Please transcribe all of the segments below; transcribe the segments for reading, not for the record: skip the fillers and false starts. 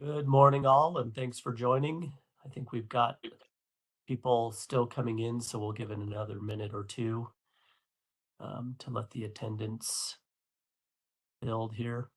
Good morning, all, and thanks for joining. I think we've got people still coming in, so we'll give it another minute or two to let the attendance build here.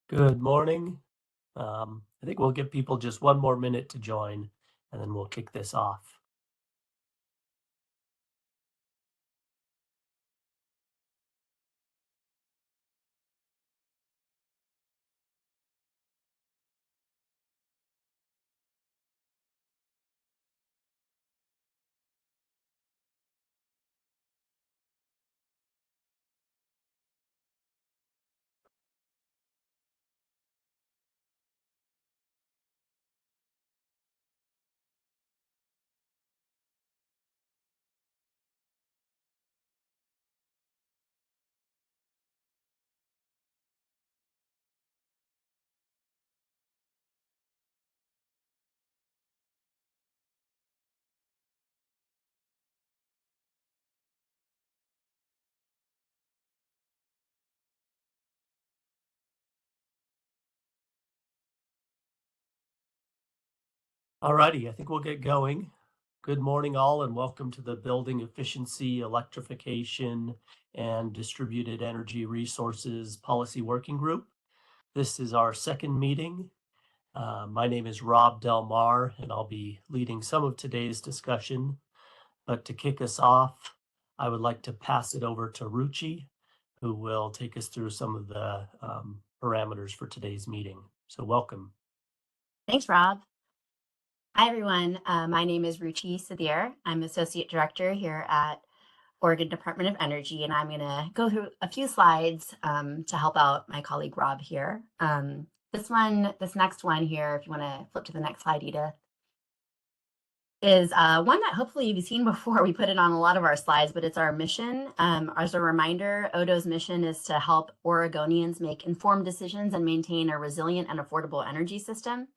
Good morning. I think we'll give people just one more minute to join, and then we'll kick this off. Alrighty, I think we'll get going. Good morning, all, and welcome to the Building Efficiency, Electrification, and Distributed Energy Resources Policy Working Group. This is our second meeting. My name is Rob Del Mar, and I'll be leading some of today's discussion. But to kick us off, I would like to pass it over to Ruchi, who will take us through some of the parameters for today's meeting. So welcome. Thanks, Rob. Hi, everyone. My name is Ruchi Sudhir. I'm Associate Director here at Oregon Department of Energy, and I'm going to go through a few slides to help out my colleague Rob here. This next one here, if you want to flip to the next slide, Edith, is one that hopefully you've seen before. We put it on a lot of our slides, but it's our mission. As a reminder, ODO's mission is to help Oregonians make informed decisions and maintain a resilient and affordable energy system,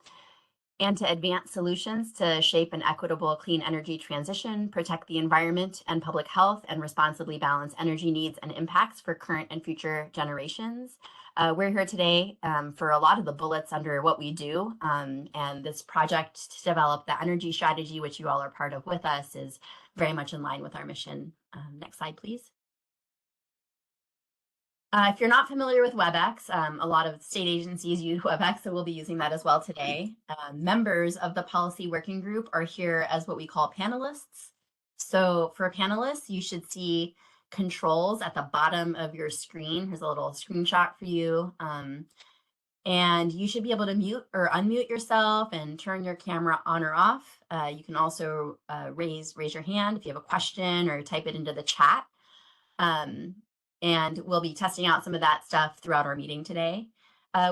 and to advance solutions to shape an equitable clean energy transition, protect the environment and public health, and responsibly balance energy needs and impacts for current and future generations. We're here today for a lot of the bullets under what we do, and this project to develop the energy strategy, which you all are part of with us, is very much in line with our mission. Next slide, please. If you're not familiar with WebEx, a lot of state agencies use WebEx, so we'll be using that as well today. Members of the policy working group are here as what we call panelists. So for panelists, you should see controls at the bottom of your screen. Here's a little screenshot for you. And you should be able to mute or unmute yourself and turn your camera on or off. You can also raise your hand if you have a question or type it into the chat. And we'll be testing out some of that stuff throughout our meeting today.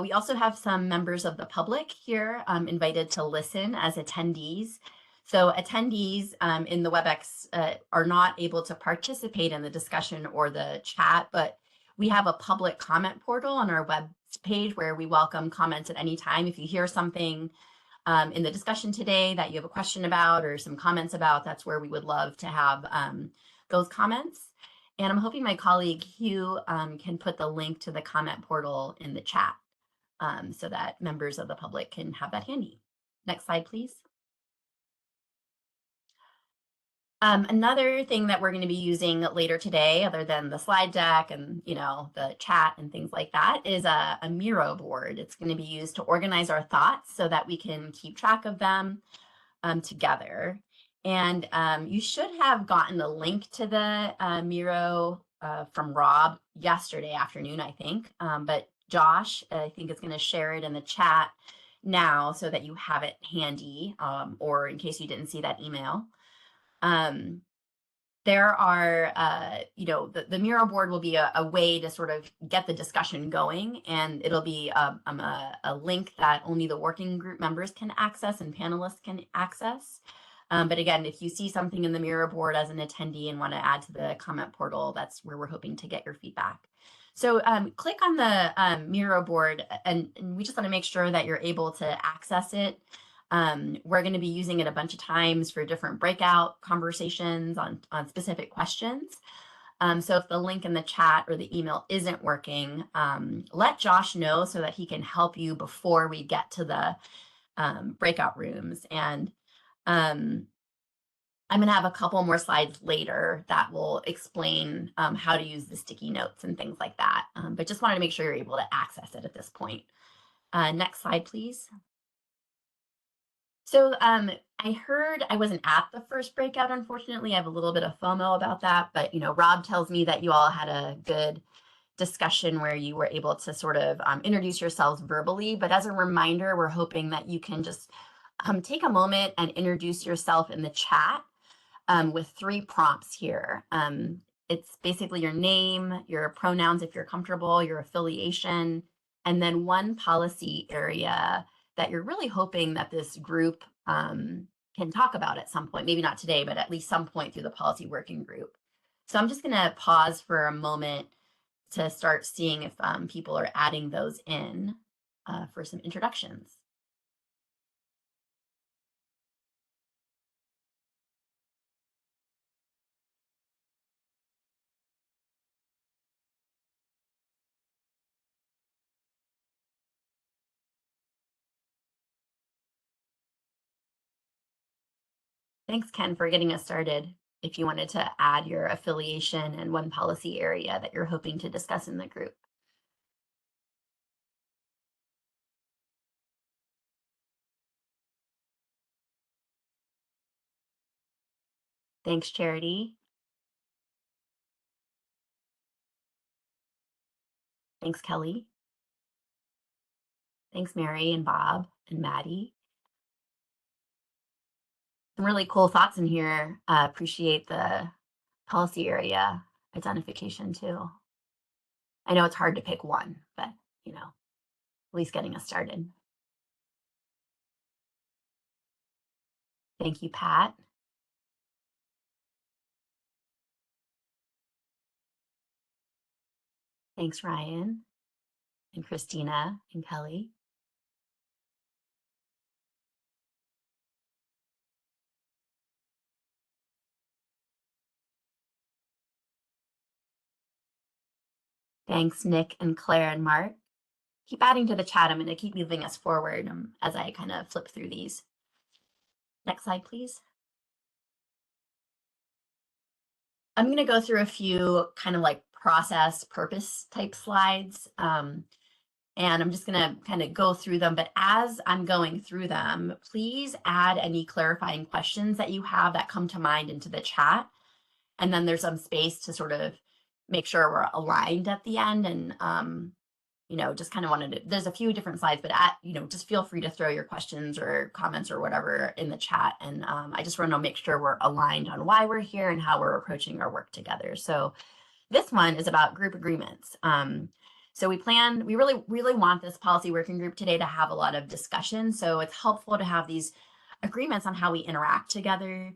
We also have some members of the public here invited to listen as attendees. So attendees in the WebEx are not able to participate in the discussion or the chat, but we have a public comment portal on our web page where we welcome comments at any time. If you hear something in the discussion today that you have a question about or some comments about, that's where we would love to have those comments. And I'm hoping my colleague Hugh can put the link to the comment portal in the chat so that members of the public can have that handy. Next slide, please. Another thing that we're going to be using later today, other than the slide deck and the chat and things like that, is a Miro board. It's going to be used to organize our thoughts so that we can keep track of them together. And you should have gotten a link to the Miro from Rob yesterday afternoon, I think. But Josh, I think, is going to share it in the chat now so that you have it handy, or in case you didn't see that email. There are, the Miro board will be a way to sort of get the discussion going, and it'll be a link that only the working group members can access and panelists can access. But again, if you see something in the Miro board as an attendee and want to add to the comment portal, that's where we're hoping to get your feedback. So click on the Miro board, and we just want to make sure that you're able to access it. We're going to be using it a bunch of times for different breakout conversations on specific questions. So if the link in the chat or the email isn't working, let Josh know so that he can help you before we get to the breakout rooms. And I'm going to have a couple more slides later that will explain how to use the sticky notes and things like that. But just wanted to make sure you're able to access it at this point. Next slide, please. So I heard I wasn't at the first breakout, unfortunately. I have a little bit of FOMO about that, but Rob tells me that you all had a good discussion where you were able to sort of introduce yourselves verbally. But as a reminder, we're hoping that you can just take a moment and introduce yourself in the chat with 3 prompts here. It's basically your name, your pronouns if you're comfortable, your affiliation, and then one policy area that you're really hoping that this group can talk about at some point, maybe not today, but at least some point through the policy working group. So I'm just going to pause for a moment to start seeing if people are adding those in for some introductions. Thanks, Ken, for getting us started. If you wanted to add your affiliation and one policy area that you're hoping to discuss in the group. Thanks, Charity. Thanks, Kelly. Thanks, Mary and Bob and Maddie. Some really cool thoughts in here. Appreciate the policy area identification too. I know it's hard to pick one, but at least getting us started. Thank you, Pat. Thanks, Ryan and Christina and Kelly. Thanks, Nick and Claire and Mark. Keep adding to the chat. I'm going to keep moving us forward as I kind of flip through these. Next slide, please. I'm going to go through a few kind of like process purpose type slides. And I'm just going to kind of go through them. But as I'm going through them, please add any clarifying questions that you have that come to mind into the chat. And then there's some space to sort of make sure we're aligned at the end. And just kind of wanted to, there's a few different slides, but just feel free to throw your questions or comments or whatever in the chat. And I just want to make sure we're aligned on why we're here and how we're approaching our work together. So this one is about group agreements. So we really, really want this policy working group today to have a lot of discussion. So it's helpful to have these agreements on how we interact together.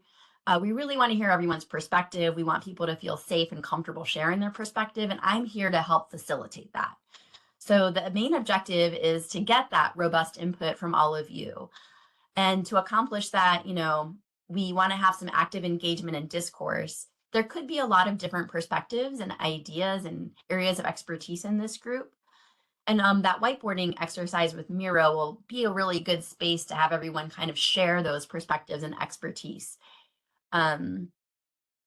We really want to hear everyone's perspective. We want people to feel safe and comfortable sharing their perspective. And I'm here to help facilitate that. So the main objective is to get that robust input from all of you. And to accomplish that, we want to have some active engagement and discourse. there could be a lot of different perspectives and ideas and areas of expertise in this group. And that whiteboarding exercise with Miro will be a really good space to have everyone kind of share those perspectives and expertise. Um,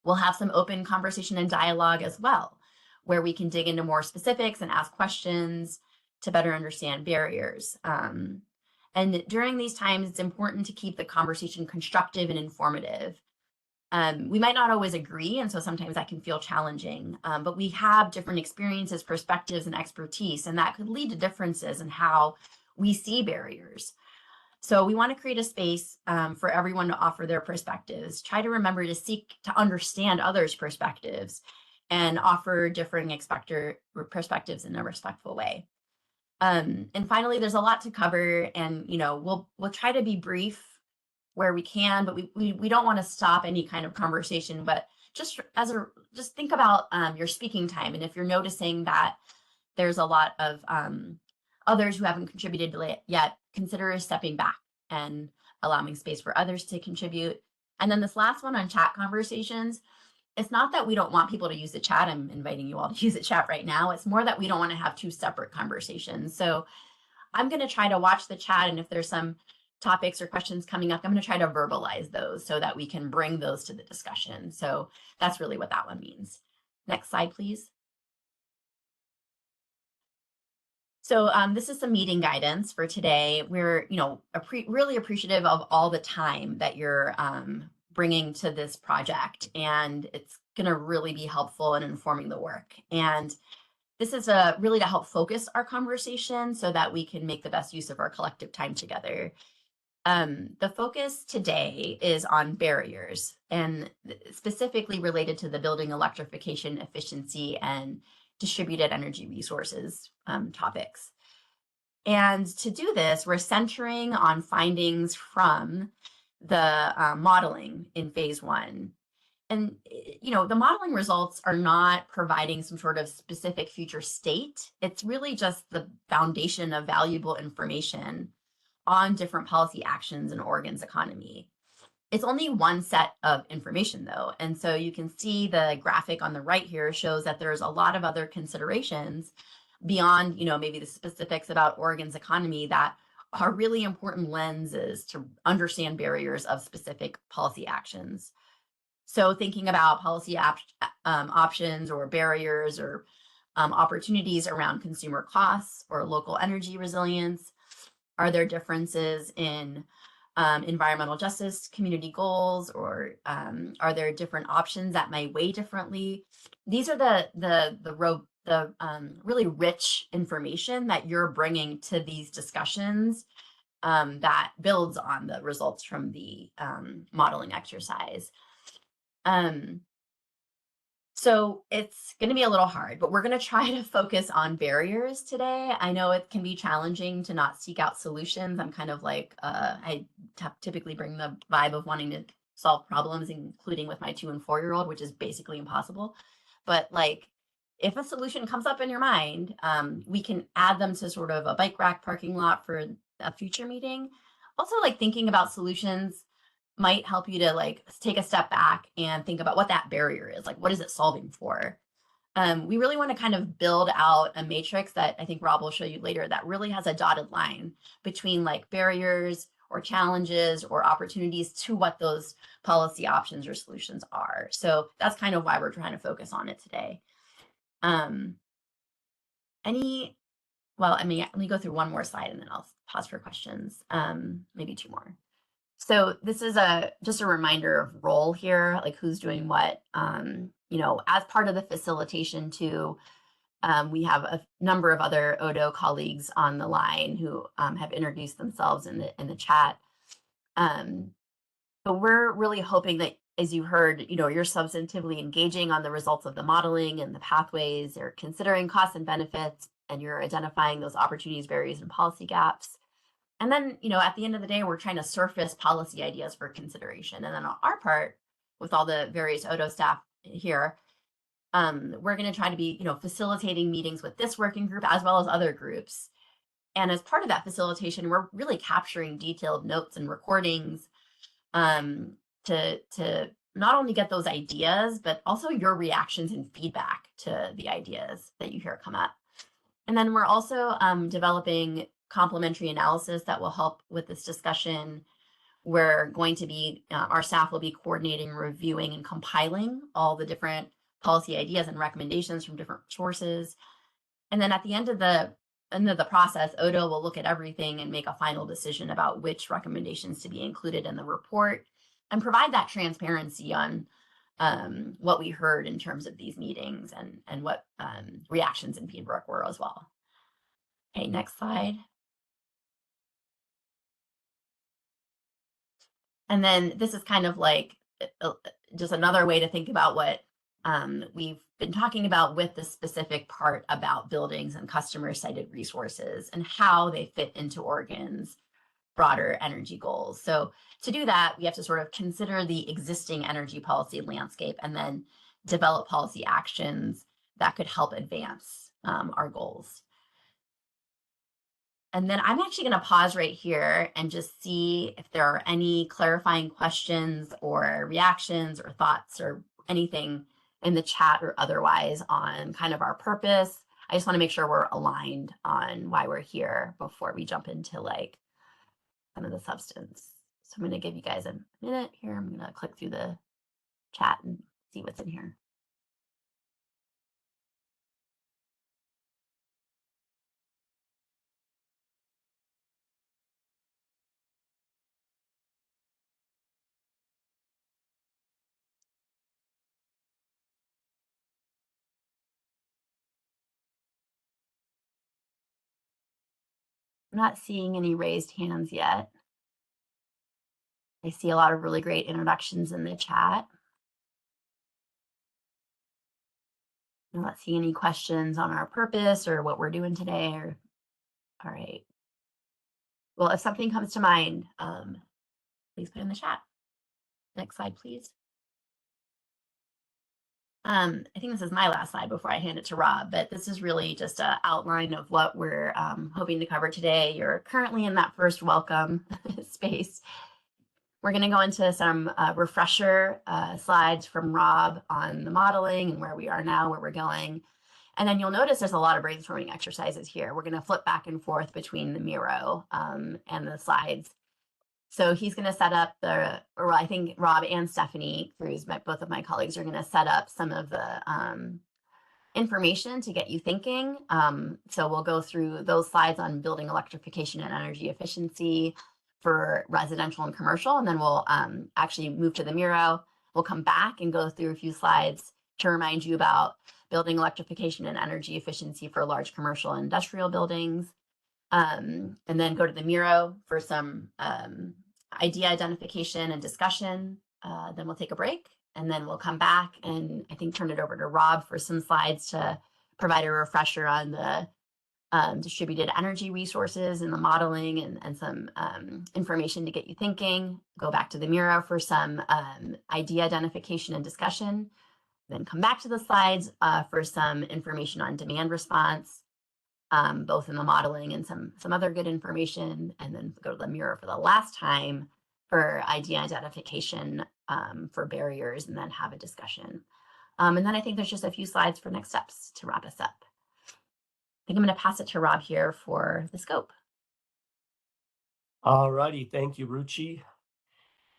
we'll have some open conversation and dialogue as well, where we can dig into more specifics and ask questions to better understand barriers. And during these times, it's important to keep the conversation constructive and informative. We might not always agree, and so sometimes that can feel challenging, but we have different experiences, perspectives, and expertise, and that could lead to differences in how we see barriers. So we want to create a space for everyone to offer their perspectives. Try to remember to seek to understand others' perspectives and offer differing perspectives in a respectful way. And finally, there's a lot to cover, and we'll try to be brief where we can, but we don't want to stop any kind of conversation. But just think about your speaking time, and if you're noticing that there's a lot of others who haven't contributed yet, consider stepping back and allowing space for others to contribute. And then this last one on chat conversations, it's not that we don't want people to use the chat. I'm inviting you all to use the chat right now. It's more that we don't want to have two separate conversations. So I'm going to try to watch the chat, and if there's some topics or questions coming up, I'm going to try to verbalize those so that we can bring those to the discussion. So that's really what that one means. Next slide, please. So this is some meeting guidance for today. We're, really appreciative of all the time that you're bringing to this project, and it's going to really be helpful in informing the work. And this is really to help focus our conversation so that we can make the best use of our collective time together. The focus today is on barriers, and specifically related to the building electrification, efficiency, and distributed energy resources topics. And to do this, we're centering on findings from the modeling in phase 1. And, the modeling results are not providing some sort of specific future state. It's really just the foundation of valuable information on different policy actions in Oregon's economy. It's only one set of information, though. And so you can see the graphic on the right here shows that there's a lot of other considerations beyond, maybe the specifics about Oregon's economy that are really important lenses to understand barriers of specific policy actions. So thinking about policy options or barriers or opportunities around consumer costs or local energy resilience. Are there differences in environmental justice, community goals, or are there different options that may weigh differently? These are the really rich information that you're bringing to these discussions that builds on the results from the modeling exercise. So it's going to be a little hard, but we're going to try to focus on barriers today. I know it can be challenging to not seek out solutions. I'm kind of like, I typically bring the vibe of wanting to solve problems, including with my 2 and 4-year-old, which is basically impossible. But like, if a solution comes up in your mind, we can add them to sort of a bike rack parking lot for a future meeting. Also, like thinking about solutions might help you to like take a step back and think about what that barrier is. Like, what is it solving for? We really want to kind of build out a matrix that I think Rob will show you later that really has a dotted line between like barriers or challenges or opportunities to what those policy options or solutions are. So that's kind of why we're trying to focus on it today. Let me go through one more slide and then I'll pause for questions, maybe 2 more. So this is just a reminder of role here, like who's doing what. As part of the facilitation too, we have a number of other Odo colleagues on the line who have introduced themselves in the chat. But we're really hoping that, as you heard, you're substantively engaging on the results of the modeling and the pathways, or considering costs and benefits, and you're identifying those opportunities, barriers, and policy gaps. And then, at the end of the day, we're trying to surface policy ideas for consideration. And then on our part, with all the various Odo staff here, we're going to try to be, facilitating meetings with this working group as well as other groups. And as part of that facilitation, we're really capturing detailed notes and recordings to not only get those ideas, but also your reactions and feedback to the ideas that you hear come up. And then we're also developing complementary analysis that will help with this discussion. We're going to be, our staff will be coordinating, reviewing, and compiling all the different policy ideas and recommendations from different sources. And then at the end of the process, Odo will look at everything and make a final decision about which recommendations to be included in the report and provide that transparency on what we heard in terms of these meetings and what reactions and feedback were as well. Okay, next slide. And then this is kind of like just another way to think about what we've been talking about with the specific part about buildings and customer sited resources and how they fit into Oregon's broader energy goals. So to do that, we have to sort of consider the existing energy policy landscape and then develop policy actions that could help advance our goals. And then I'm actually going to pause right here and just see if there are any clarifying questions or reactions or thoughts or anything in the chat or otherwise on kind of our purpose. I just want to make sure we're aligned on why we're here before we jump into like some of the substance. So I'm going to give you guys a minute here. I'm going to click through the chat and see what's in here. I'm not seeing any raised hands yet. I see a lot of really great introductions in the chat. I'm not seeing any questions on our purpose or what we're doing today. All right. Well, if something comes to mind, please put in the chat. Next slide, please. I think this is my last slide before I hand it to Rob, but this is really just an outline of what we're hoping to cover today. You're currently in that first welcome space. We're going to go into some refresher slides from Rob on the modeling and where we are now, where we're going. And then you'll notice there's a lot of brainstorming exercises here. We're going to flip back and forth between the Miro and the slides. So he's going to set up or I think Rob and Stephanie Cruz, both of my colleagues, are going to set up some of the information to get you thinking. So we'll go through those slides on building electrification and energy efficiency for residential and commercial. And then we'll actually move to the Miro. We'll come back and go through a few slides to remind you about building electrification and energy efficiency for large commercial and industrial buildings. And then go to the Miro for some idea identification and discussion. Then we'll take a break and then we'll come back and I think turn it over to Rob for some slides to provide a refresher on the distributed energy resources and the modeling and some information to get you thinking. Go back to the Miro for some idea identification and discussion. Then come back to the slides for some information on demand response, both in the modeling and some other good information, and then go to the Miro for the last time for idea identification for barriers, and then have a discussion. And then I think there's just a few slides for next steps to wrap us up. I think I'm going to pass it to Rob here for the scope. All righty, thank you, Ruchi.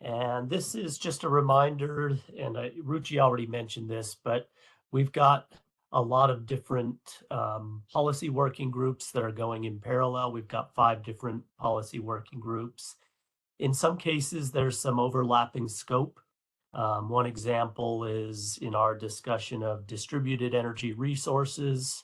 And this is just a reminder, and Ruchi already mentioned this, but we've got a lot of different policy working groups that are going in parallel. We've got 5 different policy working groups. In some cases, there's some overlapping scope. One example is in our discussion of distributed energy resources.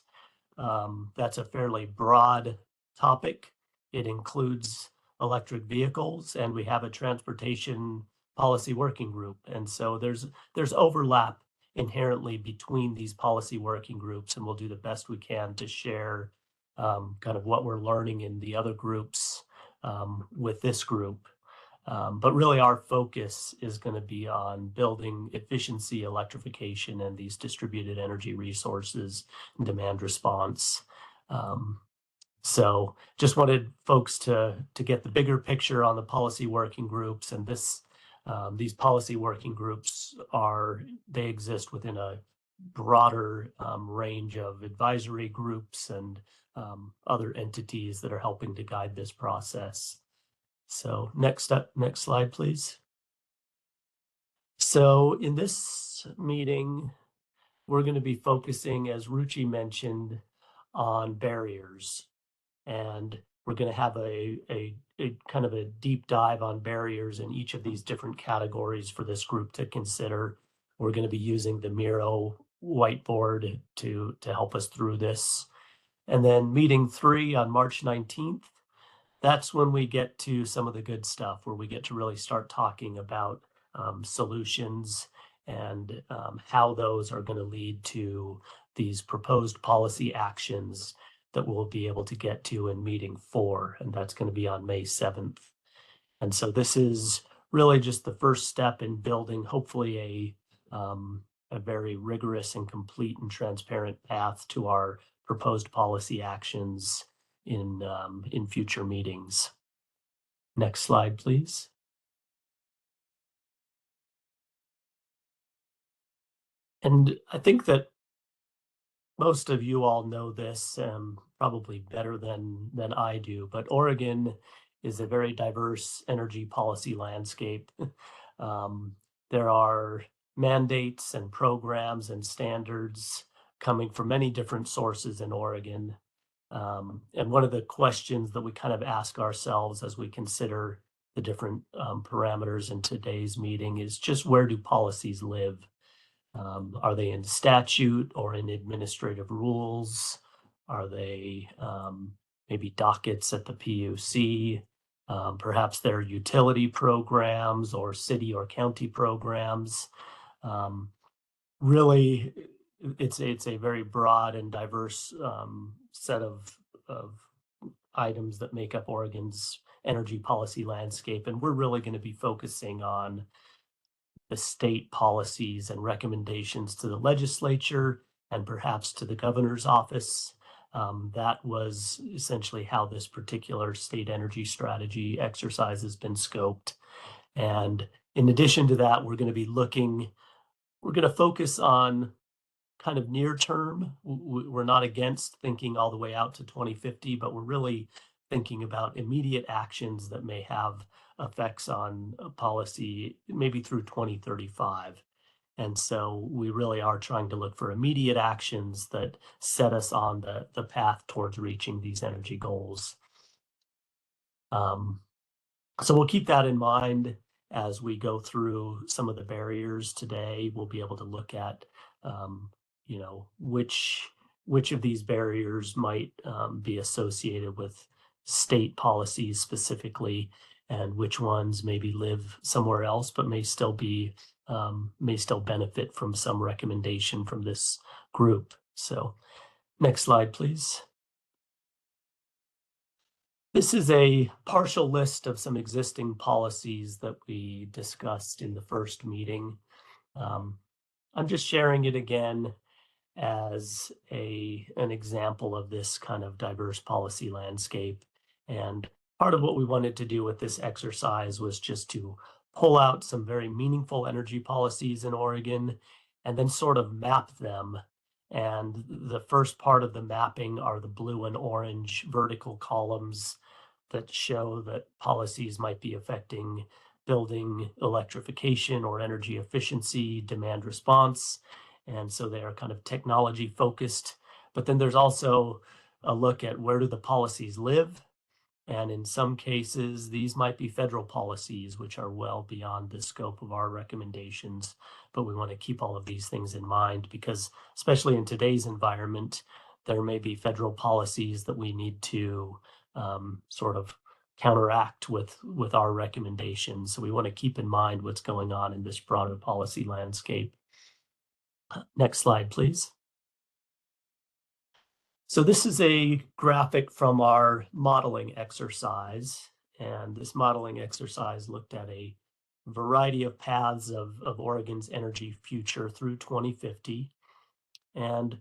That's a fairly broad topic. It includes electric vehicles, and we have a transportation policy working group. And so there's overlap inherently between these policy working groups, and we'll do the best we can to share kind of what we're learning in the other groups with this group. But really our focus is going to be on building efficiency, electrification, and these distributed energy resources and demand response. So just wanted folks to get the bigger picture on the policy working groups, and this These policy working groups they exist within a broader range of advisory groups and other entities that are helping to guide this process. So next slide, please. So in this meeting, we're going to be focusing, as Ruchi mentioned, on barriers. And we're going to have a kind of a deep dive on barriers in each of these different categories for this group to consider. We're going to be using the Miro whiteboard to help us through this. And then meeting 3 on March 19th, that's when we get to some of the good stuff, where we get to really start talking about solutions and how those are going to lead to these proposed policy actions that we'll be able to get to in meeting 4, and that's going to be on May 7th. And so this is really just the first step in building, hopefully, a very rigorous and complete and transparent path to our proposed policy actions in future meetings. Next slide, please. And I think that most of you all know this probably better than I do, but Oregon is a very diverse energy policy landscape. There are mandates and programs and standards coming from many different sources in Oregon. And one of the questions that we kind of ask ourselves as we consider the different parameters in today's meeting is just, where do policies live? Are they in statute or in administrative rules? Are they maybe dockets at the PUC? Perhaps they're utility programs or city or county programs. Really, it's a very broad and diverse set of items that make up Oregon's energy policy landscape, and we're really going to be focusing on the state policies and recommendations to the legislature and perhaps to the governor's office. That was essentially how this particular state energy strategy exercise has been scoped. And in addition to that, we're going to focus on kind of near term. We're not against thinking all the way out to 2050, but we're really thinking about immediate actions that may have effects on policy maybe through 2035. And so we really are trying to look for immediate actions that set us on the path towards reaching these energy goals. So we'll keep that in mind as we go through some of the barriers today. We'll be able to look at which of these barriers might be associated with state policies specifically, and which ones maybe live somewhere else but may still benefit from some recommendation from this group. So next slide, please. This is a partial list of some existing policies that we discussed in the first meeting. I'm just sharing it again as an example of this kind of diverse policy landscape. And part of what we wanted to do with this exercise was just to pull out some very meaningful energy policies in Oregon and then sort of map them. And the first part of the mapping are the blue and orange vertical columns that show that policies might be affecting building electrification or energy efficiency, demand response. And so they are kind of technology focused. But then there's also a look at, where do the policies live? And in some cases, these might be federal policies, which are well beyond the scope of our recommendations. But we want to keep all of these things in mind, because especially in today's environment, there may be federal policies that we need to sort of counteract with our recommendations. So we want to keep in mind what's going on in this broader policy landscape. Next slide, please. So this is a graphic from our modeling exercise. And this modeling exercise looked at a variety of paths of Oregon's energy future through 2050. And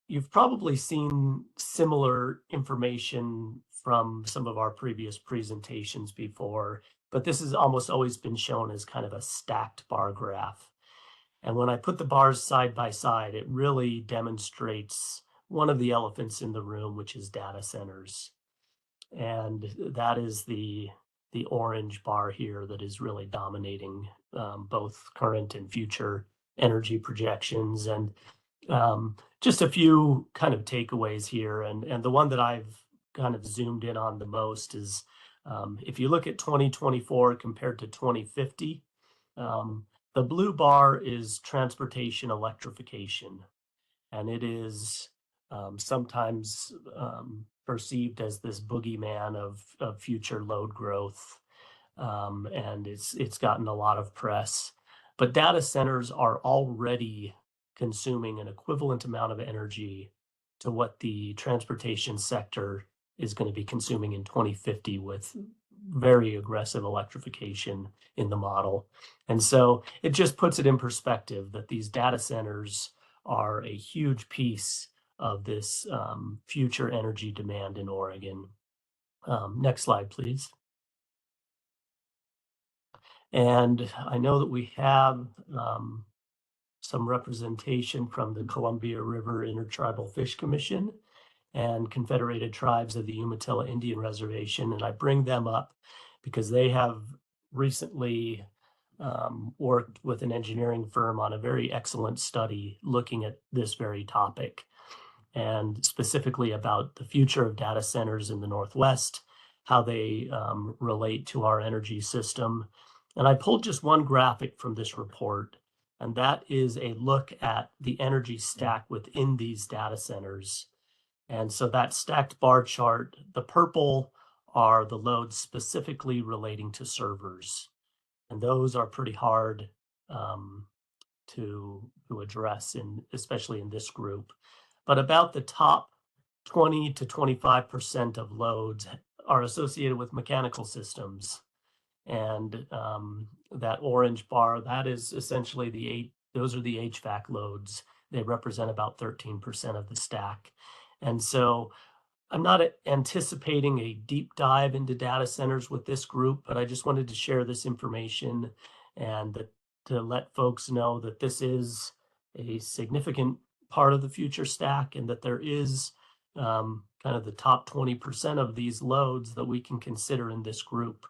you've probably seen similar information from some of our previous presentations before, but this has almost always been shown as kind of a stacked bar graph. And when I put the bars side by side, it really demonstrates one of the elephants in the room, which is data centers. And that is the orange bar here that is really dominating both current and future energy projections. And just a few kind of takeaways here. And the one that I've kind of zoomed in on the most is if you look at 2024 compared to 2050, the blue bar is transportation electrification, and it is sometimes perceived as this boogeyman of future load growth, and it's gotten a lot of press. But data centers are already consuming an equivalent amount of energy to what the transportation sector is going to be consuming in 2050 with very aggressive electrification in the model. And so it just puts it in perspective that these data centers are a huge piece of this future energy demand in Oregon. Next slide, please. And I know that we have some representation from the Columbia River Intertribal Fish Commission and Confederated Tribes of the Umatilla Indian Reservation. And I bring them up because they have recently worked with an engineering firm on a very excellent study looking at this very topic, and specifically about the future of data centers in the Northwest, how they relate to our energy system. And I pulled just one graphic from this report, and that is a look at the energy stack within these data centers. And so that stacked bar chart, the purple are the loads specifically relating to servers. And those are pretty hard to address, especially in this group. But about the top 20 to 25% of loads are associated with mechanical systems. And that orange bar, that is essentially those are the HVAC loads. They represent about 13% of the stack. And so I'm not anticipating a deep dive into data centers with this group, but I just wanted to share this information and to let folks know that this is a significant part of the future stack, and that there is kind of the top 20% of these loads that we can consider in this group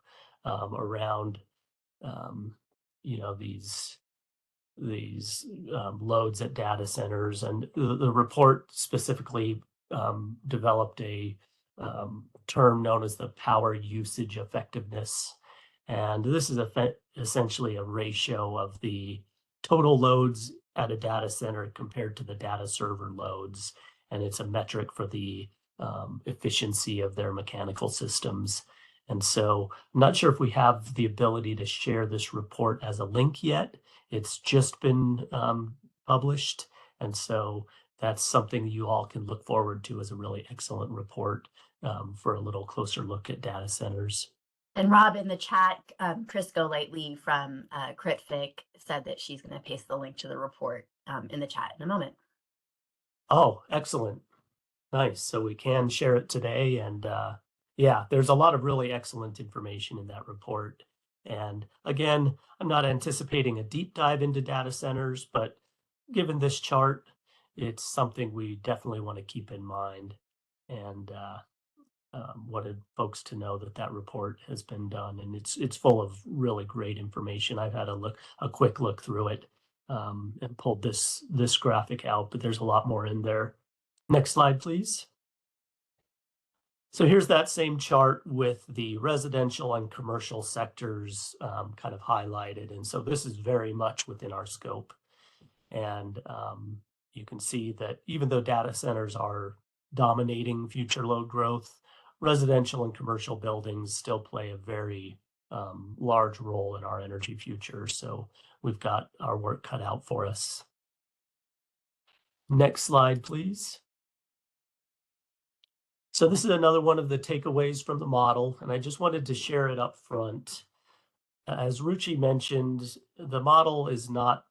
around these loads at data centers. And the report specifically developed a term known as the power usage effectiveness. And this is essentially a ratio of the total loads at a data center compared to the data server loads. And it's a metric for the efficiency of their mechanical systems. And so I'm not sure if we have the ability to share this report as a link yet. It's just been published. And so that's something you all can look forward to as a really excellent report for a little closer look at data centers. And Rob, in the chat, Chris Golightly from CritFic said that she's going to paste the link to the report in the chat in a moment. Oh, excellent. Nice. So we can share it today. And yeah, there's a lot of really excellent information in that report. And again, I'm not anticipating a deep dive into data centers, but given this chart, it's something we definitely want to keep in mind, and wanted folks to know that report has been done, and it's full of really great information. I've had a quick look through it and pulled this graphic out, but there's a lot more in there. Next slide, please. So here's that same chart with the residential and commercial sectors kind of highlighted. And so this is very much within our scope. And you can see that even though data centers are dominating future load growth, residential and commercial buildings still play a very large role in our energy future. So we've got our work cut out for us. Next slide, please. So this is another one of the takeaways from the model, and I just wanted to share it up front. As Ruchi mentioned, the model is not,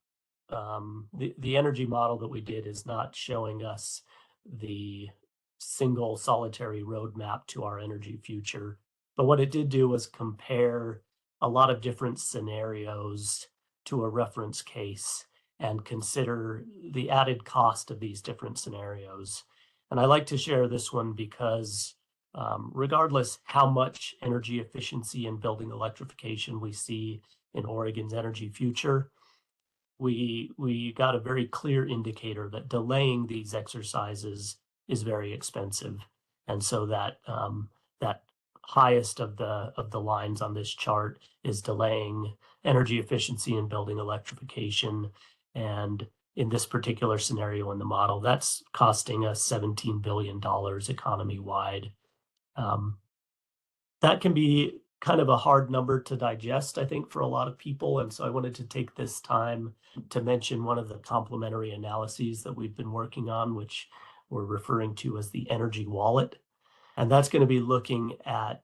the energy model that we did is not showing us the single solitary roadmap to our energy future. But what it did do was compare a lot of different scenarios to a reference case and consider the added cost of these different scenarios. And I like to share this one because regardless how much energy efficiency and building electrification we see in Oregon's energy future, we got a very clear indicator that delaying these exercises is very expensive. And so that highest of the lines on this chart is delaying energy efficiency and building electrification. And in this particular scenario in the model, that's costing us $17 billion economy-wide. That can be kind of a hard number to digest, I think, for a lot of people. And so I wanted to take this time to mention one of the complementary analyses that we've been working on, which we're referring to as the energy wallet. And that's going to be looking at,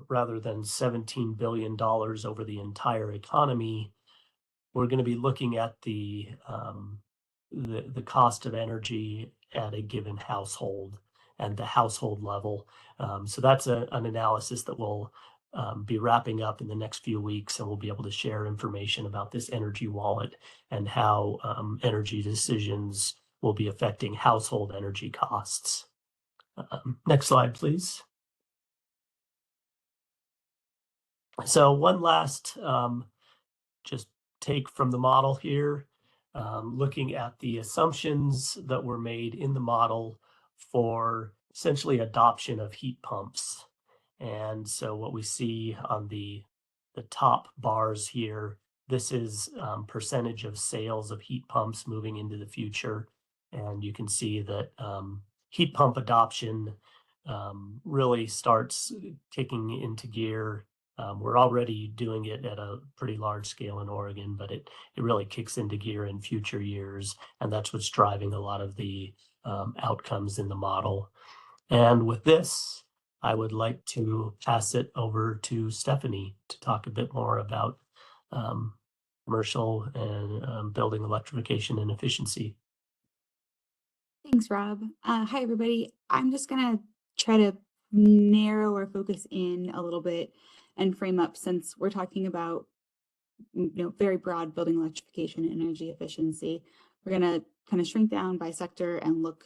rather than $17 billion over the entire economy, we're going to be looking at the cost of energy at a given household and the household level. So that's an analysis that we'll be wrapping up in the next few weeks, and we'll be able to share information about this energy wallet and how energy decisions will be affecting household energy costs. Next slide, please. So one last just take from the model here, looking at the assumptions that were made in the model for essentially adoption of heat pumps. And so what we see on the top bars here, this is percentage of sales of heat pumps moving into the future. And you can see that heat pump adoption really starts kicking into gear. We're already doing it at a pretty large scale in Oregon, but it really kicks into gear in future years. And that's what's driving a lot of the outcomes in the model. And with this, I would like to pass it over to Stephanie to talk a bit more about commercial and building electrification and efficiency. Thanks, Rob. Hi, everybody. I'm just going to try to narrow our focus in a little bit and frame up, since we're talking about very broad building electrification and energy efficiency. We're going to kind of shrink down by sector and look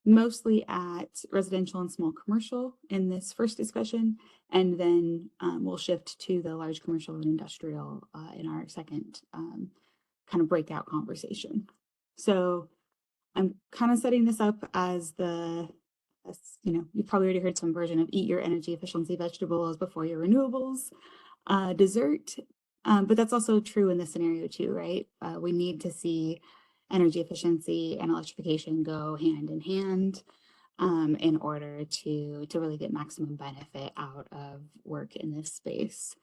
mostly at residential and small commercial in this first discussion, and then we'll shift to the large commercial and industrial in our second kind of breakout conversation. So I'm kind of setting this up as you've probably already heard some version of eat your energy efficiency vegetables before your renewables dessert. But that's also true in this scenario too, right? We need to see energy efficiency and electrification go hand in hand in order to really get maximum benefit out of work in this space.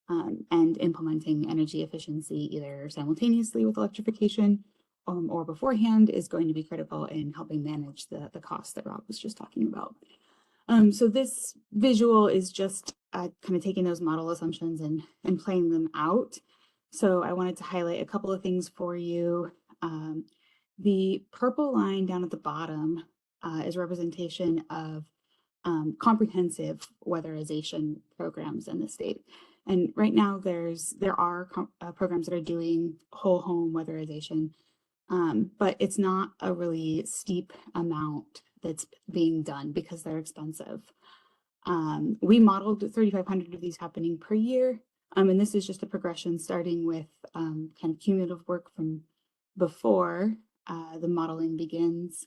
And implementing energy efficiency either simultaneously with electrification or beforehand is going to be critical in helping manage the costs that Rob was just talking about. So this visual is just kind of taking those model assumptions and playing them out. So I wanted to highlight a couple of things for you. The purple line down at the bottom is representation of comprehensive weatherization programs in the state. And right now there are programs that are doing whole home weatherization, but it's not a really steep amount that's being done because they're expensive. We modeled 3,500 of these happening per year. And this is just a progression starting with kind of cumulative work from before the modeling begins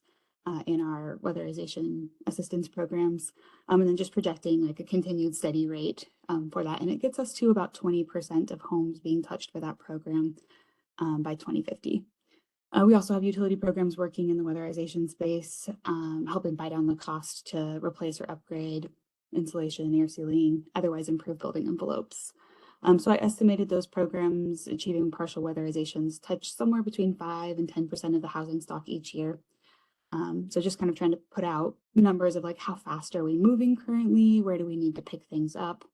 in our weatherization assistance programs, and then just projecting like a continued steady rate for that. And it gets us to about 20% of homes being touched by that program by 2050. We also have utility programs working in the weatherization space, helping buy down the cost to replace or upgrade insulation, air sealing, otherwise improve building envelopes. So I estimated those programs achieving partial weatherizations touch somewhere between 5 and 10% of the housing stock each year. So just kind of trying to put out numbers of like how fast are we moving currently? Where do we need to pick things up?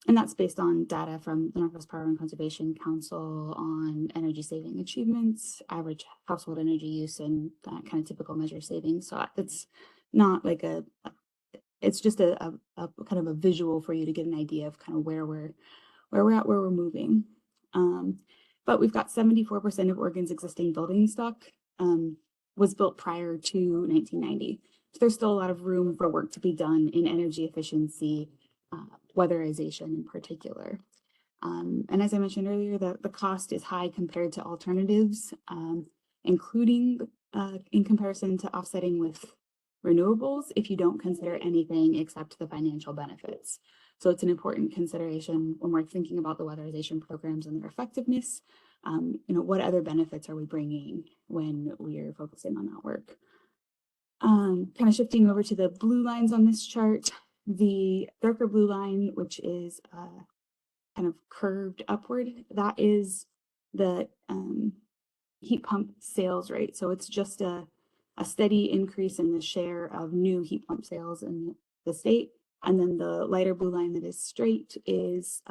And that's based on data from the Northwest Power and Conservation Council on energy saving achievements, average household energy use, and that kind of typical measure savings. So it's not like it's just a kind of a visual for you to get an idea of kind of where we're at, where we're moving. But we've got 74% of Oregon's existing building stock was built prior to 1990. So there's still a lot of room for work to be done in energy efficiency, weatherization in particular. And as I mentioned earlier, the cost is high compared to alternatives, including in comparison to offsetting with renewables if you don't consider anything except the financial benefits. So it's an important consideration when we're thinking about the weatherization programs and their effectiveness. What other benefits are we bringing when we are focusing on that work? Kind of shifting over to the blue lines on this chart, the darker blue line, which is kind of curved upward, that is the heat pump sales rate. So it's just a steady increase in the share of new heat pump sales in the state. And then the lighter blue line that is straight is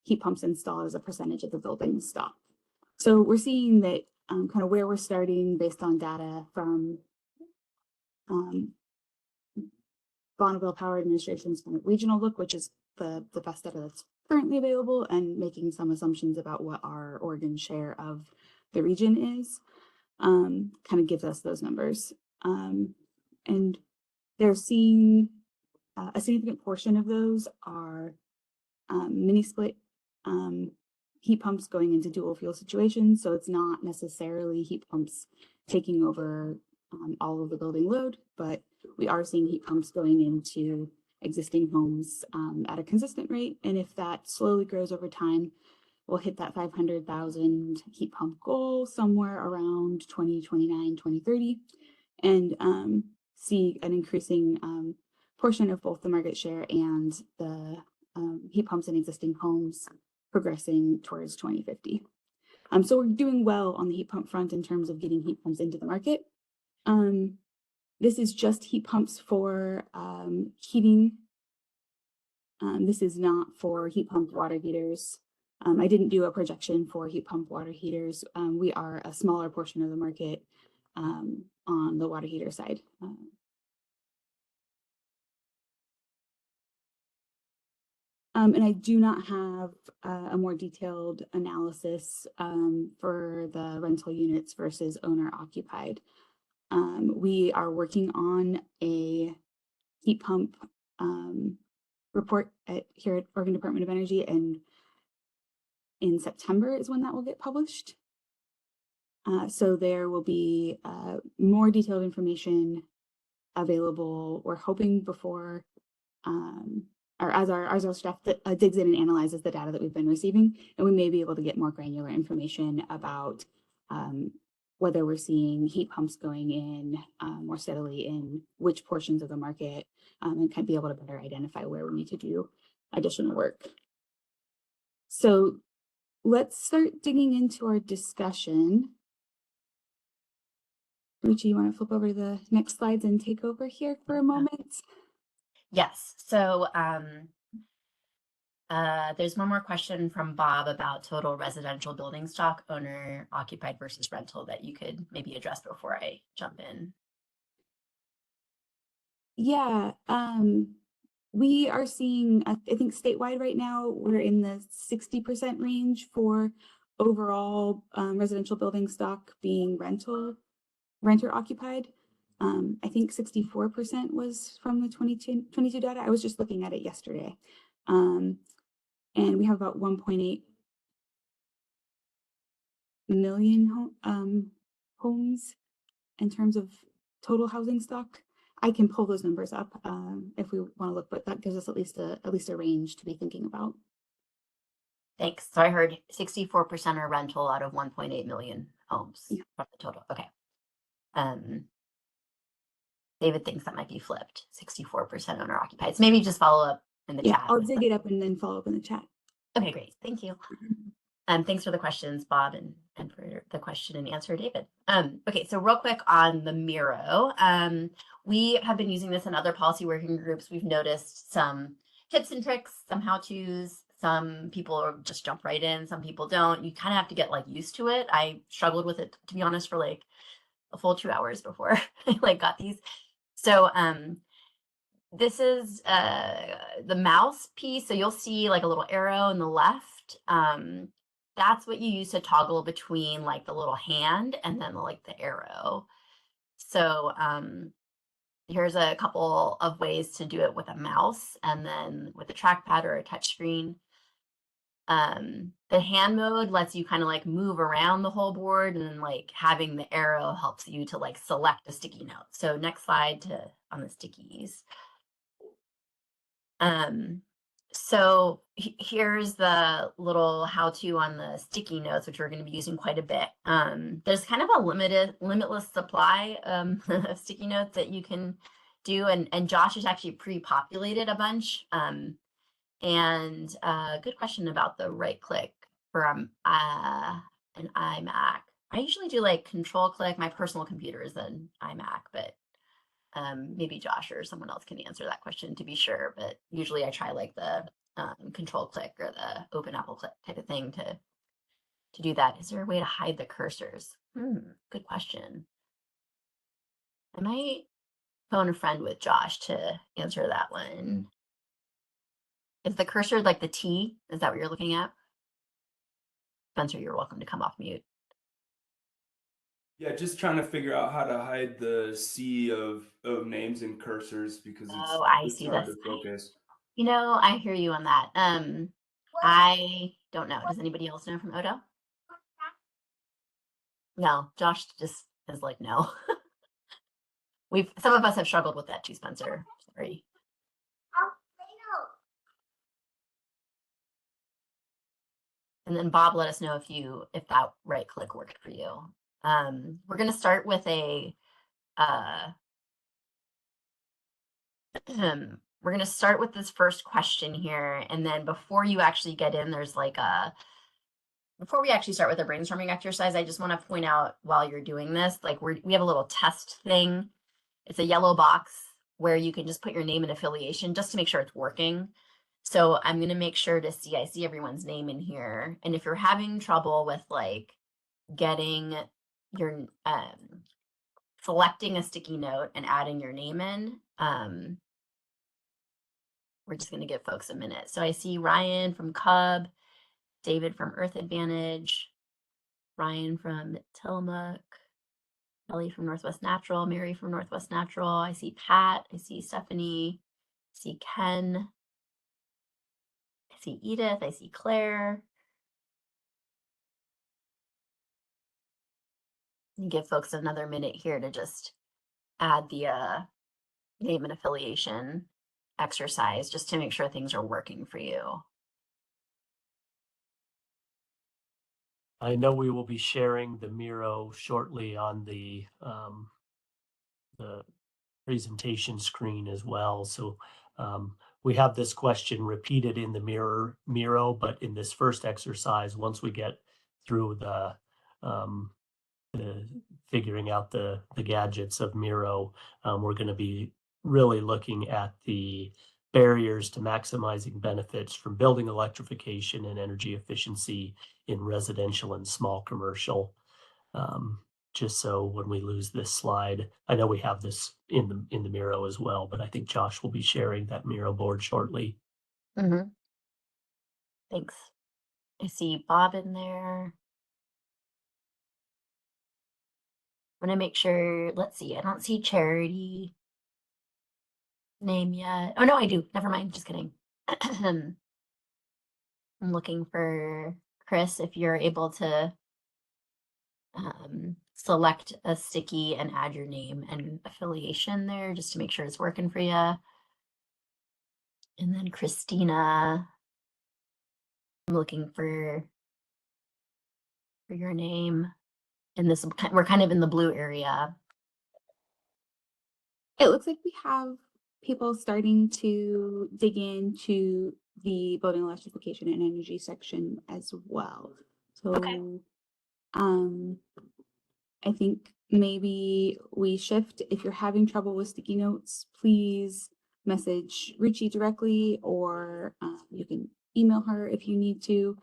heat pumps installed as a percentage of the building stock. So we're seeing that kind of where we're starting based on data from Bonneville Power Administration's kind of regional look, which is the best data that's currently available, and making some assumptions about what our Oregon share of the region is, kind of gives us those numbers. And they're seeing a significant portion of those are mini split heat pumps going into dual fuel situations. So it's not necessarily heat pumps taking over all of the building load, but we are seeing heat pumps going into existing homes at a consistent rate. And if that slowly grows over time, we'll hit that 500,000 heat pump goal somewhere around 2029, 2030, and see an increasing portion of both the market share and the heat pumps in existing homes progressing towards 2050. So we're doing well on the heat pump front in terms of getting heat pumps into the market. This is just heat pumps for heating. This is not for heat pump water heaters. I didn't do a projection for heat pump water heaters. We are a smaller portion of the market on the water heater side. And I do not have a more detailed analysis for the rental units versus owner occupied. We are working on a heat pump report here at Oregon Department of Energy, and in September is when that will get published. So there will be more detailed information available. We're hoping before or as our staff digs in and analyzes the data that we've been receiving, and we may be able to get more granular information about whether we're seeing heat pumps going in more steadily in which portions of the market, and kind of be able to better identify where we need to do additional work. So let's start digging into our discussion. Ruchi, you want to flip over to the next slides and take over here for a moment? Yes. So there's one more question from Bob about total residential building stock, owner occupied versus rental, that you could maybe address before I jump in. Yeah, we are seeing, I think statewide right now, we're in the 60% range for overall residential building stock being renter occupied. I think 64% was from the 22 data. I was just looking at it yesterday. And we have about 1.8 million homes in terms of total housing stock. I can pull those numbers up if we want to look, but that gives us at least a range to be thinking about. Thanks. So I heard 64% are rental out of 1.8 million homes from the total. Okay. David thinks that might be flipped, 64% owner occupied. So maybe just follow up in the chat. I'll dig it up and then follow up in the chat. Okay, great. Thank you. Thanks for the questions, Bob, and for the question and answer, David. Okay, so real quick on the Miro. We have been using this in other policy working groups. We've noticed some tips and tricks, some how-tos, Some people just jump right in, some people don't. You kind of have to get like used to it. I struggled with it, to be honest, for like a full 2 hours before I like got these. So this is the mouse piece. So you'll see like a little arrow in the left. That's what you use to toggle between like the little hand and then like the arrow. So here's a couple of ways to do it with a mouse and then with a trackpad or a touch screen. The hand mode lets you kind of like move around the whole board, and then like having the arrow helps you to like select a sticky note. So next slide on the stickies. So here's the little how-to on the sticky notes, which we're going to be using quite a bit. There's kind of a limitless supply of sticky notes that you can do, and Josh has actually pre-populated a bunch. And good question about the right click for an iMac. I usually do like control click. My personal computer is an iMac, but maybe Josh or someone else can answer that question to be sure. But usually I try like the control click or the open Apple click type of thing to do that. Is there a way to hide the cursors? Good question. I might phone a friend with Josh to answer that one. Is the cursor like the T? Is that what you're looking at? Spencer, you're welcome to come off mute. Yeah, just trying to figure out how to hide the sea of names and cursors because I it's see hard this. to focus. You know, I hear you on that. I don't know. Does anybody else know from Odo? No, Josh just is like, no. Some of us have struggled with that too, Spencer. Sorry. And then Bob, let us know if that right click worked for you. We're going to start with we're going to start with this first question here. And then before you actually get in, before we actually start with a brainstorming exercise, I just want to point out while you're doing this, like we have a little test thing. It's a yellow box where you can just put your name and affiliation just to make sure it's working. So I'm going to make sure to I see everyone's name in here. And if you're having trouble with like getting your, selecting a sticky note and adding your name in, we're just going to give folks a minute. So I see Ryan from Cub, David from Earth Advantage, Ryan from Tillamook, Kelly from Northwest Natural, Mary from Northwest Natural. I see Pat, I see Stephanie, I see Ken, I see Edith, I see Claire. You give folks another minute here to just add the name and affiliation exercise just to make sure things are working for you. I know we will be sharing the Miro shortly on the presentation screen as well. So we have this question repeated in the Miro, but in this first exercise, once we get through the figuring out the gadgets of Miro, we're going to be really looking at the barriers to maximizing benefits from building electrification and energy efficiency in residential and small commercial. Just so when we lose this slide, I know we have this in the Miro as well, but I think Josh will be sharing that Miro board shortly. Thanks. I see Bob in there. I'm gonna make sure, let's see, I don't see Charity name yet. Oh no, I do. Never mind, just kidding. I'm looking for Chris, if you're able to select a sticky and add your name and affiliation there just to make sure it's working for you. And then Christina, I'm looking for your name. And this, we're kind of in the blue area. It looks like we have people starting to dig into the building electrification and energy section as well. So Okay. I think maybe we shift. If you're having trouble with sticky notes, please message Ruchi directly, or you can email her if you need to,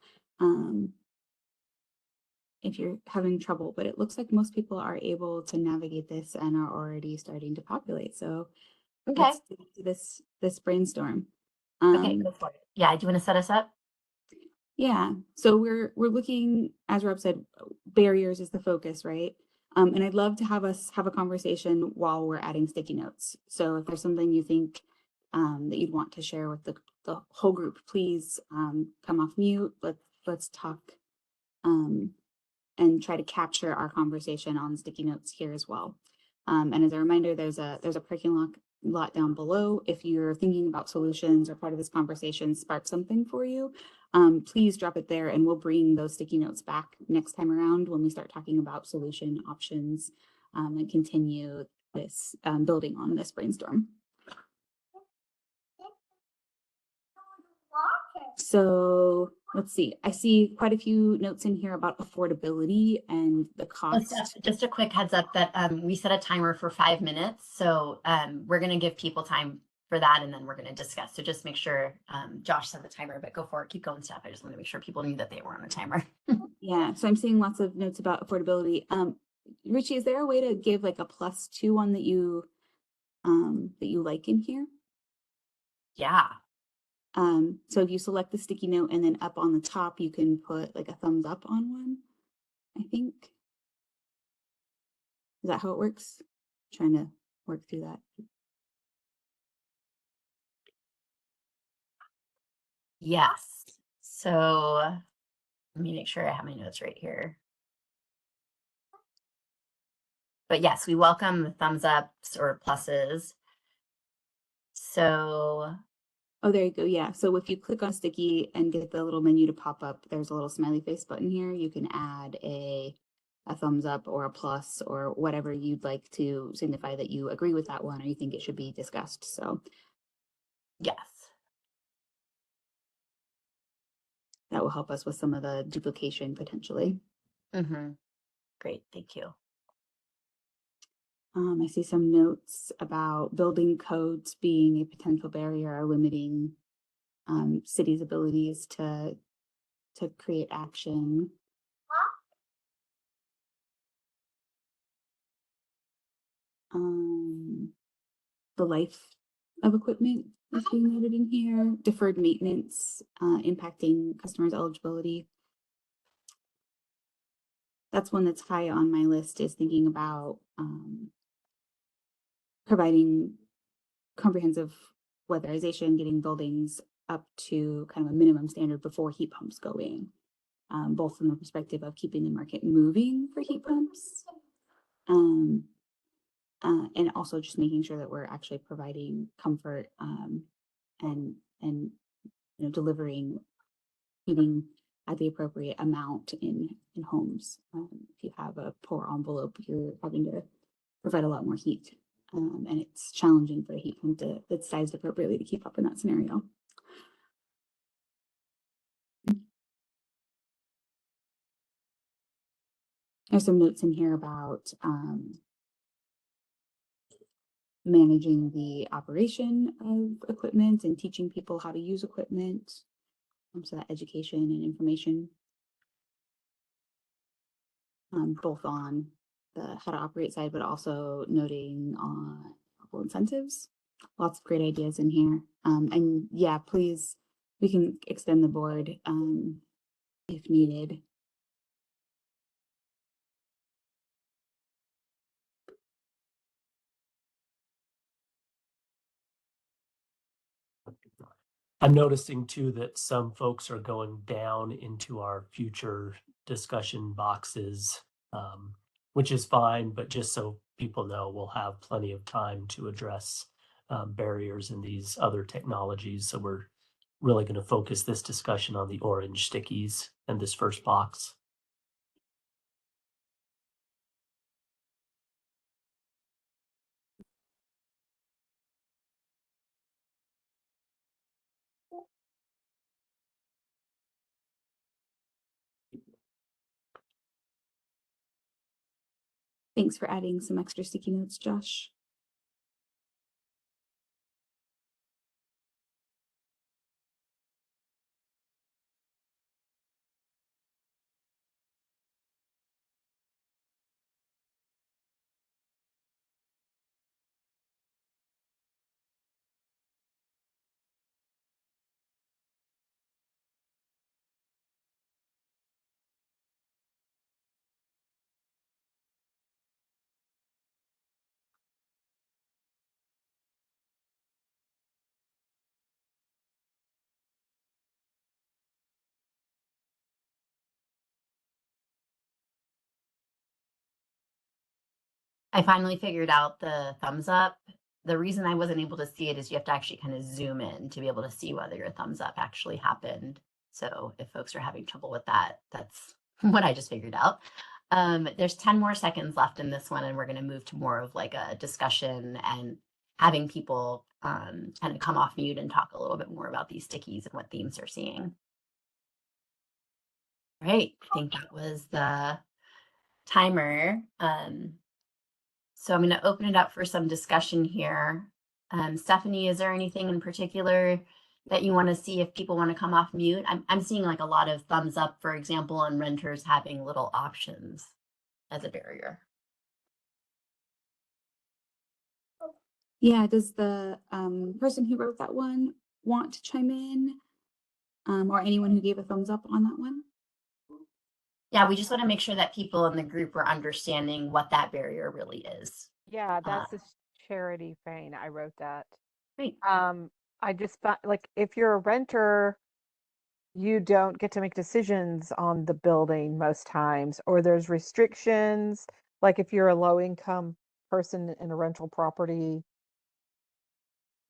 if you're having trouble. But it looks like most people are able to navigate this and are already starting to populate. So Okay. let's do this brainstorm. Okay, go for it. Yeah, do you want to set us up? Yeah. So we're looking, as Rob said, barriers is the focus, right? And I'd love to have us have a conversation while we're adding sticky notes. So if there's something you think that you'd want to share with the whole group, please come off mute. Let's talk and try to capture our conversation on sticky notes here as well. And as a reminder, there's a parking lot down below. If you're thinking about solutions or part of this conversation sparked something for you, please drop it there and we'll bring those sticky notes back next time around when we start talking about solution options and continue this building on this brainstorm. So let's see. I see quite a few notes in here about affordability and the cost. Just a quick heads up that we set a timer for 5 minutes. So we're going to give people time for that and then we're going to discuss. So just make sure Josh set the timer, but go for it. Keep going, Steph. I just want to make sure people knew that they were on a timer. Yeah. So I'm seeing lots of notes about affordability. Richie, is there a way to give like a +2 one that you like in here? Yeah. So if you select the sticky note and then up on the top, you can put like a thumbs up on one, I think. Is that how it works? Trying to work through that. Yes. So let me make sure I have my notes right here. But yes, we welcome thumbs ups or pluses. So oh, there you go. Yeah. So if you click on sticky and get the little menu to pop up, there's a little smiley face button here. You can add a thumbs up or a plus or whatever you'd like to signify that you agree with that one or you think it should be discussed. So yes. that will help us with some of the duplication potentially. Great. Thank you. I see some notes about building codes being a potential barrier or limiting cities' abilities to create action. The life of equipment is being noted in here. Deferred maintenance impacting customers' eligibility. That's one that's high on my list, is thinking about providing comprehensive weatherization, getting buildings up to kind of a minimum standard before heat pumps go in, both from the perspective of keeping the market moving for heat pumps, and also just making sure that we're actually providing comfort and delivering heating at the appropriate amount in homes. If you have a poor envelope, you're having to provide a lot more heat. And it's challenging for a heat pump that's sized appropriately to keep up in that scenario. There's some notes in here about managing the operation of equipment and teaching people how to use equipment. So that education and information, both on the how to operate side, but also noting on local incentives. Lots of great ideas in here. And yeah, please, we can extend the board if needed. I'm noticing too that some folks are going down into our future discussion boxes, which is fine, but just so people know, we'll have plenty of time to address barriers in these other technologies. So we're really going to focus this discussion on the orange stickies in this first box. Thanks for adding some extra sticky notes, Josh. I finally figured out the thumbs up. The reason I wasn't able to see it is you have to actually kind of zoom in to be able to see whether your thumbs up actually happened. So if folks are having trouble with that, that's what I just figured out. There's 10 more seconds left in this one, and we're going to move to more of like a discussion and having people kind of come off mute and talk a little bit more about these stickies and what themes they're seeing. Right, I think that was the timer. So I'm going to open it up for some discussion here. Stephanie, is there anything in particular that you want to see if people want to come off mute? I'm seeing like a lot of thumbs up, for example, on renters having little options as a barrier. Yeah, does the person who wrote that one want to chime in? Or anyone who gave a thumbs up on that one? Yeah, we just want to make sure that people in the group are understanding what that barrier really is. Yeah, that's a charity Fane. I wrote that. Great. I just thought, like, if you're a renter, you don't get to make decisions on the building most times, or there's restrictions. Like if you're a low income person in a rental property,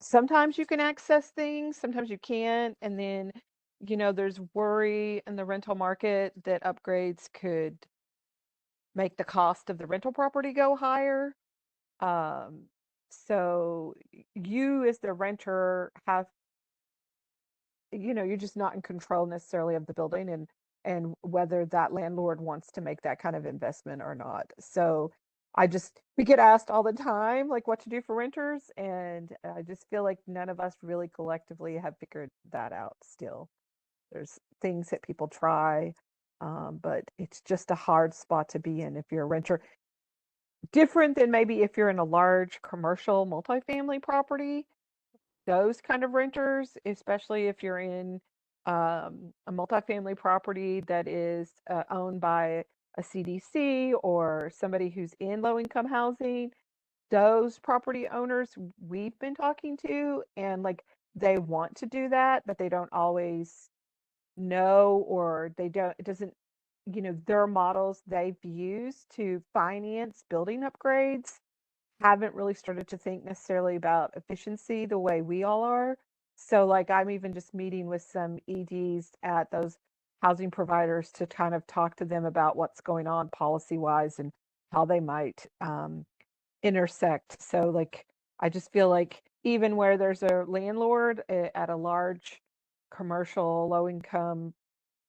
sometimes you can access things, sometimes you can't. And then, there's worry in the rental market that upgrades could make the cost of the rental property go higher. Um, so you as the renter have, you're just not in control necessarily of the building and whether that landlord wants to make that kind of investment or not. So we get asked all the time, like what to do for renters. And I just feel like none of us really collectively have figured that out still. There's things that people try, but it's just a hard spot to be in if you're a renter. Different than maybe if you're in a large commercial multifamily property, those kind of renters, especially if you're in a multifamily property that is owned by a CDC or somebody who's in low income housing, those property owners we've been talking to, and like they want to do that, but they don't always know, or they don't, it doesn't, their models they've used to finance building upgrades haven't really started to think necessarily about efficiency the way we all are. So like I'm even just meeting with some EDs at those housing providers to kind of talk to them about what's going on policy wise and how they might intersect. So like I just feel like even where there's a landlord at a large commercial low income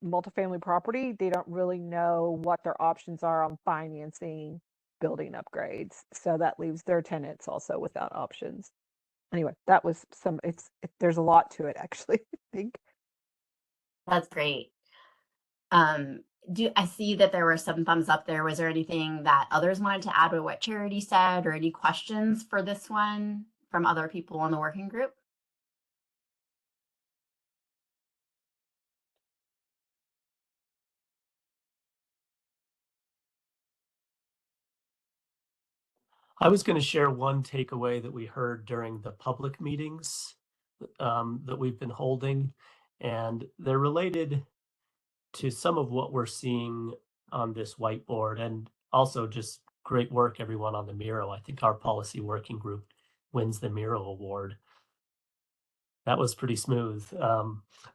multifamily property, they don't really know what their options are on financing building upgrades. So that leaves their tenants also without options. Anyway, that was there's a lot to it actually, I think. That's great. Do I see that there were some thumbs up there? Was there anything that others wanted to add with what Charity said, or any questions for this one from other people in the working group? I was going to share one takeaway that we heard during the public meetings that we've been holding, and they're related to some of what we're seeing on this whiteboard, and also just great work, everyone, on the Miro. I think our policy working group wins the Miro Award. That was pretty smooth.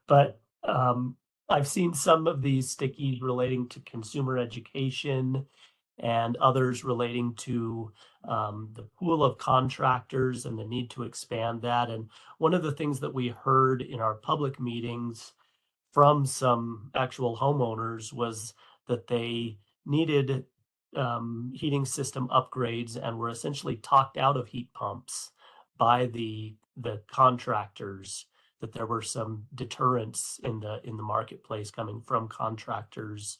But I've seen some of these stickies relating to consumer education and others relating to the pool of contractors and the need to expand that. And one of the things that we heard in our public meetings from some actual homeowners was that they needed heating system upgrades and were essentially talked out of heat pumps by the contractors, that there were some deterrents in the marketplace coming from contractors.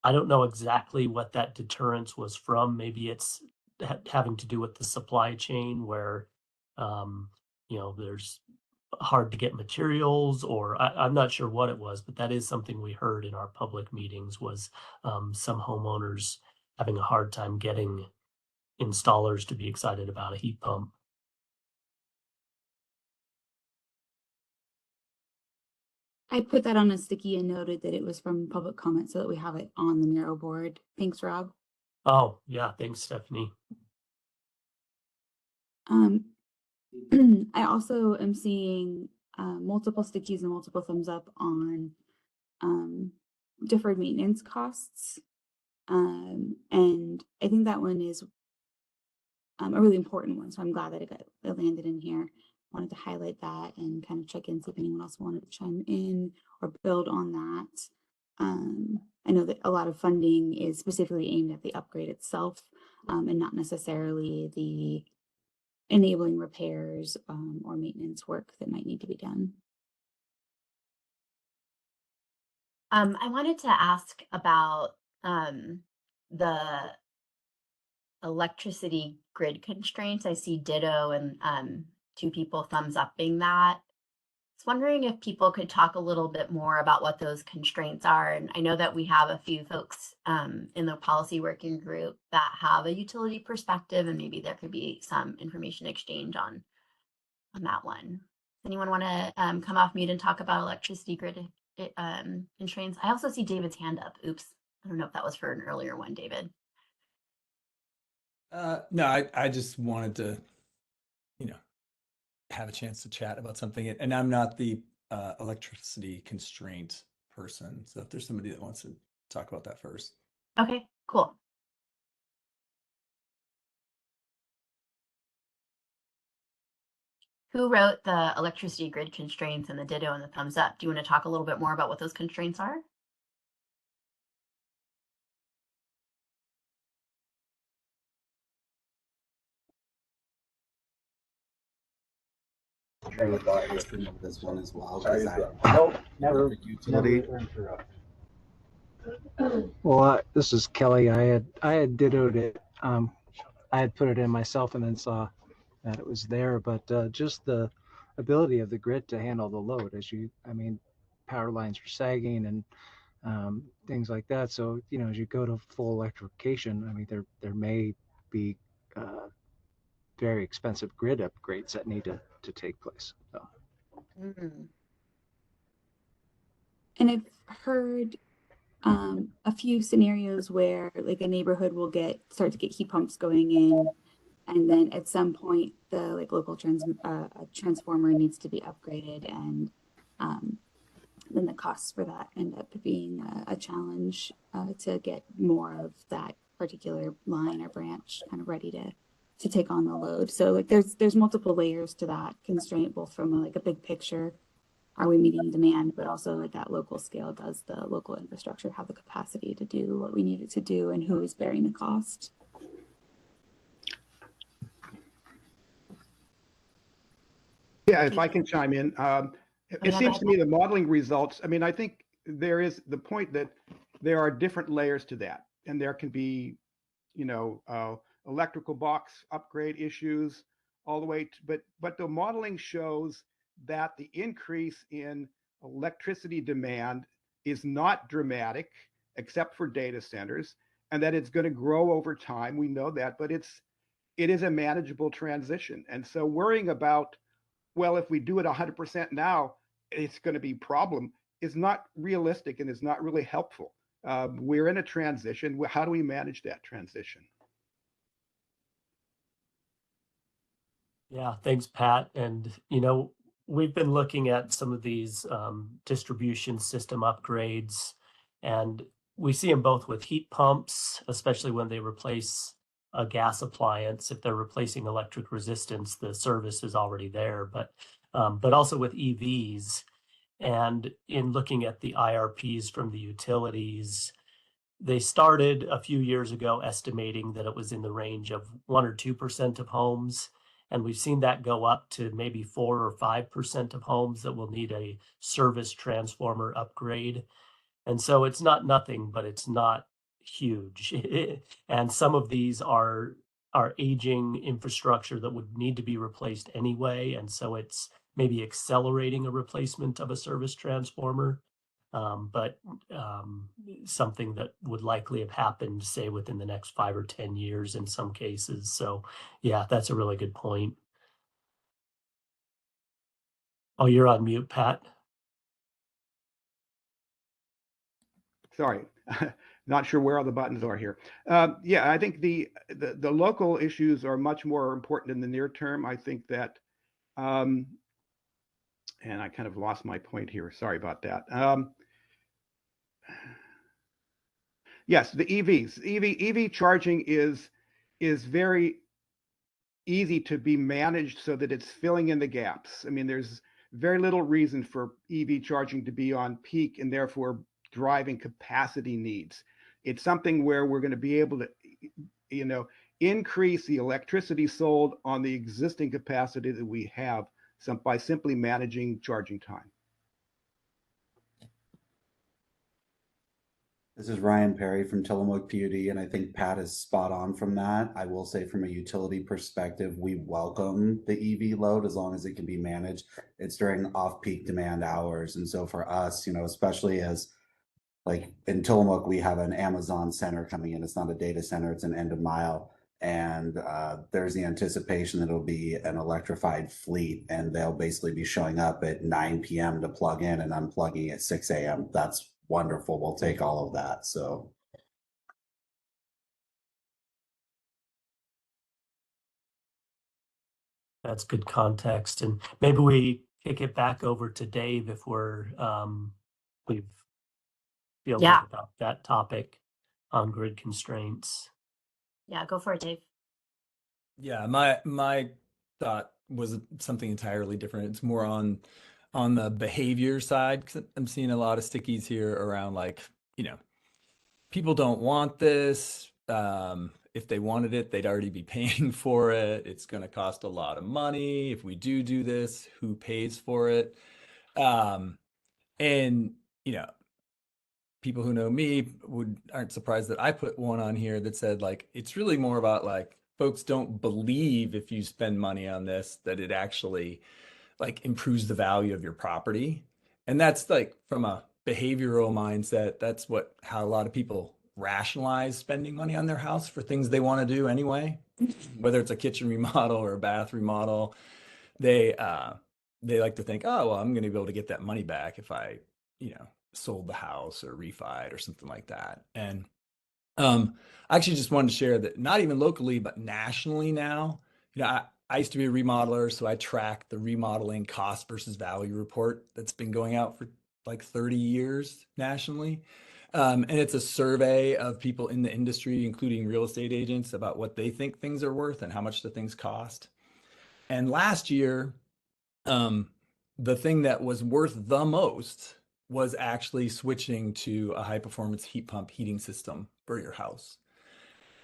I don't know exactly what that deterrence was from. Maybe it's having to do with the supply chain where there's hard to get materials, or I'm not sure what it was, but that is something we heard in our public meetings was some homeowners having a hard time getting installers to be excited about a heat pump. I put that on a sticky and noted that it was from public comment so that we have it on the Miro board. Thanks, Rob. Oh, yeah. Thanks, Stephanie. I also am seeing multiple stickies and multiple thumbs up on deferred maintenance costs. And I think that one is a really important one. So I'm glad that it landed in here. Wanted to highlight that and kind of check in, see if anyone else wanted to chime in or build on that. I know that a lot of funding is specifically aimed at the upgrade itself, and not necessarily the enabling repairs or maintenance work that might need to be done. I wanted to ask about the electricity grid constraints. I see ditto and two people thumbs upping that. I was wondering if people could talk a little bit more about what those constraints are. And I know that we have a few folks in the policy working group that have a utility perspective, and maybe there could be some information exchange on that one. Anyone want to come off mute and talk about electricity grid constraints? I also see David's hand up. Oops. I don't know if that was for an earlier one, David. No, I just wanted to, have a chance to chat about something. And I'm not the electricity constraint person. So if there's somebody that wants to talk about that first. Okay, cool. Who wrote the electricity grid constraints and the ditto and the thumbs up? Do you want to talk a little bit more about what those constraints are? This one as well. Nope, never. Utility. Well, this is Kelly. I had dittoed it. I had put it in myself and then saw that it was there, but just the ability of the grid to handle the load, power lines are sagging and things like that. So as you go to full electrification, there may be very expensive grid upgrades that need to take place. So. And I've heard a few scenarios where like a neighborhood will start to get heat pumps going in, and then at some point the local transformer needs to be upgraded, and then the costs for that end up being a challenge to get more of that particular line or branch kind of ready to take on the load. So there's multiple layers to that constraint, both from a big picture, are we meeting demand, but also at that local scale, does the local infrastructure have the capacity to do what we need it to do, and who is bearing the cost? Yeah, if I can chime in. It seems to me the modeling results, I think there is the point that there are different layers to that, and there can be, electrical box upgrade issues all the way to, but the modeling shows that the increase in electricity demand is not dramatic, except for data centers, and that it's going to grow over time. We know that, but it is a manageable transition. And so worrying about, well, if we do it 100% now, it's going to be a problem, is not realistic and is not really helpful. We're in a transition. How do we manage that transition? Yeah, thanks, Pat. And, we've been looking at some of these distribution system upgrades, and we see them both with heat pumps, especially when they replace a gas appliance. If they're replacing electric resistance, the service is already there, but also with EVs. And in looking at the IRPs from the utilities, they started a few years ago estimating that it was in the range of 1 or 2% of homes. And we've seen that go up to maybe 4 or 5% of homes that will need a service transformer upgrade. And so it's not nothing, but it's not huge. And some of these are aging infrastructure that would need to be replaced anyway. And so it's maybe accelerating a replacement of a service transformer. But something that would likely have happened, say, within the next 5 or 10 years in some cases. So, yeah, that's a really good point. Oh, you're on mute, Pat. Sorry. Not sure where all the buttons are here. Yeah, I think the local issues are much more important in the near term. I think that, and I kind of lost my point here. Sorry about that. Yes, the EVs. EV charging is very easy to be managed so that it's filling in the gaps. I mean, there's very little reason for EV charging to be on peak and therefore driving capacity needs. It's something where we're going to be able to, you know, increase the electricity sold on the existing capacity that we have by simply managing charging time. This is Ryan Perry from Tillamook PUD, and I think Pat is spot on from that. I will say from a utility perspective, we welcome the EV load as long as it can be managed. It's during off-peak demand hours. And so for us, you know, especially as like in Tillamook, we have an Amazon center coming in. It's not a data center, it's an end of mile. And there's the anticipation that it'll be an electrified fleet, and they'll basically be showing up at 9 p.m. to plug in and unplugging at 6 a.m. That's wonderful. We'll take all of that. So That's good context. And maybe we kick it back over to Dave if we've feel Yeah. good about that topic on grid constraints. Yeah, go for it, Dave. Yeah, my thought was something entirely different. It's more on the behavior side, 'cause I'm seeing a lot of stickies here around like, you know, people don't want this. If they wanted it, they'd already be paying for it. It's going to cost a lot of money. If we do this, who pays for it? And you know, people who know me aren't surprised that I put one on here that said like it's really more about like folks don't believe if you spend money on this that it actually like improves the value of your property. And that's like from a behavioral mindset, that's how a lot of people rationalize spending money on their house for things they want to do anyway, whether it's a kitchen remodel or a bath remodel. They like to think, oh well, I'm going to be able to get that money back if I, you know, sold the house or refied or something like that. And I actually just wanted to share that not even locally, but nationally now, you know, I used to be a remodeler, so I track the remodeling cost versus value report that's been going out for like 30 years nationally. And it's a survey of people in the industry, including real estate agents, about what they think things are worth and how much the things cost. And last year, the thing that was worth the most was actually switching to a high performance heat pump heating system for your house.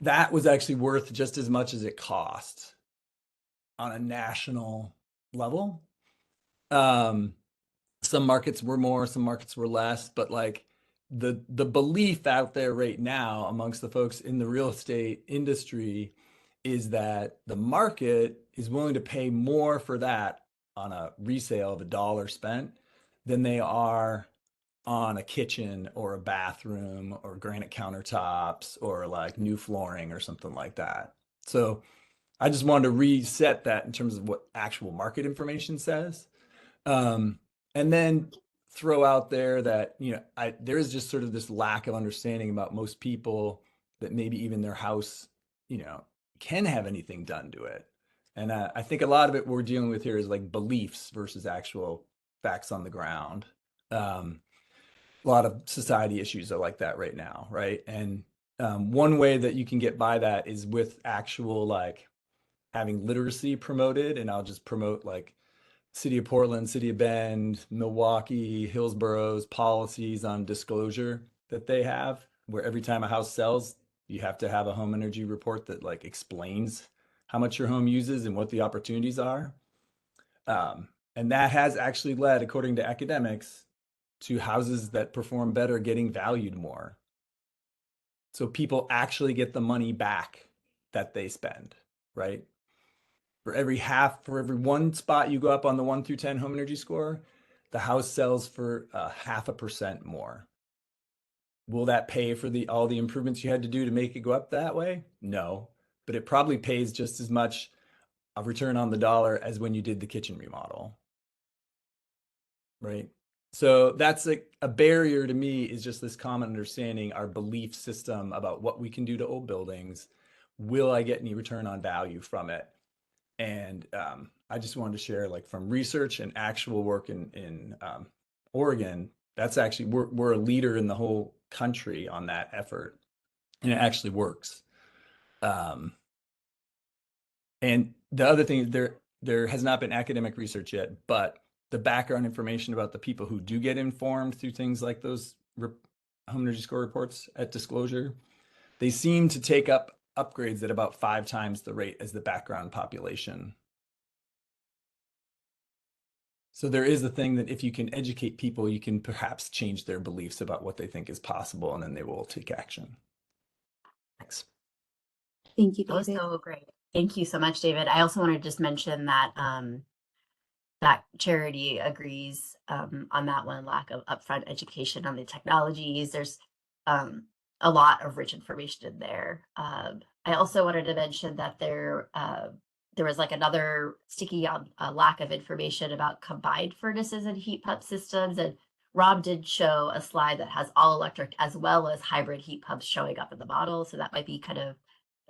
That was actually worth just as much as it cost on a national level. Some markets were more, some markets were less, but like the belief out there right now amongst the folks in the real estate industry is that the market is willing to pay more for that on a resale of $1 spent than they are on a kitchen or a bathroom or granite countertops or like new flooring or something like that. So I just wanted to reset that in terms of what actual market information says. And then throw out there that, you know, there is just sort of this lack of understanding about most people that maybe even their house, you know, can have anything done to it. And I think a lot of it we're dealing with here is like beliefs versus actual facts on the ground. A lot of society issues are like that right now, right? And one way that you can get by that is with actual like having literacy promoted. And I'll just promote like City of Portland, City of Bend, Milwaukee, Hillsborough's policies on disclosure that they have, where every time a house sells, you have to have a home energy report that like explains how much your home uses and what the opportunities are. And that has actually led, according to academics, to houses that perform better getting valued more. So people actually get the money back that they spend, right? For every 1 spot you go up on the 1 through 10 home energy score, the house sells for 0.5% more. Will that pay for all the improvements you had to do to make it go up that way? No, but it probably pays just as much a return on the dollar as when you did the kitchen remodel, right? So that's a barrier to me, is just this common understanding, our belief system about what we can do to old buildings. Will I get any return on value from it? And I just wanted to share, like, from research and actual work in Oregon, that's actually, we're a leader in the whole country on that effort, and it actually works. And the other thing, there has not been academic research yet, but the background information about the people who do get informed through things like those home energy score reports at disclosure, they seem to take up upgrades at about 5 times the rate as the background population. So there is a thing that if you can educate people, you can perhaps change their beliefs about what they think is possible, and then they will take action. Thanks. Thank you, That was David. so great. Thank you so much, David. I also want to just mention that that Charity agrees on that one, lack of upfront education on the technologies. There's a lot of rich information in there. I also wanted to mention that there was like another sticky on lack of information about combined furnaces and heat pump systems. And Rob did show a slide that has all electric as well as hybrid heat pumps showing up in the model. So that might be kind of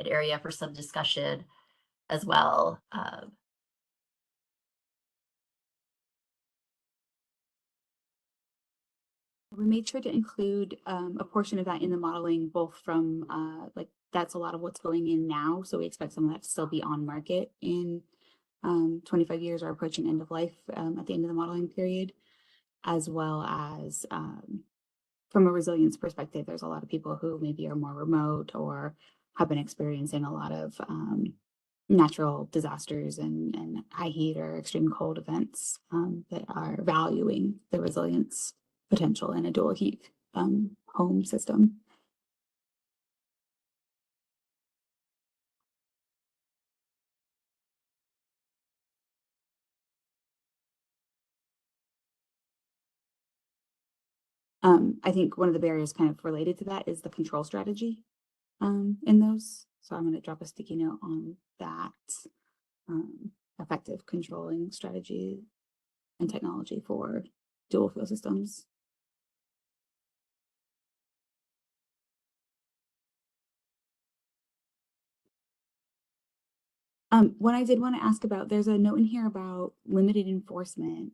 an area for some discussion as well. We made sure to include a portion of that in the modeling, both from like, that's a lot of what's going in now. So we expect some of that to still be on market in 25 years or approaching end of life at the end of the modeling period, as well as from a resilience perspective, there's a lot of people who maybe are more remote or have been experiencing a lot of natural disasters and high heat or extreme cold events that are valuing the resilience potential in a dual heat home system. I think one of the barriers kind of related to that is the control strategy in those. So I'm going to drop a sticky note on that effective controlling strategy and technology for dual fuel systems. What I did want to ask about, there's a note in here about limited enforcement.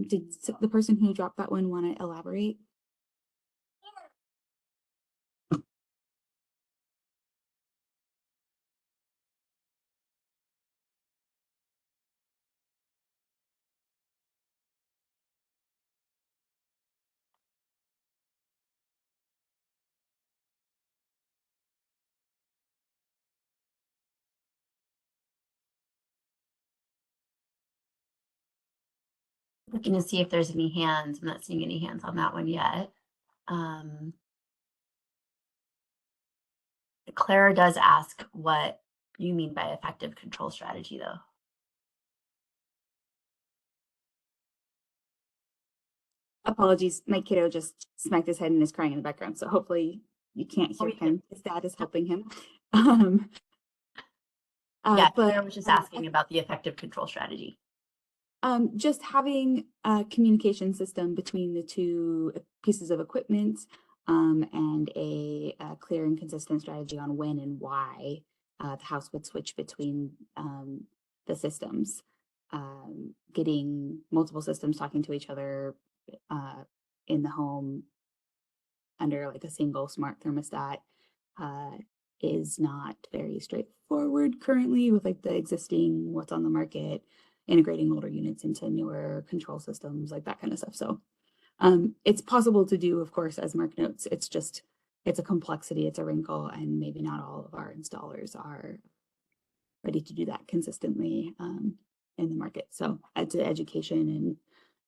Did the person who dropped that one want to elaborate? Looking to see if there's any hands. I'm not seeing any hands on that one yet. Clara does ask what you mean by effective control strategy, though. Apologies, my kiddo just smacked his head and is crying in the background, so hopefully you can't hear him. His dad is helping him. Yeah, Clara was just asking about the effective control strategy. Just having a communication system between the two pieces of equipment and a clear and consistent strategy on when and why the house would switch between the systems. Getting multiple systems talking to each other in the home under like a single smart thermostat is not very straightforward currently with like the existing what's on the market, integrating older units into newer control systems, like that kind of stuff. So it's possible to do, of course, as Mark notes. It's just, it's a complexity, it's a wrinkle, and maybe not all of our installers are ready to do that consistently in the market. So it's an education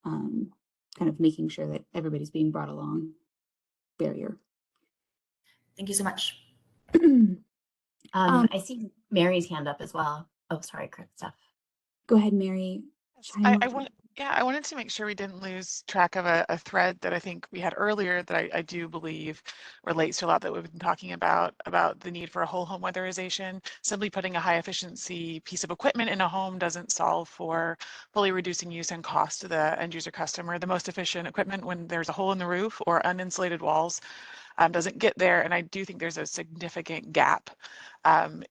and kind of making sure that everybody's being brought along barrier. Thank you so much. I see Mary's hand up as well. Oh, sorry, Steph. Go ahead, Mary. chime I up? want, yeah, I wanted to make sure we didn't lose track of a thread that I think we had earlier that I do believe relates to a lot that we've been talking about the need for a whole home weatherization. Simply putting a high efficiency piece of equipment in a home doesn't solve for fully reducing use and cost to the end user customer. The most efficient equipment when there's a hole in the roof or uninsulated walls doesn't get there. And I do think there's a significant gap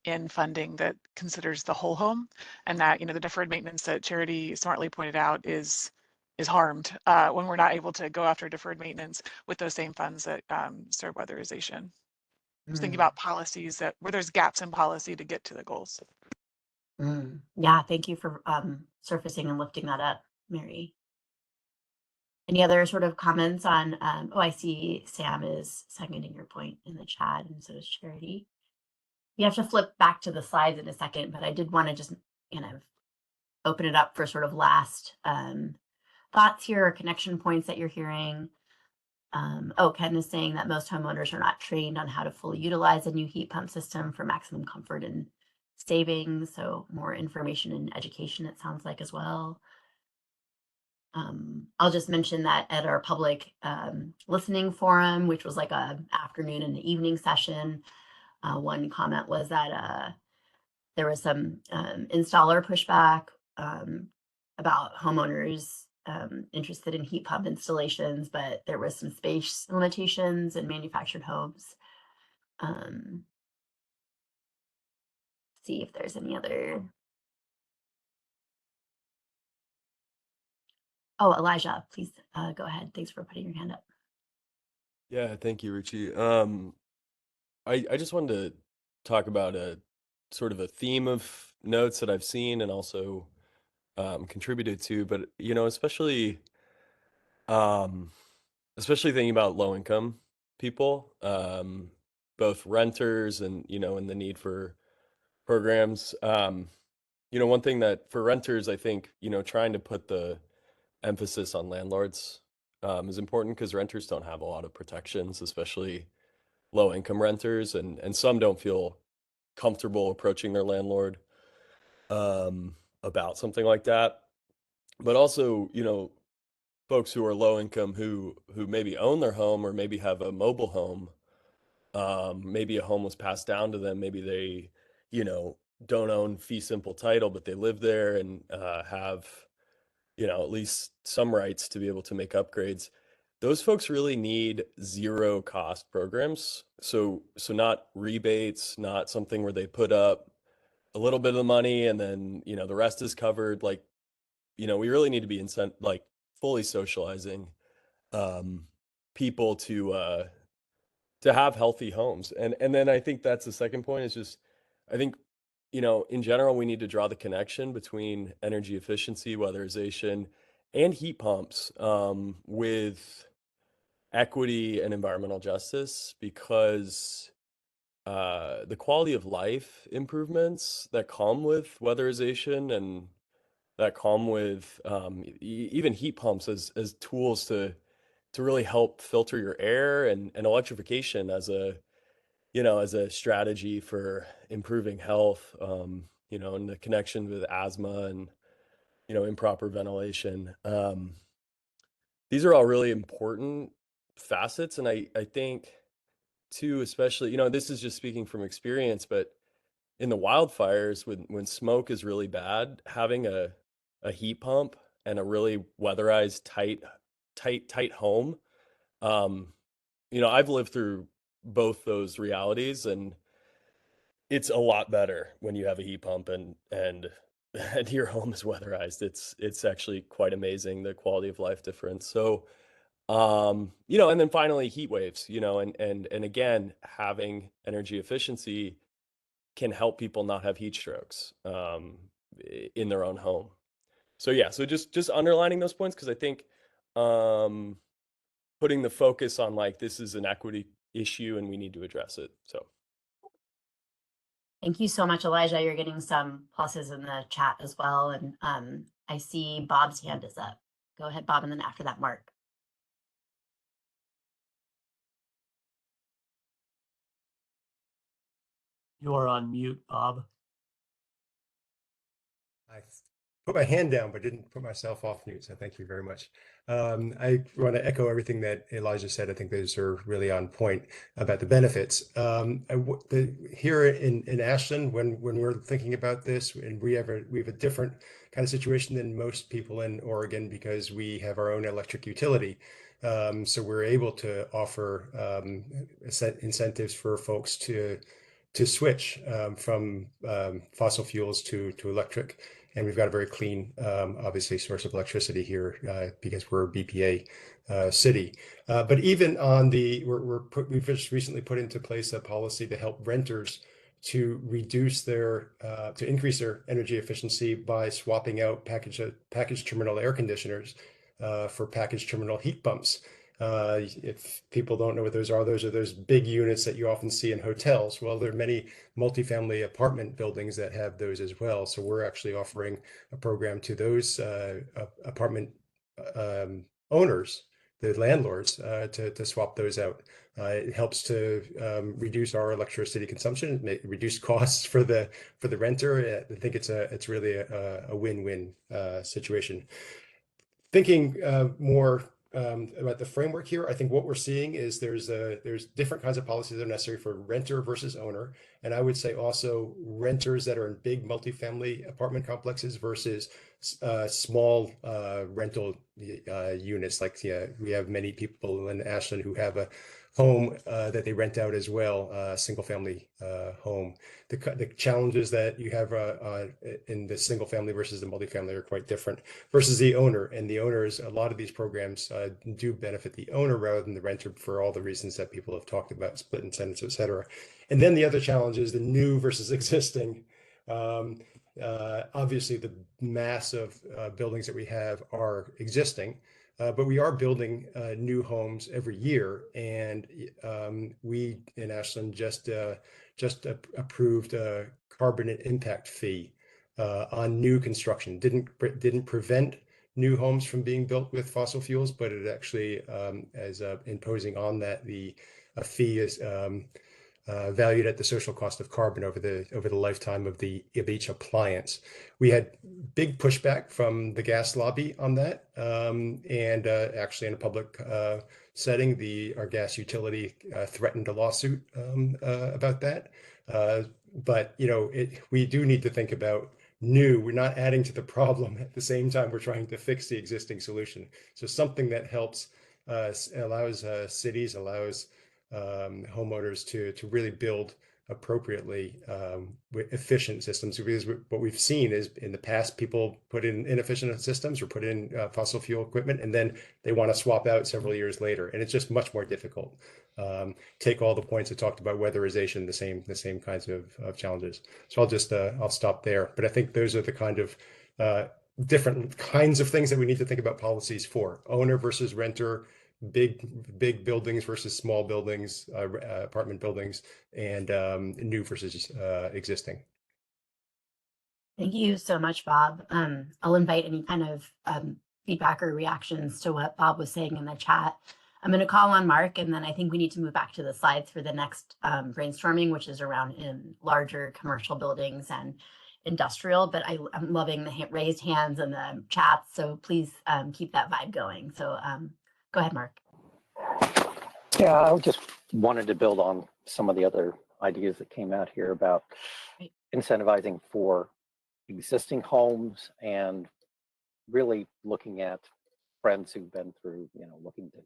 in funding that considers the whole home, and that, you know, the deferred maintenance that Charity smartly pointed out is harmed when we're not able to go after deferred maintenance with those same funds that serve weatherization. Just thinking about policies that where there's gaps in policy to get to the goals. Yeah, thank you for surfacing and lifting that up, Mary. Any other sort of comments on, oh, I see Sam is seconding your point in the chat, and so is Charity. You have to flip back to the slides in a second, but I did want to just kind of open it up for sort of last thoughts here or connection points that you're hearing. Oh, Ken is saying that most homeowners are not trained on how to fully utilize a new heat pump system for maximum comfort and savings. So more information and education, it sounds like, as well. I'll just mention that at our public listening forum, which was like a afternoon and evening session, one comment was that there was some installer pushback about homeowners interested in heat pump installations, but there was some space limitations in manufactured homes. See if there's any other. Oh, Elijah, please go ahead. Thanks for putting your hand up. Yeah, thank you, Richie. I just wanted to talk about a sort of a theme of notes that I've seen and also contributed to, but you know, especially thinking about low income people, both renters and you know, and the need for programs. You know, one thing that for renters, I think, you know, trying to put the emphasis on landlords is important because renters don't have a lot of protections, especially low income renters, and some don't feel comfortable approaching their landlord about something like that. But also, you know, folks who are low income who maybe own their home or maybe have a mobile home, maybe a home was passed down to them, maybe they, you know, don't own fee simple title, but they live there and have, you know, at least some rights to be able to make upgrades. Those folks really need zero cost programs. So not rebates, not something where they put up a little bit of the money and then, you know, the rest is covered. Like, you know, we really need to be like fully socializing um people to have healthy homes. And then I think that's the second point is just I think, you know, in general we need to draw the connection between energy efficiency, weatherization, and heat pumps with equity and environmental justice because the quality of life improvements that come with weatherization and that come with even heat pumps as tools to really help filter your air and electrification as a you know as a strategy for improving health, you know, and the connection with asthma and you know improper ventilation. These are all really important facets, and I think too, especially, you know, this is just speaking from experience, but in the wildfires, when smoke is really bad, having a heat pump and a really weatherized, tight home, um, you know, I've lived through both those realities, and it's a lot better when you have a heat pump and and your home is weatherized. It's actually quite amazing the quality of life difference. So you know, and then finally heat waves, you know, and again, having energy efficiency can help people not have heat strokes in their own home. So yeah, so just underlining those points because I think um putting the focus on like this is an equity issue and we need to address it. So Thank you so much, Elijah. You're getting some pluses in the chat as well. And I see Bob's hand is up. Go ahead, Bob, and then after that, Mark. You are on mute, Bob. put my hand down, but didn't put myself off mute. So thank you very much. I want to echo everything that Elijah said. I think those are really on point about the benefits. Here in Ashland, when we're thinking about this, and we have a different kind of situation than most people in Oregon because we have our own electric utility. So we're able to offer incentives for folks to switch from fossil fuels to electric. And we've got a very clean, obviously, source of electricity here because we're a BPA city. But even on we've just recently put into place a policy to help renters to reduce to increase their energy efficiency by swapping out package terminal air conditioners for package terminal heat pumps. If people don't know what those are those big units that you often see in hotels. Well, there are many multifamily apartment buildings that have those as well. So we're actually offering a program to those apartment owners, the landlords, to swap those out. It helps to reduce our electricity consumption, reduce costs for the renter. I think it's really a win-win situation. Thinking more about the framework here, I think what we're seeing is there's different kinds of policies that are necessary for renter versus owner, and I would say also renters that are in big multifamily apartment complexes versus small rental units. Like we have many people in Ashland who have a home that they rent out as well, single family home. The challenges that you have in the single family versus the multifamily are quite different versus the owner. And the owners, a lot of these programs do benefit the owner rather than the renter for all the reasons that people have talked about, split incentives, et cetera. And then the other challenge is the new versus existing. Obviously, the mass of buildings that we have are existing, but we are building new homes every year. And we in Ashland just approved a carbon impact fee on new construction. Didn't prevent new homes from being built with fossil fuels, but it actually is imposing on that a fee is valued at the social cost of carbon over the lifetime of each appliance. We had big pushback from the gas lobby on that, and actually in a public setting, our gas utility threatened a lawsuit about that. But we do need to think about new. We're not adding to the problem at the same time we're trying to fix the existing solution. So something that helps allows cities, allows homeowners to really build appropriately with efficient systems. Because what we've seen is in the past, people put in inefficient systems or put in fossil fuel equipment, and then they want to swap out several years later, and it's just much more difficult. Take all the points I talked about weatherization, the same kinds of challenges. So I'll stop there. But I think those are the kind of different kinds of things that we need to think about policies for: owner versus renter, big buildings versus small buildings, apartment buildings, and new versus existing. Thank you so much, Bob. I'll invite any kind of feedback or reactions to what Bob was saying in the chat. I'm going to call on Mark, and then I think we need to move back to the slides for the next brainstorming, which is around in larger commercial buildings and industrial. But I'm loving the raised hands and the chats, so please keep that vibe going. So go ahead, Mark. Yeah, I just wanted to build on some of the other ideas that came out here about incentivizing for existing homes and really looking at friends who've been through, looking to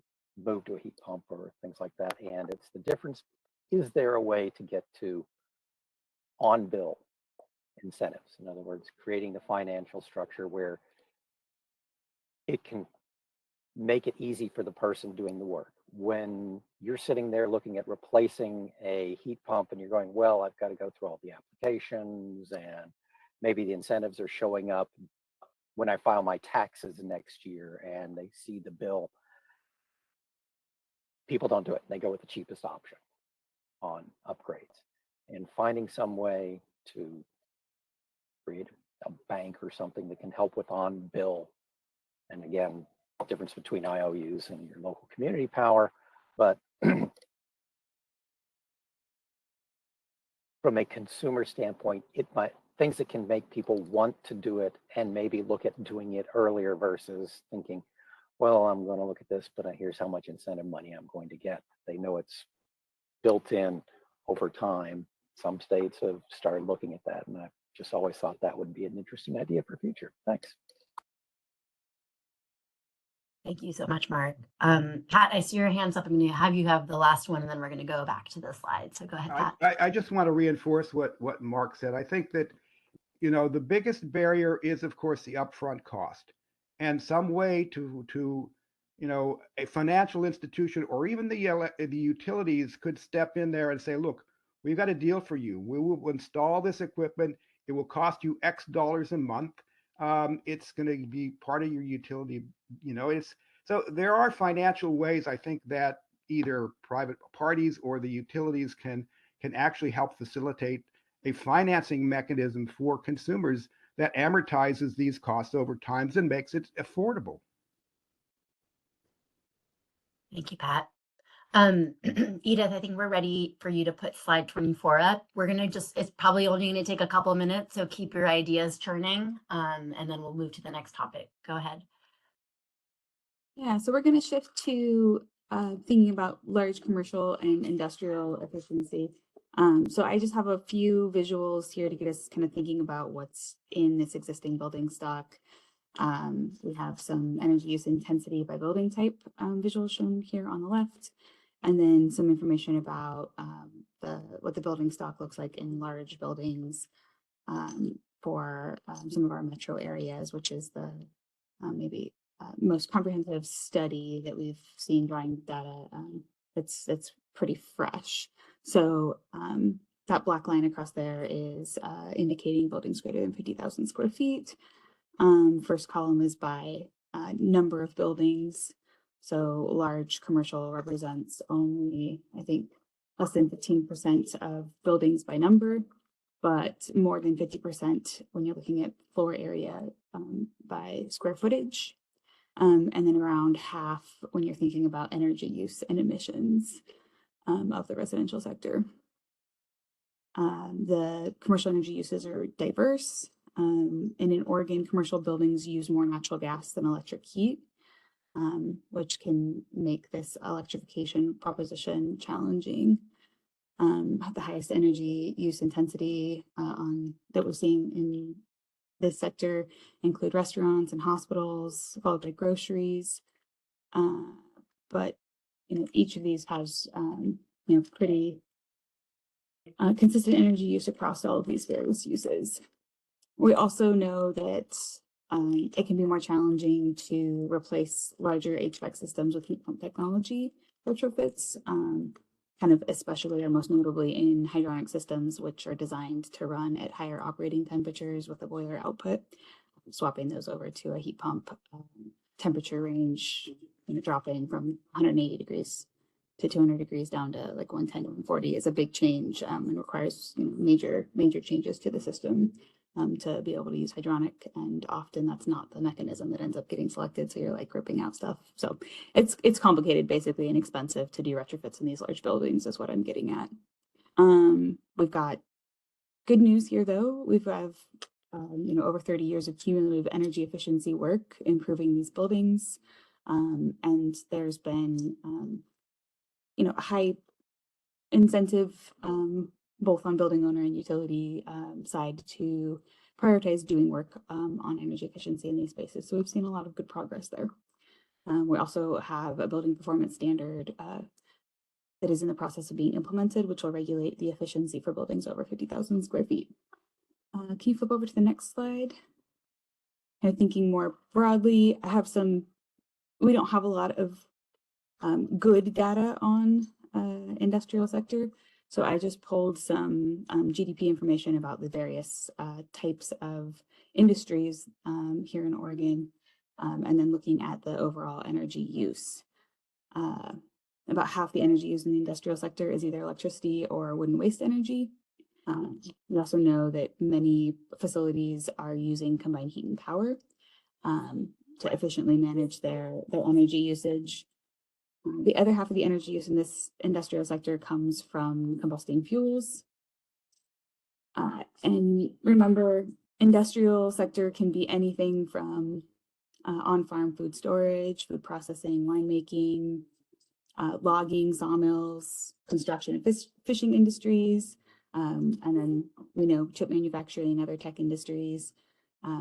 move to a heat pump or things like that. And it's the difference. Is there a way to get to on-bill incentives? In other words, creating the financial structure where it can make it easy for the person doing the work. When you're sitting there looking at replacing a heat pump and you're going, well, I've got to go through all the applications and maybe the incentives are showing up when I file my taxes next year and they see the bill. People don't do it. They go with the cheapest option on upgrades, and finding some way to create a bank or something that can help with on bill. And again, difference between IOUs and your local community power, but from a consumer standpoint, it things that can make people want to do it and maybe look at doing it earlier versus thinking, well, I'm going to look at this, but here's how much incentive money I'm going to get. They know it's built in over time. Some states have started looking at that, and I've just always thought that would be an interesting idea for future. Thanks. Thank you so much, Mark. Pat, I see your hands up. I'm going to have you have the last one, and then we're going to go back to the slide. So go ahead, Pat. I just want to reinforce what Mark said. I think that, you know, the biggest barrier is, of course, the upfront cost, and some way to you know, a financial institution or even the utilities could step in there and say, look, we've got a deal for you. We will install this equipment. It will cost you X dollars a month. It's going to be part of your utility. You know, it's so there are financial ways, I think, that either private parties or the utilities can actually help facilitate a financing mechanism for consumers that amortizes these costs over time and makes it affordable. Thank you, Pat. Edith, I think we're ready for you to put slide 24 up. We're going to just, it's probably only going to take a couple of minutes, so keep your ideas churning, and then we'll move to the next topic. Go ahead. Yeah, so we're going to shift to thinking about large commercial and industrial efficiency. So I just have a few visuals here to get us kind of thinking about what's in this existing building stock. We have some energy use intensity by building type visuals shown here on the left, and then some information about what the building stock looks like in large buildings for some of our metro areas, which is the maybe most comprehensive study that we've seen drawing data. It's pretty fresh. So that black line across there is indicating buildings greater than 50,000 square feet. First column is by number of buildings. So large commercial represents only, I think, less than 15% of buildings by number, but more than 50% when you're looking at floor area by square footage. And then around half when you're thinking about energy use and emissions of the residential sector. The commercial energy uses are diverse. And in Oregon, commercial buildings use more natural gas than electric heat, which can make this electrification proposition challenging. The highest energy use intensity that we're seeing in this sector include restaurants and hospitals, followed by groceries. But you know, each of these has you know, pretty consistent energy use across all of these various uses. We also know that it can be more challenging to replace larger HVAC systems with heat pump technology retrofits, kind of especially or most notably in hydronic systems, which are designed to run at higher operating temperatures with a boiler output. Swapping those over to a heat pump temperature range, you know, dropping from 180 degrees to 200 degrees down to like 110 to 140 is a big change and requires, you know, major changes to the system. To be able to use hydronic, and often that's not the mechanism that ends up getting selected. So you're like ripping out stuff. So it's complicated, basically, and expensive to do retrofits in these large buildings is what I'm getting at. We've got good news here though. We've have you know, over 30 years of cumulative energy efficiency work improving these buildings, and there's been you know, a high incentive both on building owner and utility side to prioritize doing work on energy efficiency in these spaces. So we've seen a lot of good progress there. We also have a building performance standard that is in the process of being implemented, which will regulate the efficiency for buildings over 50,000 square feet. Can you flip over to the next slide? And thinking more broadly, we don't have a lot of good data on industrial sector. So I just pulled some GDP information about the various types of industries here in Oregon, and then looking at the overall energy use. About half the energy used in the industrial sector is either electricity or wood and waste energy. We also know that many facilities are using combined heat and power to efficiently manage their energy usage. The other half of the energy use in this industrial sector comes from combusting fuels. And remember, industrial sector can be anything from on-farm food storage, food processing, winemaking, logging, sawmills, construction and fishing industries, and then we know chip manufacturing, other tech industries.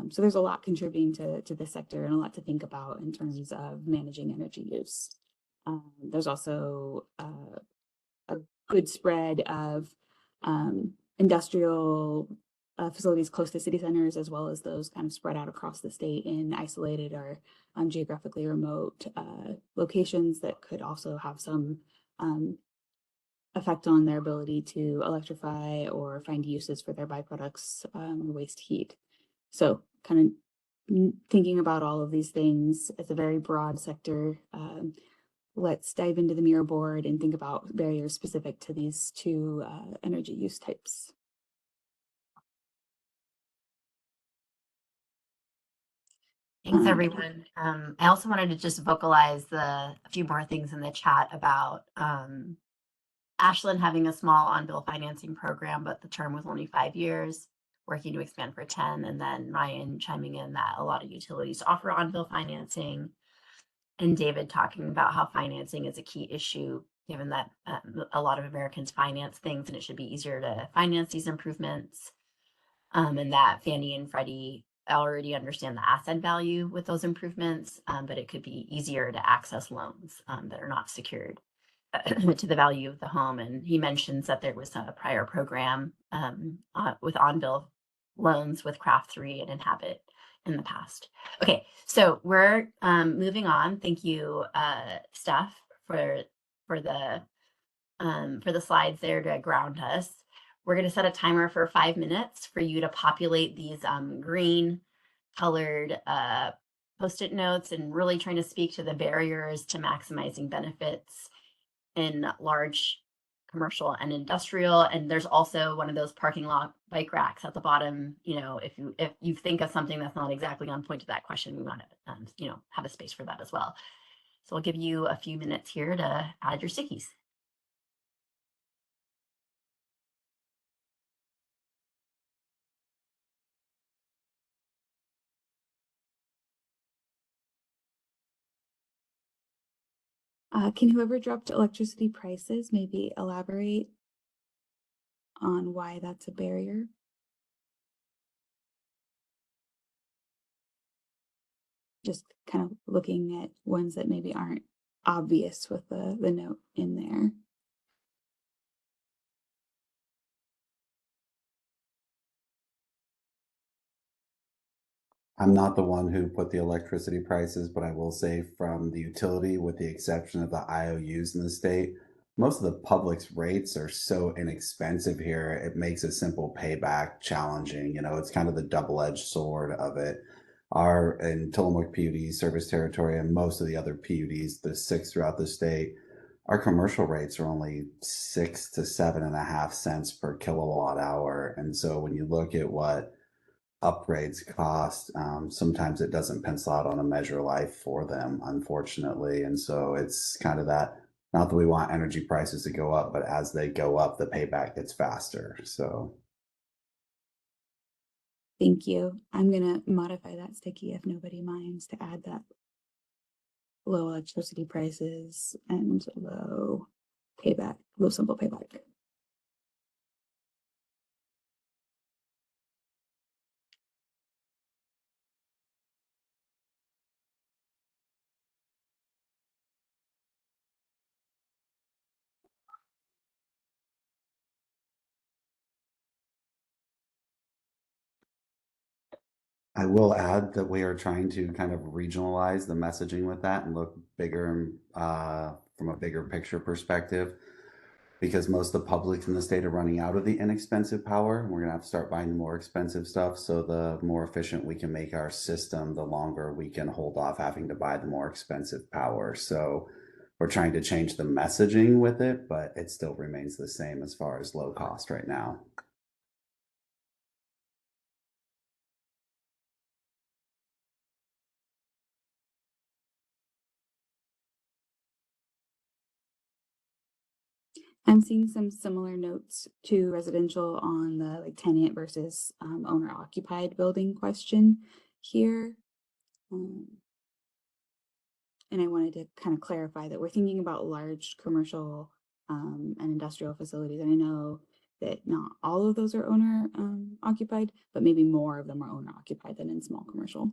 So there's a lot contributing to this sector and a lot to think about in terms of managing energy use. There's also a good spread of industrial facilities close to city centers, as well as those kind of spread out across the state in isolated or geographically remote locations that could also have some effect on their ability to electrify or find uses for their byproducts or waste heat. So kind of thinking about all of these things, it's a very broad sector. Let's dive into the mirror board and think about barriers specific to these two energy use types. Thanks, everyone. I also wanted to just vocalize a few more things in the chat about Ashland having a small on-bill financing program, but the term was only 5 years, working to expand for 10, and then Ryan chiming in that a lot of utilities offer on-bill financing, and David talking about how financing is a key issue, given that a lot of Americans finance things and it should be easier to finance these improvements, and that Fannie and Freddie already understand the asset value with those improvements, but it could be easier to access loans that are not secured to the value of the home. And he mentions that there was a prior program with on-bill loans with Craft 3 and Inhabit in the past. Okay, so we're moving on. Thank you, Steph, for the slides there to ground us. We're going to set a timer for 5 minutes for you to populate these green colored post-it notes and really trying to speak to the barriers to maximizing benefits in large commercial and industrial. And there's also one of those parking lot bike racks at the bottom. You know, if you think of something that's not exactly on point to that question, we want to have a space for that as well. So I'll give you a few minutes here to add your stickies. Can whoever dropped electricity prices maybe elaborate on why that's a barrier? Just kind of looking at ones that maybe aren't obvious with the note in there. I'm not the one who put the electricity prices, but I will say from the utility, with the exception of the IOUs in the state, most of the public's rates are so inexpensive here, it makes a simple payback challenging. You know, it's kind of the double-edged sword of it. Our in Tillamook PUD service territory and most of the other PUDs, the 6 throughout the state, our commercial rates are only 6 to 7.5 cents per kilowatt hour. And so when you look at what upgrades cost, sometimes it doesn't pencil out on a measure life for them, unfortunately. And so it's kind of that, not that we want energy prices to go up, but as they go up, the payback gets faster. So Thank you. I'm gonna modify that sticky if nobody minds to add that low electricity prices and low payback, low simple payback. I will add that we are trying to kind of regionalize the messaging with that and look bigger from a bigger picture perspective, because most of the publics in the state are running out of the inexpensive power. We're going to have to start buying the more expensive stuff. So the more efficient we can make our system, the longer we can hold off having to buy the more expensive power. So we're trying to change the messaging with it, but it still remains the same as far as low cost right now. I'm seeing some similar notes to residential on the like tenant versus owner occupied building question here. And I wanted to kind of clarify that we're thinking about large commercial and industrial facilities. And I know that not all of those are owner occupied, but maybe more of them are owner occupied than in small commercial.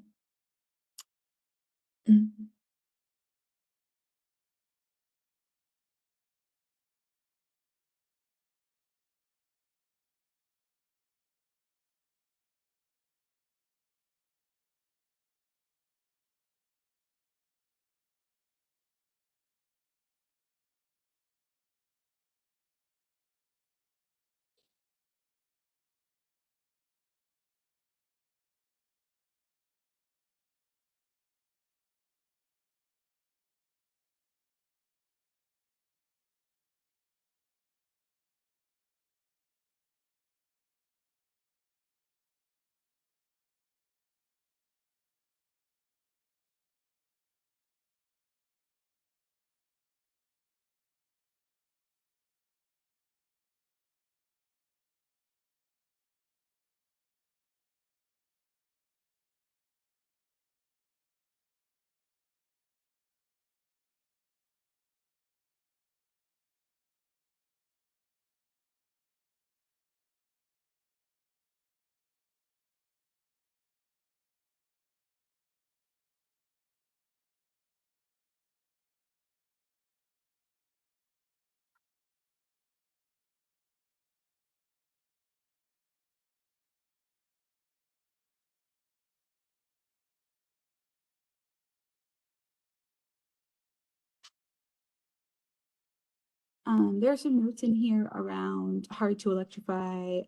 There are some notes in here around hard to electrify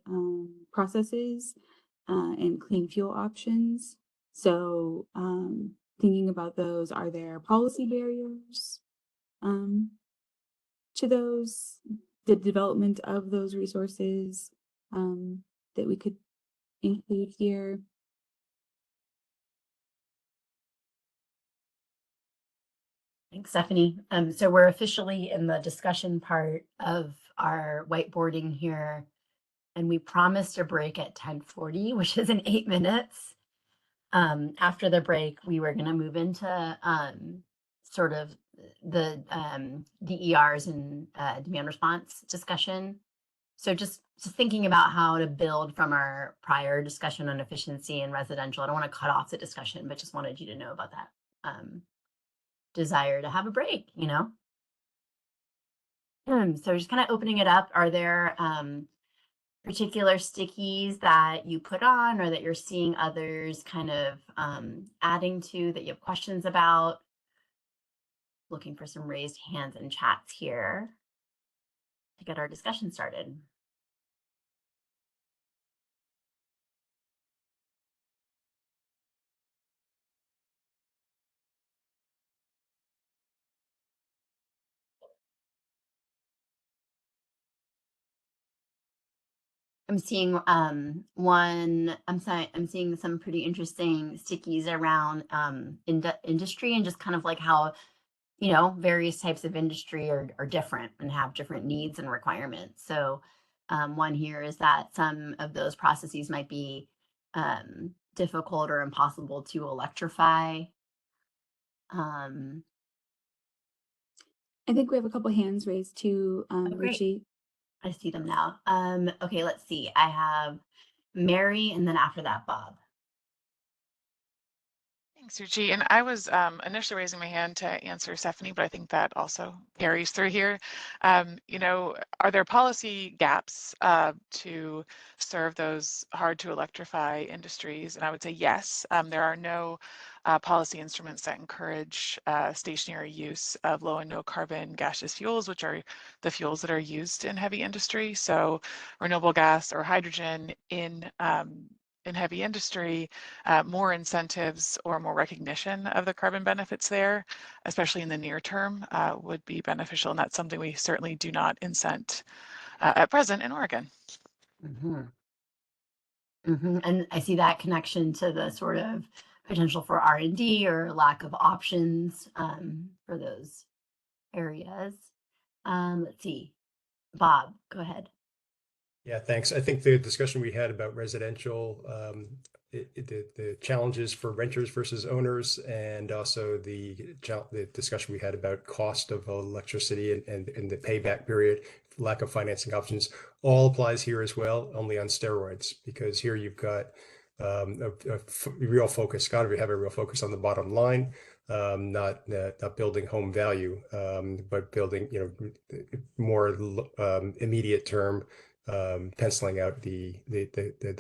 processes and clean fuel options. So thinking about those, are there policy barriers to those, the development of those resources that we could include here? Thanks, Stephanie. So we're officially in the discussion part of our whiteboarding here, and we promised a break at 10:40, which is in 8 minutes. After the break, we were going to move into sort of the DERs and demand response discussion. So just thinking about how to build from our prior discussion on efficiency and residential. I don't want to cut off the discussion, but just wanted you to know about that desire to have a break, you know? So just kind of opening it up. Are there particular stickies that you put on or that you're seeing others kind of adding to that you have questions about? Looking for some raised hands and chats here to get our discussion started. I'm seeing I'm seeing some pretty interesting stickies around industry and just kind of like how, you know, various types of industry are different and have different needs and requirements. So one here is that some of those processes might be difficult or impossible to electrify. I think we have a couple hands raised too, great. Richie. I see them now. Okay, let's see. I have Mary, and then after that, Bob. Thanks, Ruchi. And I was initially raising my hand to answer Stephanie, but I think that also carries through here. You know, are there policy gaps to serve those hard to electrify industries? And I would say yes. There are no policy instruments that encourage stationary use of low and no carbon gaseous fuels, which are the fuels that are used in heavy industry. So renewable gas or hydrogen in heavy industry, more incentives or more recognition of the carbon benefits there, especially in the near term, would be beneficial. And that's something we certainly do not incent at present in Oregon. And I see that connection to the sort of potential for R&D or lack of options for those areas. Let's see. Bob, go ahead. Yeah, thanks. I think the discussion we had about residential, the challenges for renters versus owners, and also the discussion we had about cost of electricity and the payback period, lack of financing options, all applies here as well, only on steroids, because here you've got a real focus, got to have a real focus on the bottom line, not building home value, but building, more immediate term, penciling out the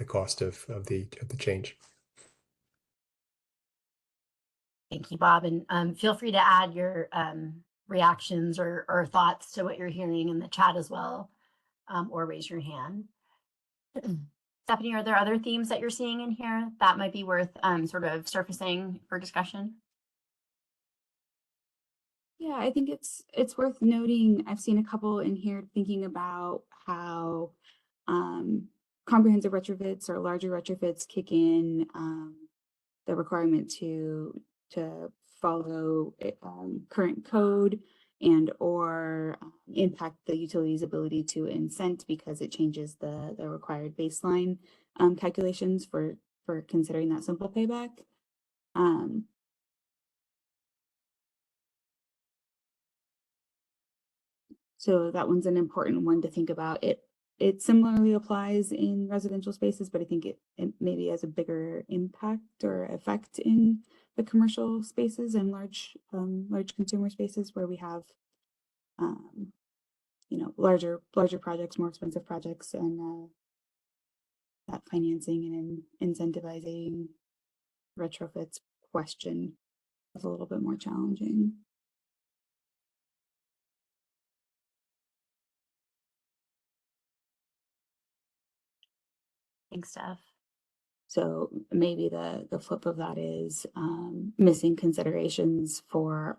cost of the change. Thank you, Bob. And feel free to add your reactions or thoughts to what you're hearing in the chat as well, or raise your hand. Stephanie, are there other themes that you're seeing in here that might be worth sort of surfacing for discussion? Yeah, I think it's worth noting. I've seen a couple in here thinking about how comprehensive retrofits or larger retrofits kick in the requirement to follow current code and or impact the utility's ability to incent because it changes the required baseline calculations for considering that simple payback. So that one's an important one to think about. It similarly applies in residential spaces, but I think it maybe has a bigger impact or effect in the commercial spaces and large consumer spaces where we have larger projects, more expensive projects, and that financing and incentivizing retrofits question is a little bit more challenging. Thanks, Steph. So maybe the flip of that is missing considerations for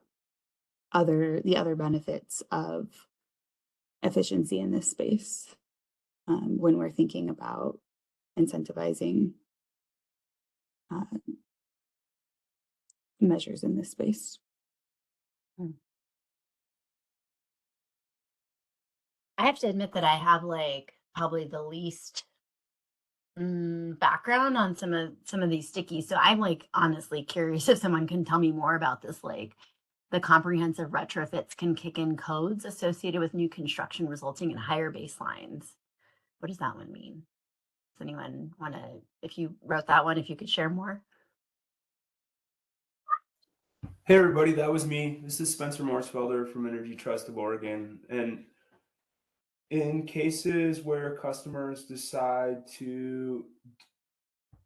the other benefits of efficiency in this space when we're thinking about incentivizing measures in this space. I have to admit that I have probably the least background on some of these stickies. So I'm honestly curious if someone can tell me more about this, the comprehensive retrofits can kick in codes associated with new construction resulting in higher baselines. What does that one mean? Does anyone want to, if you wrote that one, if you could share more? Hey everybody, that was me. This is Spencer Morsfelder from Energy Trust of Oregon. And in cases where customers decide to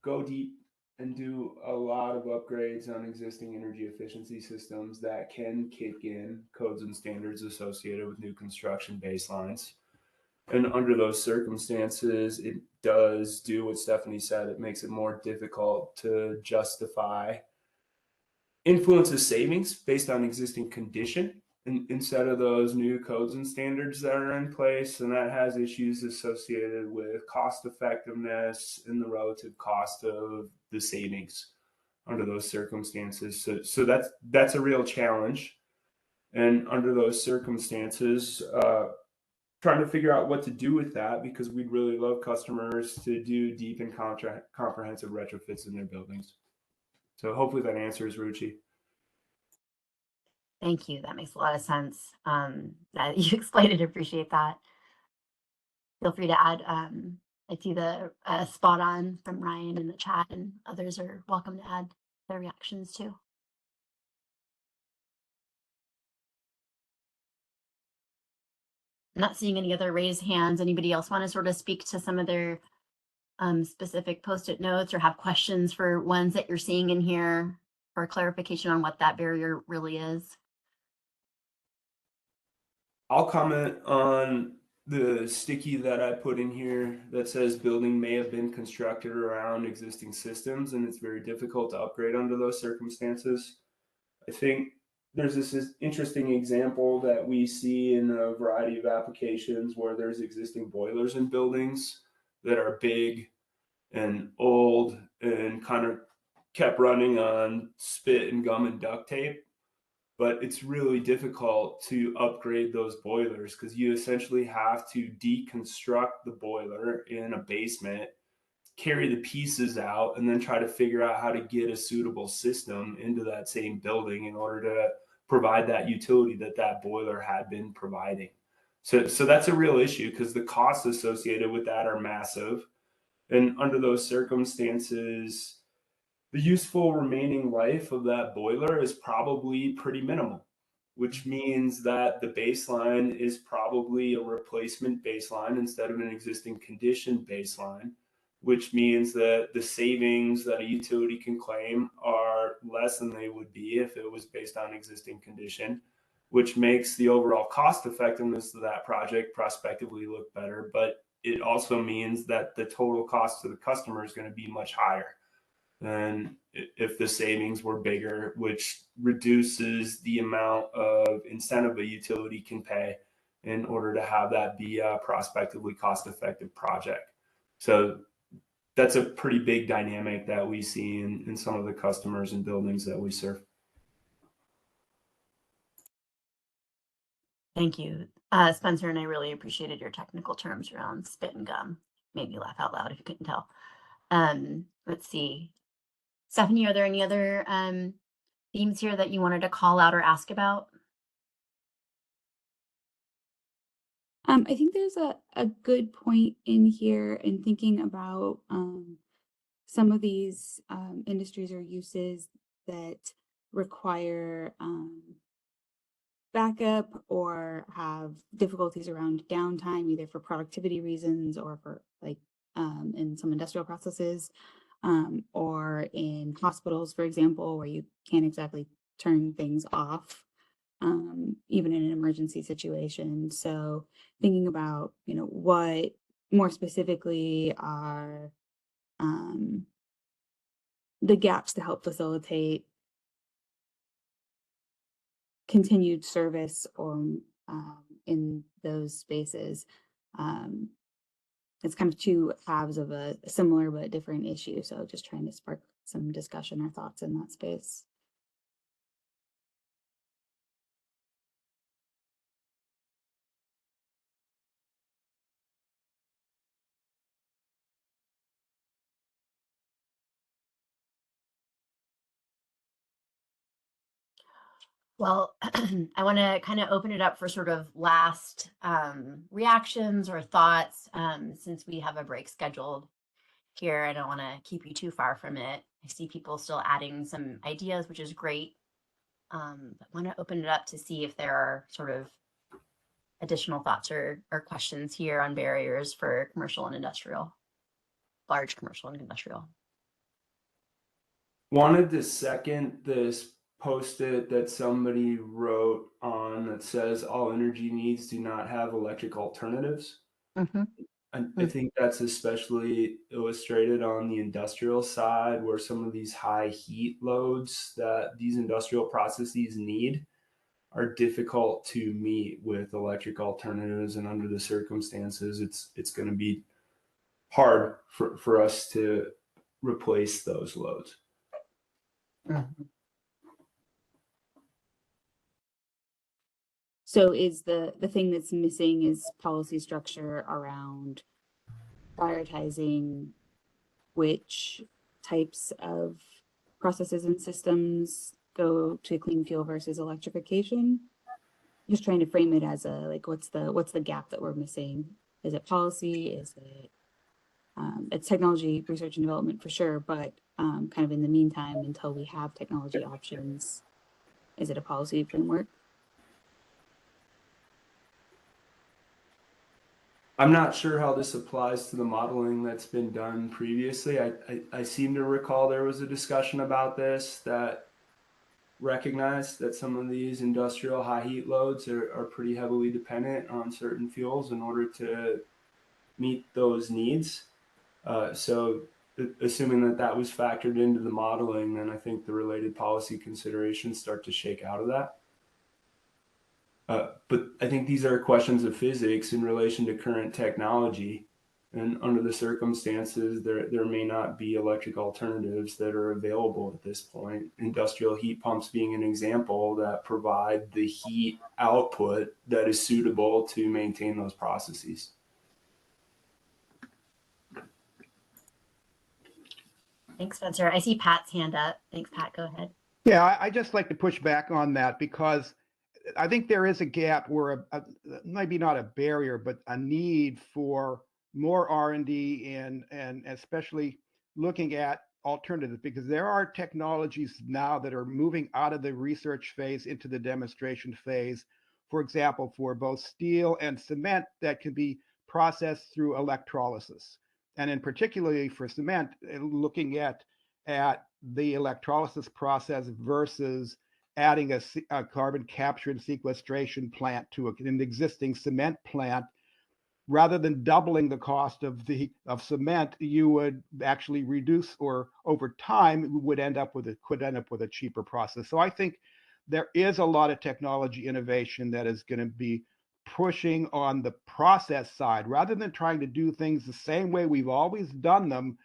go deep and do a lot of upgrades on existing energy efficiency systems, that can kick in codes and standards associated with new construction baselines. And under those circumstances, it does do what Stephanie said. It makes it more difficult to justify influences savings based on existing condition instead of those new codes and standards that are in place. And that has issues associated with cost effectiveness and the relative cost of the savings under those circumstances. So that's a real challenge. And under those circumstances, trying to figure out what to do with that, because we'd really love customers to do deep and comprehensive retrofits in their buildings. So hopefully that answers, Ruchi. Thank you. That makes a lot of sense. That you explained it. Appreciate that. Feel free to add. I see the spot on from Ryan in the chat, and others are welcome to add their reactions too. I'm not seeing any other raised hands. Anybody else want to sort of speak to some of their specific post-it notes or have questions for ones that you're seeing in here for clarification on what that barrier really is? I'll comment on the sticky that I put in here that says building may have been constructed around existing systems and it's very difficult to upgrade under those circumstances. I think there's this interesting example that we see in a variety of applications where there's existing boilers in buildings that are big and old and kind of kept running on spit and gum and duct tape. but it's really difficult to upgrade those boilers because you essentially have to deconstruct the boiler in a basement, carry the pieces out, and then try to figure out how to get a suitable system into that same building in order to provide that utility that that boiler had been providing. So that's a real issue because the costs associated with that are massive. And under those circumstances, the useful remaining life of that boiler is probably pretty minimal, which means that the baseline is probably a replacement baseline instead of an existing condition baseline, which means that the savings that a utility can claim are less than they would be if it was based on existing condition, which makes the overall cost effectiveness of that project prospectively look better. But it also means that the total cost to the customer is going to be much higher than if the savings were bigger, which reduces the amount of incentive a utility can pay in order to have that be a prospectively cost-effective project. So that's a pretty big dynamic that we see in some of the customers and buildings that we serve. Thank you. Spencer, and I really appreciated your technical terms around spit and gum. Made me laugh out loud if you couldn't tell. Let's see. Stephanie, are there any other themes here that you wanted to call out or ask about? I think there's a good point in here in thinking about some of these industries or uses that require backup or have difficulties around downtime, either for productivity reasons or for in some industrial processes, or in hospitals, for example, where you can't exactly turn things off, even in an emergency situation. So thinking about, what more specifically are the gaps to help facilitate continued service or in those spaces. It's kind of two halves of a similar but different issue. So just trying to spark some discussion or thoughts in that space. Well, I want to kind of open it up for sort of last reactions or thoughts since we have a break scheduled here. I don't want to keep you too far from it. I see people still adding some ideas, which is great. But I want to open it up to see if there are sort of additional thoughts or questions here on barriers for commercial and industrial, large commercial and industrial. Wanted to second this post-it that somebody wrote on that says all energy needs do not have electric alternatives. I think that's especially illustrated on the industrial side, where some of these high heat loads that these industrial processes need are difficult to meet with electric alternatives, and under the circumstances, it's going to be hard for us to replace those loads. So is the thing that's missing is policy structure around prioritizing which types of processes and systems go to clean fuel versus electrification. Just trying to frame it as what's the gap that we're missing? Is it policy? Is it it's technology research and development for sure, but kind of in the meantime, until we have technology options, is it a policy framework? I'm not sure how this applies to the modeling that's been done previously. I seem to recall there was a discussion about this that recognized that some of these industrial high heat loads are pretty heavily dependent on certain fuels in order to meet those needs. So assuming that that was factored into the modeling, then I think the related policy considerations start to shake out of that. But I think these are questions of physics in relation to current technology. And under the circumstances, there may not be electric alternatives that are available at this point. Industrial heat pumps being an example that provide the heat output that is suitable to maintain those processes. Thanks, Spencer. I see Pat's hand up. Thanks, Pat. Go ahead. Yeah, I just like to push back on that because I think there is a gap where maybe not a barrier, but a need for more R&D and especially looking at alternatives, because there are technologies now that are moving out of the research phase into the demonstration phase. For example, for both steel and cement that can be processed through electrolysis. And in particularly for cement, looking at the electrolysis process versus adding a carbon capture and sequestration plant to an existing cement plant, rather than doubling the cost of cement, you would actually reduce, or over time could end up with a cheaper process. So I think there is a lot of technology innovation that is going to be pushing on the process side, rather than trying to do things the same way we've always done them.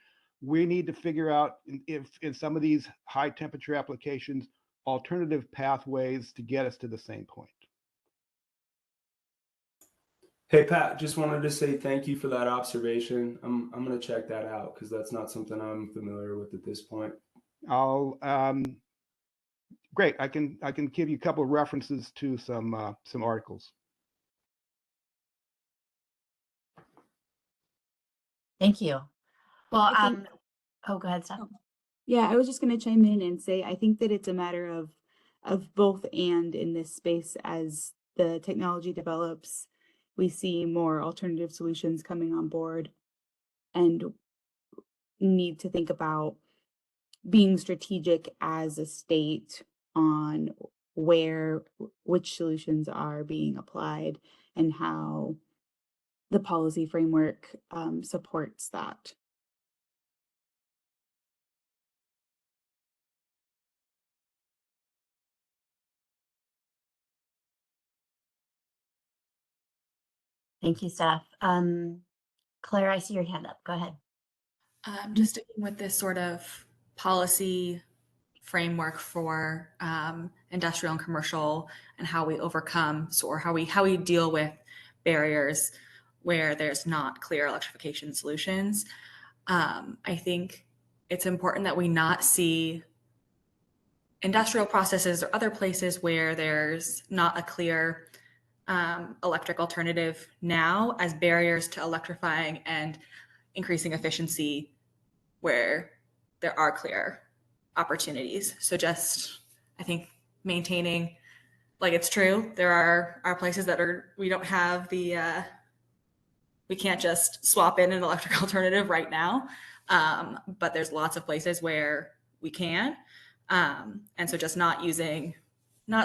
We need to figure out if in some of these high temperature applications, alternative pathways to get us to the same point. Hey, Pat, just wanted to say thank you for that observation. I'm going to check that out because that's not something I'm familiar with at this point. Great. I can give you a couple of references to some articles. Thank you. Well, Oh, go ahead, Steph. yeah, I was just going to chime in and say I think that it's a matter of both and in this space. As the technology develops, we see more alternative solutions coming on board and need to think about being strategic as a state on which solutions are being applied and how the policy framework supports that. Thank you, Steph. Claire, I see your hand up. Go ahead. Just sticking with this sort of policy framework for industrial and commercial, and how we overcome, or how we deal with barriers where there's not clear electrification solutions. I think it's important that we not see industrial processes or other places where there's not a clear electric alternative now as barriers to electrifying and increasing efficiency where there are clear opportunities. So just, I think, maintaining, like, it's true, there are places that we don't have the, we can't just swap in an electric alternative right now, but there's lots of places where we can. And so just not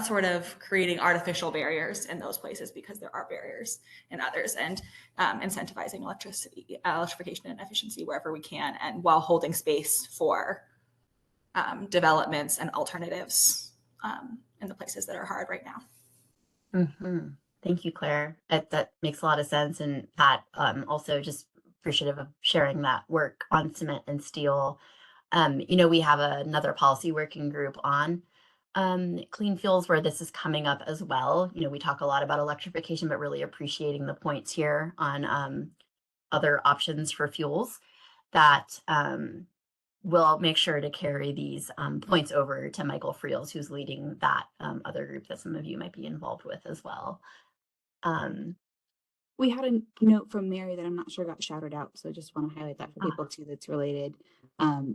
sort of creating artificial barriers in those places because there are barriers in others, and incentivizing electrification and efficiency wherever we can, and while holding space for developments and alternatives in the places that are hard right now. Mm-hmm. Thank you, Claire. That makes a lot of sense. And Pat, also just appreciative of sharing that work on cement and steel. We have another policy working group on clean fuels where this is coming up as well. We talk a lot about electrification, but really appreciating the points here on other options for fuels that we'll make sure to carry these points over to Michael Friels, who's leading that other group that some of you might be involved with as well. We had a note from Mary that I'm not sure got shouted out, so I just want to highlight that for people too that's related.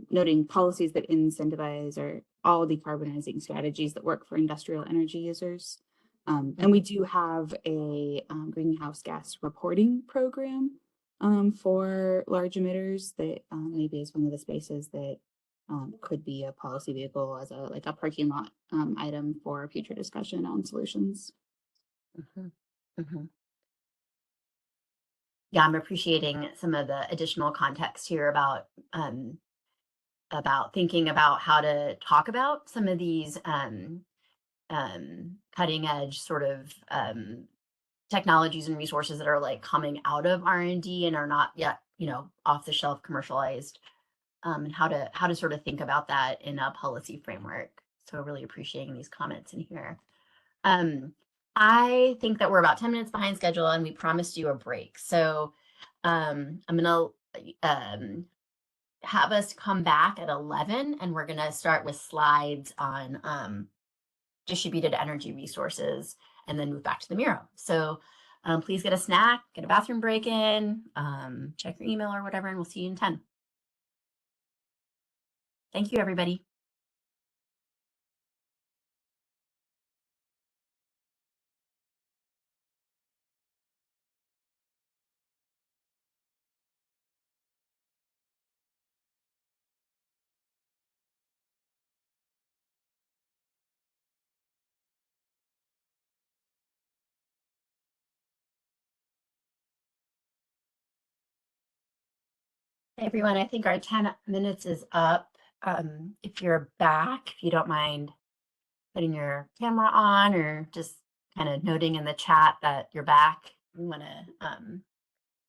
Noting policies that incentivize or all decarbonizing strategies that work for industrial energy users. And we do have a greenhouse gas reporting program for large emitters that maybe is one of the spaces that could be a policy vehicle as a parking lot item for future discussion on solutions. Mm-hmm. Mm-hmm. Yeah, I'm appreciating some of the additional context here about thinking about how to talk about some of these cutting edge sort of technologies and resources that are like coming out of R&D and are not yet off the shelf commercialized, and how to sort of think about that in a policy framework. So really appreciating these comments in here. I think that we're about 10 minutes behind schedule and we promised you a break. So I'm gonna have us come back at 11 and we're gonna start with slides on distributed energy resources and then move back to the Miro. So please get a snack, get a bathroom break in, check your email or whatever, and we'll see you in 10. Thank you, everybody. Hey, everyone, I think our 10 minutes is up. If you're back, if you don't mind putting your camera on or just kind of noting in the chat that you're back, we want to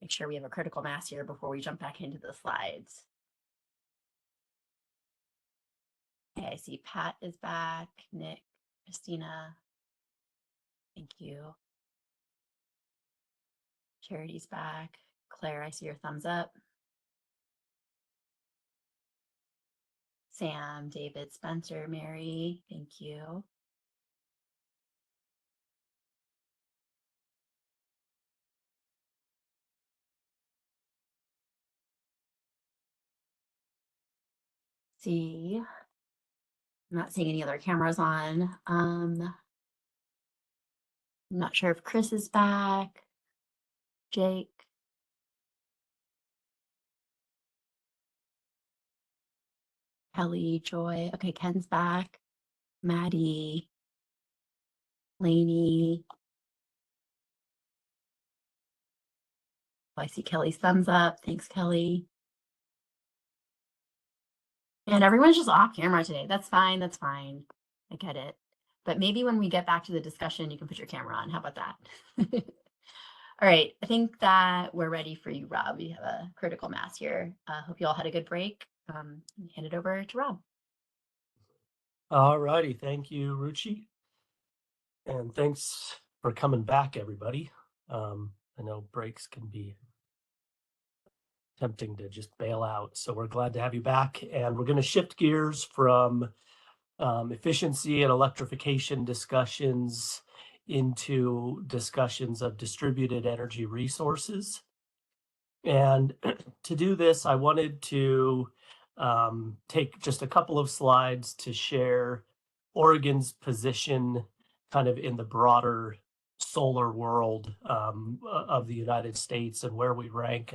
make sure we have a critical mass here before we jump back into the slides. Okay, I see Pat is back, Nick, Christina, thank you. Charity's back. Claire, I see your thumbs up. Sam, David, Spencer, Mary, thank you. See, I'm not seeing any other cameras on. I'm not sure if Chris is back. Jake. Kelly, Joy. Okay, Ken's back. Maddie. Lainey. Oh, I see Kelly's thumbs up. Thanks, Kelly. And everyone's just off camera today. That's fine. That's fine. I get it. But maybe when we get back to the discussion, you can put your camera on. How about that? All right. I think that we're ready for you, Rob. We have a critical mass here. Hope you all had a good break. Hand it over to Rob. All righty. Thank you, Ruchi. And thanks for coming back, everybody. I know breaks can be tempting to just bail out. So we're glad to have you back. And we're going to shift gears from efficiency and electrification discussions into discussions of distributed energy resources. And to do this, I wanted to take just a couple of slides to share Oregon's position kind of in the broader solar world of the United States and where we rank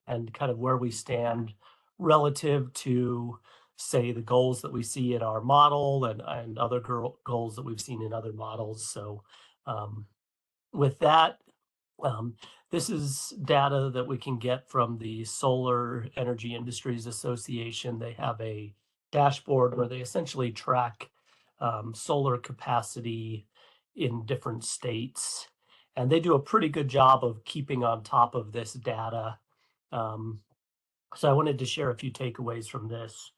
and kind of where we stand relative to, say, the goals that we see in our model and other goals that we've seen in other models. So with that, this is data that we can get from the Solar Energy Industries Association. They have a dashboard where they essentially track solar capacity in different states. And they do a pretty good job of keeping on top of this data. So I wanted to share a few takeaways from this.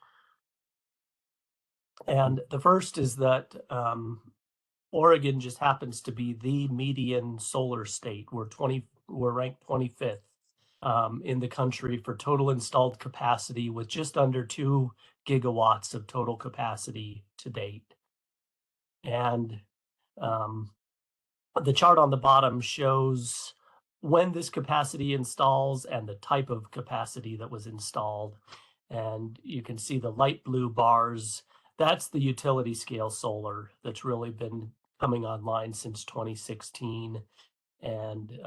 And the first is that Oregon just happens to be the median solar state. We're ranked 25th in the country for total installed capacity with just under 2 gigawatts of total capacity to date. And the chart on the bottom shows when this capacity installs and the type of capacity that was installed. And you can see the light blue bars. That's the utility scale solar that's really been coming online since 2016 and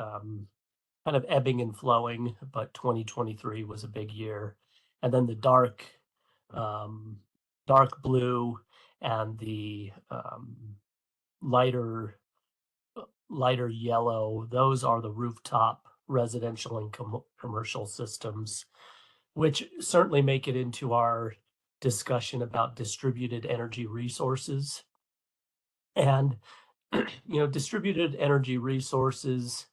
kind of ebbing and flowing, but 2023 was a big year. And then the dark blue and the lighter yellow, those are the rooftop residential and commercial systems, which certainly make it into our discussion about distributed energy resources. And, distributed energy resources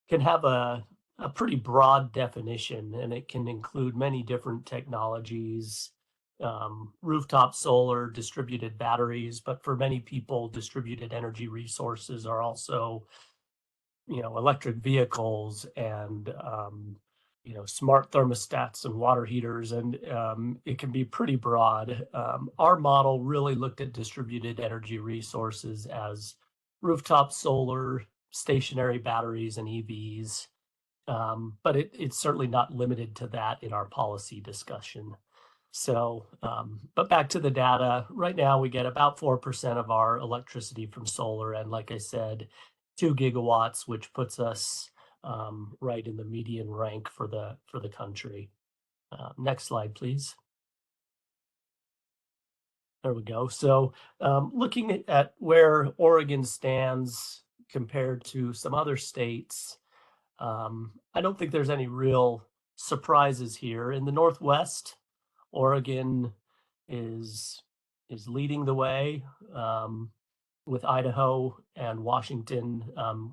can have a a pretty broad definition, and it can include many different technologies, rooftop solar, distributed batteries, but for many people, distributed energy resources are also, electric vehicles and, smart thermostats and water heaters, and it can be pretty broad. Our model really looked at distributed energy resources as rooftop solar, stationary batteries, and EVs. But it's certainly not limited to that in our policy discussion. So, but back to the data, right now we get about 4% of our electricity from solar. And like I said, 2 gigawatts, which puts us right in the median rank for the country. Next slide, please. There we go. So looking at where Oregon stands compared to some other states, I don't think there's any real surprises here. In the Northwest, Oregon is leading the way, with Idaho and Washington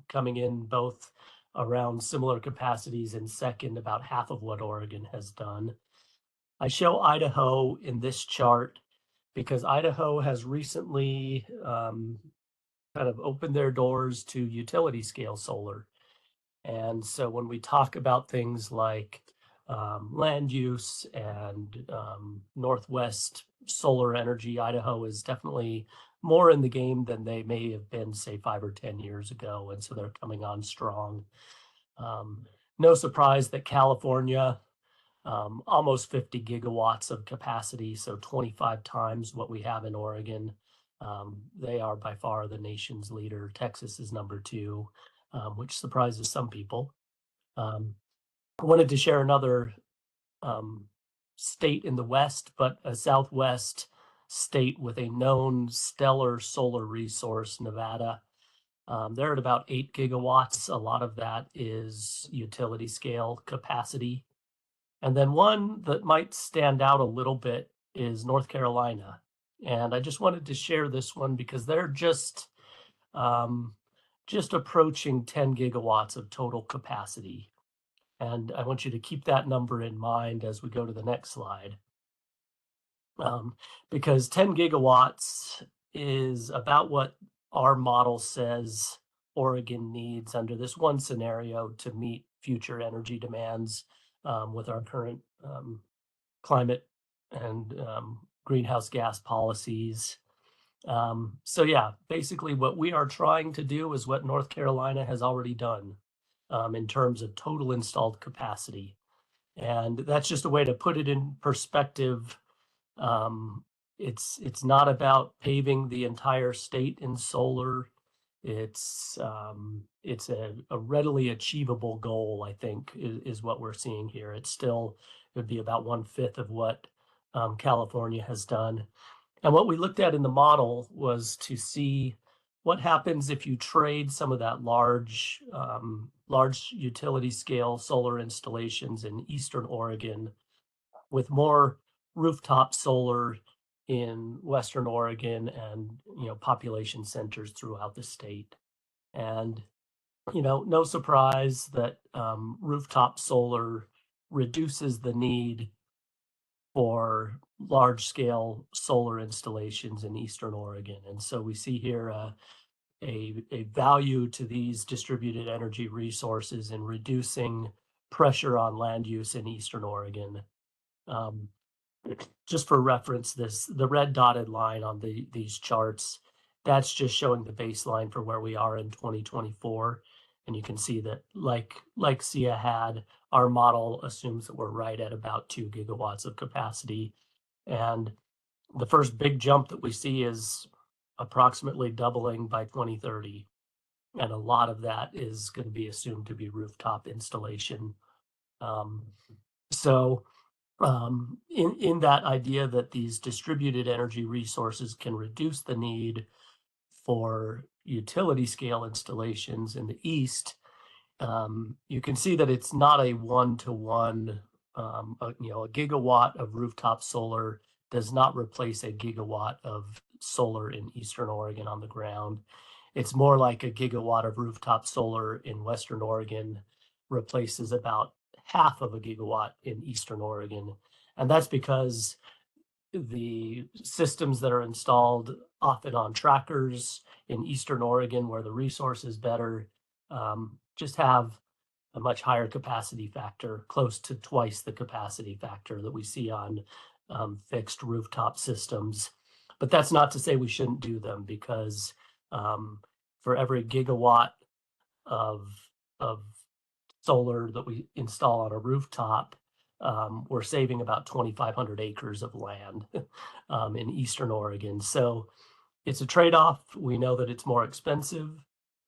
coming in both around similar capacities, and second, about half of what Oregon has done. I show Idaho in this chart because Idaho has recently kind of opened their doors to utility scale solar. And so when we talk about things like land use and Northwest solar energy, Idaho is definitely more in the game than they may have been, say, 5 or 10 years ago. And so they're coming on strong. No surprise that California, almost 50 gigawatts of capacity, so 25 times what we have in Oregon. They are by far the nation's leader. Texas is number 2. Which surprises some people. I wanted to share another state in the West, but a Southwest state with a known stellar solar resource, Nevada. They're at about 8 gigawatts. A lot of that is utility scale capacity. And then one that might stand out a little bit is North Carolina. And I just wanted to share this one because they're just approaching 10 gigawatts of total capacity. And I want you to keep that number in mind as we go to the next slide. Because 10 gigawatts is about what our model says Oregon needs under this one scenario to meet future energy demands with our current climate and greenhouse gas policies. So yeah, basically what we are trying to do is what North Carolina has already done in terms of total installed capacity. And that's just a way to put it in perspective. It's not about paving the entire state in solar. It's a readily achievable goal, I think, is what we're seeing here. It would be about 1/5 of what California has done. And what we looked at in the model was to see what happens if you trade some of that large utility scale solar installations in Eastern Oregon with more rooftop solar in Western Oregon and, population centers throughout the state. And, no surprise that rooftop solar reduces the need for large scale solar installations in Eastern Oregon. And so we see here a value to these distributed energy resources in reducing pressure on land use in Eastern Oregon. Just for reference, the red dotted line on these charts, that's just showing the baseline for where we are in 2024. And you can see that like Sia had, our model assumes that we're right at about 2 gigawatts of capacity. And the first big jump that we see is approximately doubling by 2030. And a lot of that is going to be assumed to be rooftop installation. In that idea that these distributed energy resources can reduce the need for utility scale installations in the East, you can see that it's not a 1-to-1. A gigawatt of rooftop solar does not replace a gigawatt of solar in Eastern Oregon on the ground. It's more like a gigawatt of rooftop solar in Western Oregon replaces about half of a gigawatt in Eastern Oregon. And that's because the systems that are installed often on trackers in Eastern Oregon, where the resource is better, just have a much higher capacity factor, close to twice the capacity factor that we see on fixed rooftop systems. But that's not to say we shouldn't do them, because for every gigawatt of solar that we install on a rooftop, we're saving about 2,500 acres of land in Eastern Oregon. So it's a trade-off. We know that it's more expensive,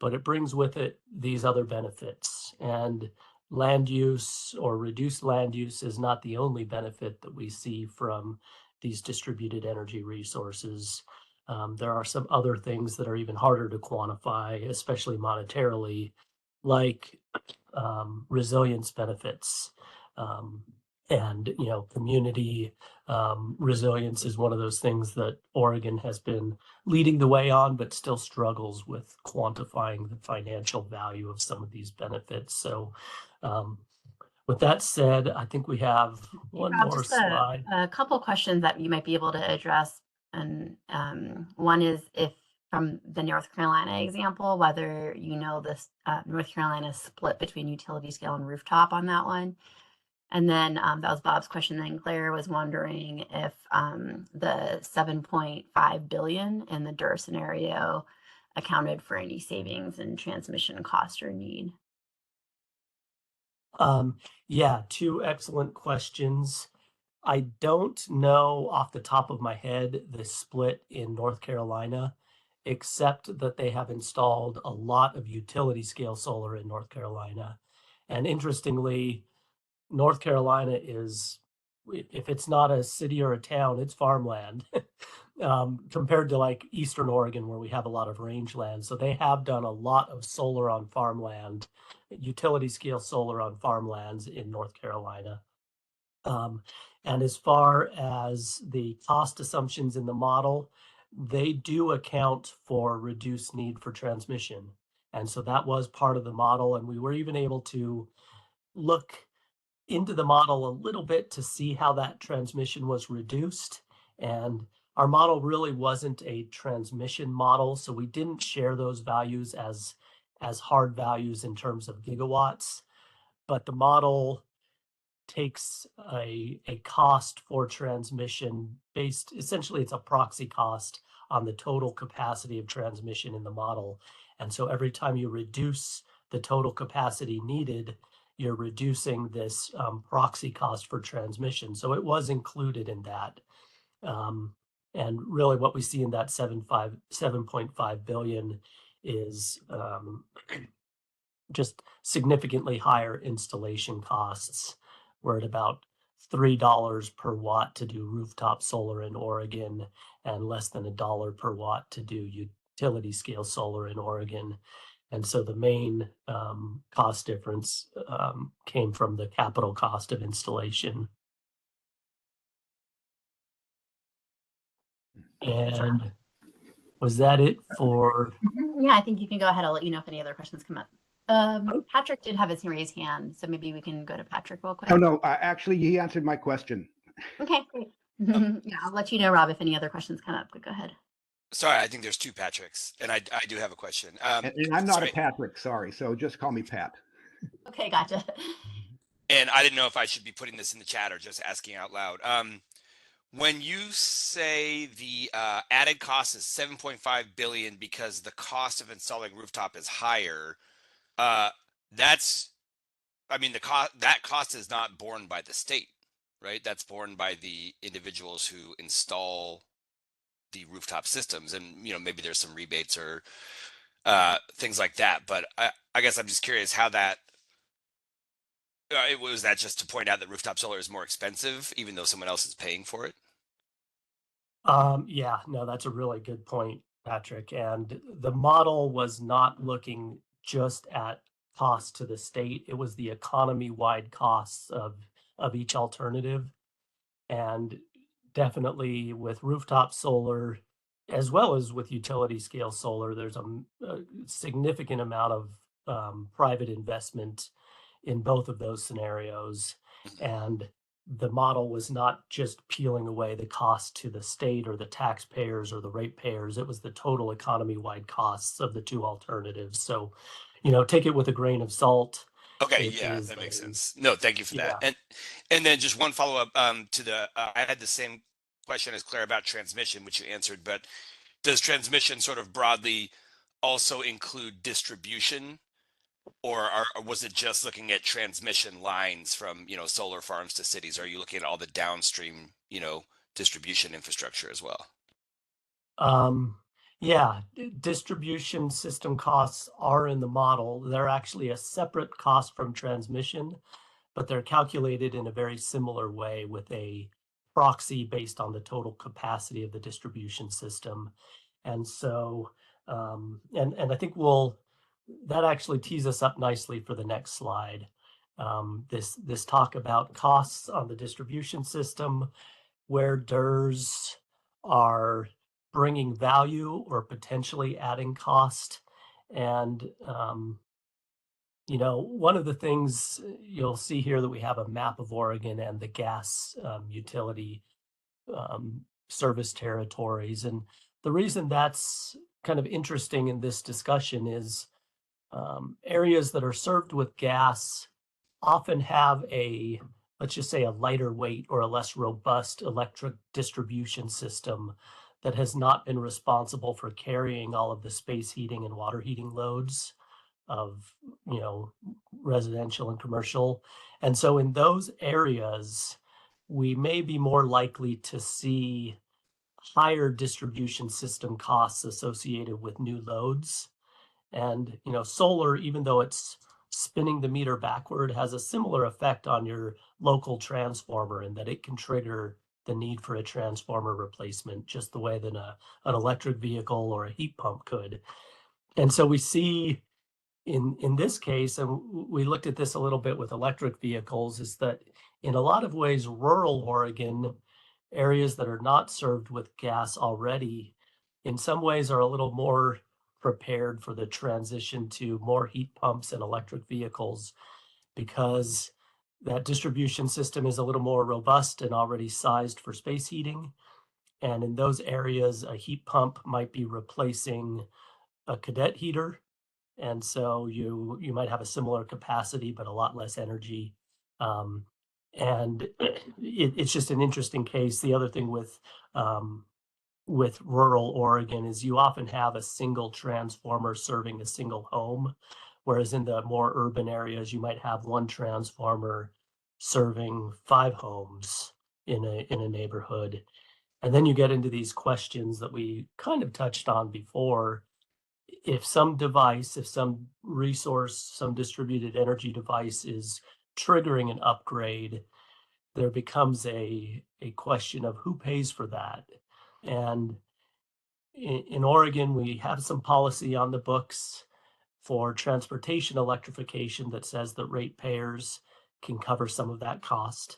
but it brings with it these other benefits. And land use or reduced land use is not the only benefit that we see from these distributed energy resources. There are some other things that are even harder to quantify, especially monetarily, like resilience benefits. And, you know, community resilience is one of those things that Oregon has been leading the way on, but still struggles with quantifying the financial value of some of these benefits. So with that said, I think we have one more slide. A couple questions that you might be able to address. And one is, if from the North Carolina example, whether you know this North Carolina split between utility scale and rooftop on that one. And then that was Bob's question. Then Claire was wondering if the 7.5 billion in the DER scenario accounted for any savings in transmission cost or need. Yeah, two excellent questions. I don't know off the top of my head the split in North Carolina, except that they have installed a lot of utility scale solar in North Carolina. And interestingly, North Carolina is, if it's not a city or a town, it's farmland compared to like Eastern Oregon, where we have a lot of rangeland. So they have done a lot of solar on farmland, utility scale solar on farmlands in North Carolina. And as far as the cost assumptions in the model, they do account for reduced need for transmission. And so that was part of the model. And we were even able to look into the model a little bit to see how that transmission was reduced. And our model really wasn't a transmission model, so we didn't share those values as hard values in terms of gigawatts. But the model takes a cost for transmission based, essentially it's a proxy cost on the total capacity of transmission in the model. And so every time you reduce the total capacity needed, you're reducing this proxy cost for transmission. So it was included in that. And really what we see in that 7.5 billion is just significantly higher installation costs. We're at about $3 per watt to do rooftop solar in Oregon, and less than $1 per watt to do utility scale solar in Oregon. And so the main cost difference came from the capital cost of installation. And was that it for? Yeah, I think you can go ahead. I'll let you know if any other questions come up. Patrick did have his raised hand, so maybe we can go to Patrick real quick. Oh, no, actually, he answered my question. Okay, great. Yeah, I'll let you know, Rob, if any other questions come up. But go ahead. Sorry, I think there's two Patricks, and I do have a question. And I'm not a Patrick, sorry, so just call me Pat. Okay, gotcha. And I didn't know if I should be putting this in the chat or just asking out loud. When you say the added cost is 7.5 billion because the cost of installing rooftop is higher, that's, I mean, that cost is not borne by the state, right? That's borne by the individuals who install the rooftop systems, and maybe there's some rebates or things like that. But I guess I'm just curious how that. Was that just to point out that rooftop solar is more expensive, even though someone else is paying for it? Yeah, no, that's a really good point, Patrick. And the model was not looking just at cost to the state. It was the economy-wide costs of each alternative. And definitely with rooftop solar, as well as with utility scale solar, there's a significant amount of private investment in both of those scenarios. And the model was not just peeling away the cost to the state or the taxpayers or the ratepayers. It was the total economy-wide costs of the two alternatives. So, take it with a grain of salt. Okay, It yeah, is that makes sense. No, thank you for that. yeah. And then just one follow up to the I had the same question as Claire about transmission, which you answered, but does transmission sort of broadly also include distribution, or was it just looking at transmission lines from solar farms to cities? Are you looking at all the downstream distribution infrastructure as well? Yeah, distribution system costs are in the model. They're actually a separate cost from transmission, but they're calculated in a very similar way with a proxy based on the total capacity of the distribution system. And so, and I think that actually tees us up nicely for the next slide. This talk about costs on the distribution system, where DERs are bringing value or potentially adding cost. And, one of the things you'll see here that we have a map of Oregon and the gas utility service territories. And the reason that's kind of interesting in this discussion is areas that are served with gas often have let's just say a lighter weight or a less robust electric distribution system that has not been responsible for carrying all of the space heating and water heating loads of, residential and commercial. And so in those areas, we may be more likely to see higher distribution system costs associated with new loads. And, solar, even though it's spinning the meter backward, has a similar effect on your local transformer in that it can trigger the need for a transformer replacement just the way that an electric vehicle or a heat pump could. And so we see in this case, and we looked at this a little bit with electric vehicles, is that in a lot of ways, rural Oregon, areas that are not served with gas already, in some ways are a little more prepared for the transition to more heat pumps and electric vehicles, because that distribution system is a little more robust and already sized for space heating. And in those areas, a heat pump might be replacing a cadet heater. And so you might have a similar capacity, but a lot less energy. And it's just an interesting case. The other thing with rural Oregon is you often have a single transformer serving a single home, whereas in the more urban areas, you might have one transformer serving 5 homes in a neighborhood. And then you get into these questions that we kind of touched on before. If some device, if some resource, some distributed energy device is triggering an upgrade, there becomes a question of who pays for that. And in Oregon, we have some policy on the books for transportation electrification that says that ratepayers can cover some of that cost.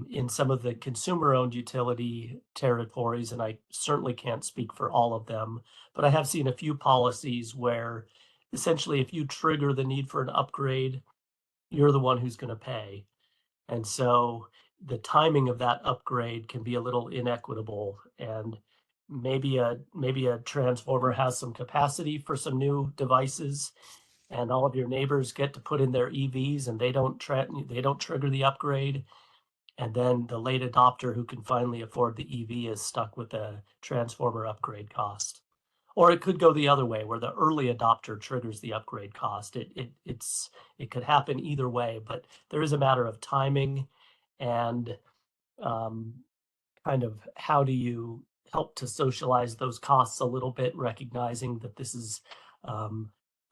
In some of the consumer-owned utility territories, and I certainly can't speak for all of them, but I have seen a few policies where essentially if you trigger the need for an upgrade, you're the one who's going to pay. And so the timing of that upgrade can be a little inequitable, and maybe a transformer has some capacity for some new devices, and all of your neighbors get to put in their EVs and they don't trigger the upgrade. And then the late adopter who can finally afford the EV is stuck with a transformer upgrade cost. Or it could go the other way, where the early adopter triggers the upgrade cost. It could happen either way, but there is a matter of timing and kind of how do you help to socialize those costs a little bit, recognizing that this is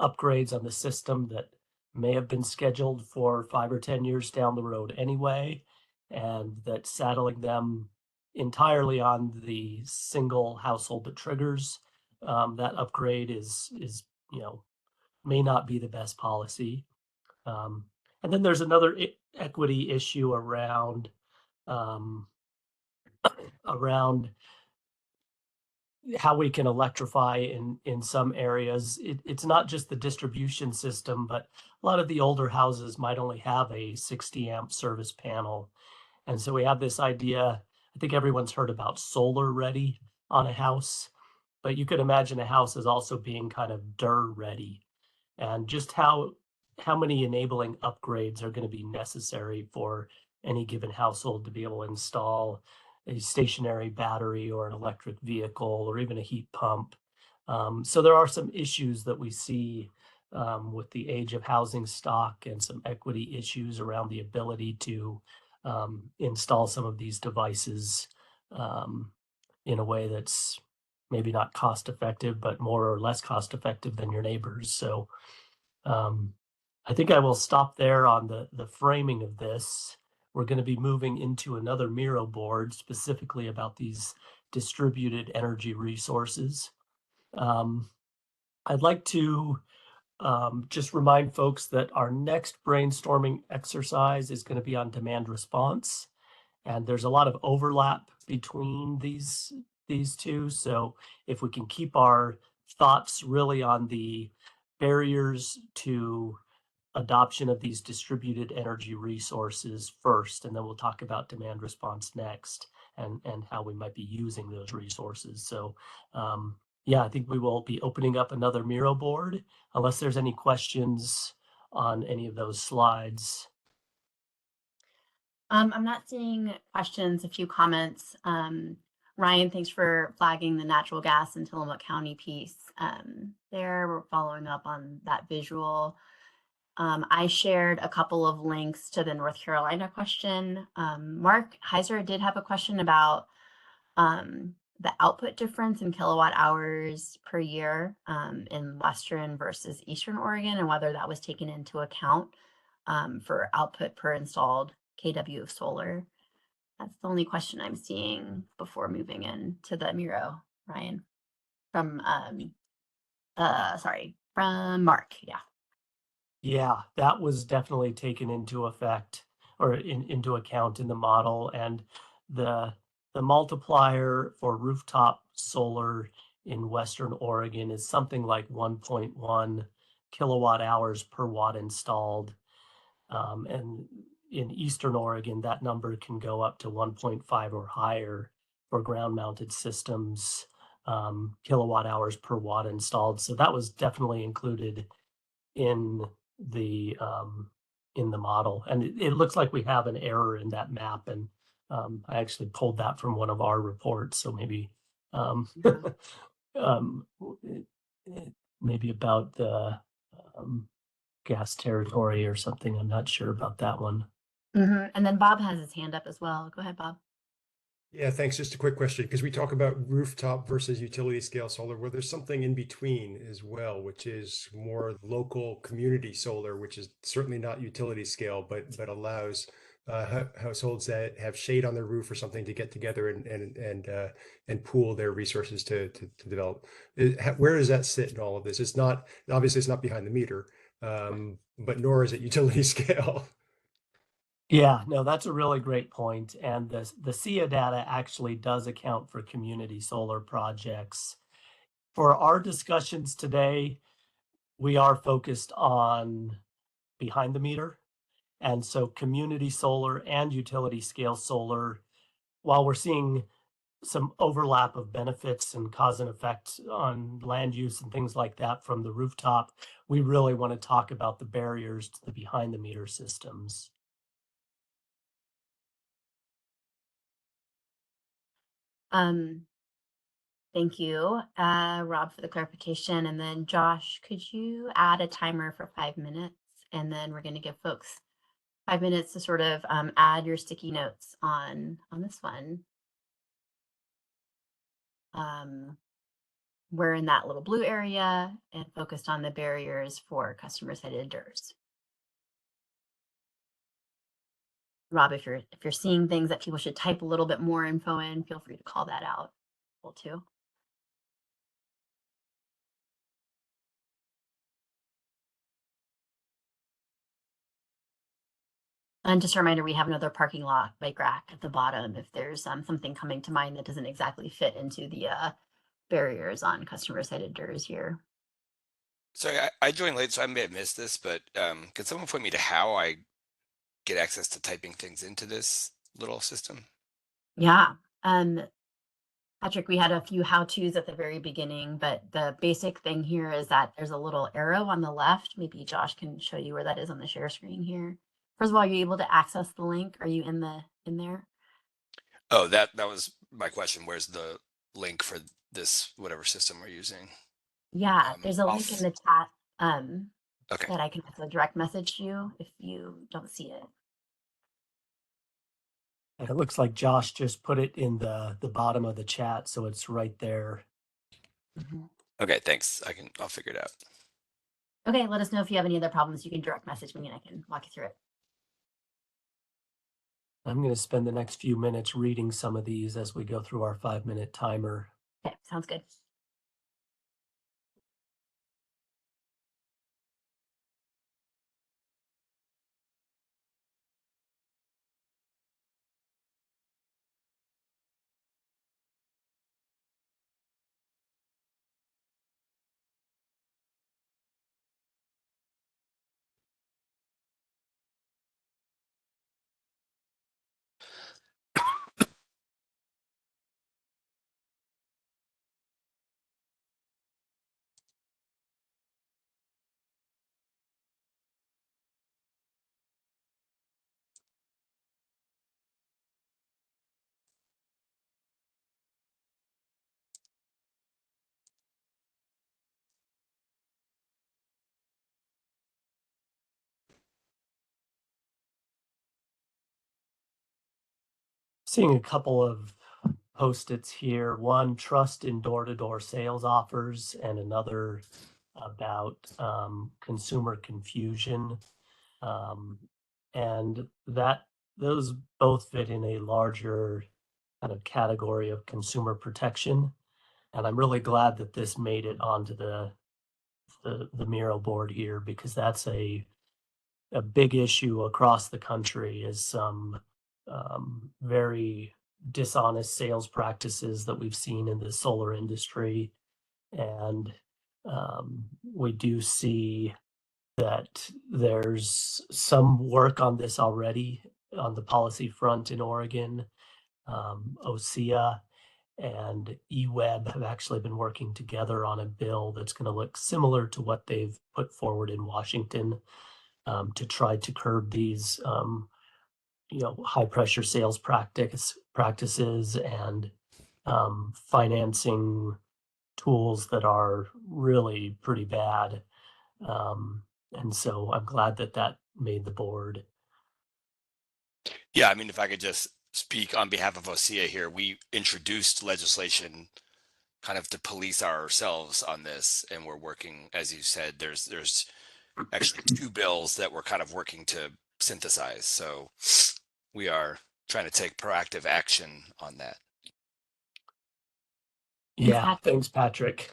upgrades on the system that may have been scheduled for 5 or 10 years down the road anyway, and that saddling them entirely on the single household that triggers that upgrade is may not be the best policy. And then there's another equity issue around how we can electrify in some areas. It's not just the distribution system, but a lot of the older houses might only have a 60 amp service panel. And so we have this idea, I think everyone's heard about solar ready on a house, but you could imagine a house as also being kind of DER ready, and just how many enabling upgrades are going to be necessary for any given household to be able to install a stationary battery or an electric vehicle or even a heat pump. So there are some issues that we see with the age of housing stock and some equity issues around the ability to install some of these devices in a way that's maybe not cost effective, but more or less cost effective than your neighbors. So I think I will stop there on the framing of this. We're going to be moving into another Miro board specifically about these distributed energy resources. I'd like to just remind folks that our next brainstorming exercise is going to be on demand response. And there's a lot of overlap between these two. So if we can keep our thoughts really on the barriers to adoption of these distributed energy resources first, and then we'll talk about demand response next and how we might be using those resources. So yeah, I think we will be opening up another Miro board unless there's any questions on any of those slides. I'm not seeing questions, a few comments. Ryan, thanks for flagging the natural gas in Tillamook County piece. There, we're following up on that visual. I shared a couple of links to the North Carolina question. Mark Heiser did have a question about the output difference in kilowatt hours per year in Western versus Eastern Oregon, and whether that was taken into account for output per installed kW of solar. That's the only question I'm seeing before moving into the Miro, Ryan, from from Mark. Yeah. Yeah, that was definitely taken into effect or into account in the model, and the multiplier for rooftop solar in Western Oregon is something like 1.1 kilowatt hours per watt installed. And in Eastern Oregon, that number can go up to 1.5 or higher for ground mounted systems, kilowatt hours per watt installed. So that was definitely included in the model, and it looks like we have an error in that map, and I actually pulled that from one of our reports, so maybe maybe about the gas territory or something. I'm not sure about that one. And then Bob has his hand up as well. Go ahead, Bob. Yeah, thanks. Just a quick question, because we talk about rooftop versus utility scale solar. Well, there's something in between as well, which is more local community solar, which is certainly not utility scale, but allows households that have shade on their roof or something to get together and pool their resources to develop. Where does that sit in all of this? It's not, obviously it's not behind the meter, but nor is it utility scale. Yeah, no, that's a really great point. And the SIA data actually does account for community solar projects. For our discussions today, we are focused on behind the meter. And so community solar and utility scale solar, while we're seeing some overlap of benefits and cause and effect on land use and things like that from the rooftop, we really want to talk about the barriers to the behind the meter systems. Thank you, Rob, for the clarification. And then Josh, could you add a timer for 5 minutes? And then we're going to give folks 5 minutes to sort of add your sticky notes on this one. We're in that little blue area and focused on the barriers for customers headed DERs. Rob, if you're seeing things that people should type a little bit more info in, feel free to call that out too. And just a reminder, we have another parking lot bike rack at the bottom if there's something coming to mind that doesn't exactly fit into the barriers on customer-sited DERs here. Sorry, I joined late, so I may have missed this, but could someone point me to how I get access to typing things into this little system? Yeah. Patrick, we had a few how-tos at the very beginning, but the basic thing here is that there's a little arrow on the left. Maybe Josh can show you where that is on the share screen here. First of all, are you able to access the link? Are you in there? Oh, that was my question. Where's the link for this, whatever system we're using? Yeah, there's a link in the chat Okay. that I can also direct message you if you don't see it. And it looks like Josh just put it in the bottom of the chat, so it's right there. Okay, thanks. I'll figure it out. Okay, let us know if you have any other problems. You can direct message me and I can walk you through it. I'm going to spend the next few minutes reading some of these as we go through our 5-minute timer. Okay, sounds good. Seeing a couple of post-its here. One, trust in door-to-door sales offers, and another about consumer confusion. And those both fit in a larger kind of category of consumer protection. And I'm really glad that this made it onto the Miro board here, because that's a big issue across the country, is some very dishonest sales practices that we've seen in the solar industry. And we do see that there's some work on this already on the policy front in Oregon. OSEA and eWeb have actually been working together on a bill that's going to look similar to what they've put forward in Washington, to try to curb these high pressure sales practices and financing tools that are really pretty bad. And so I'm glad that made the board. Yeah, I mean, if I could just speak on behalf of OSEA here, we introduced legislation kind of to police ourselves on this, and we're working, as you said, there's actually 2 bills that we're kind of working to synthesize. So we are trying to take proactive action on that. Yeah, thanks, Patrick.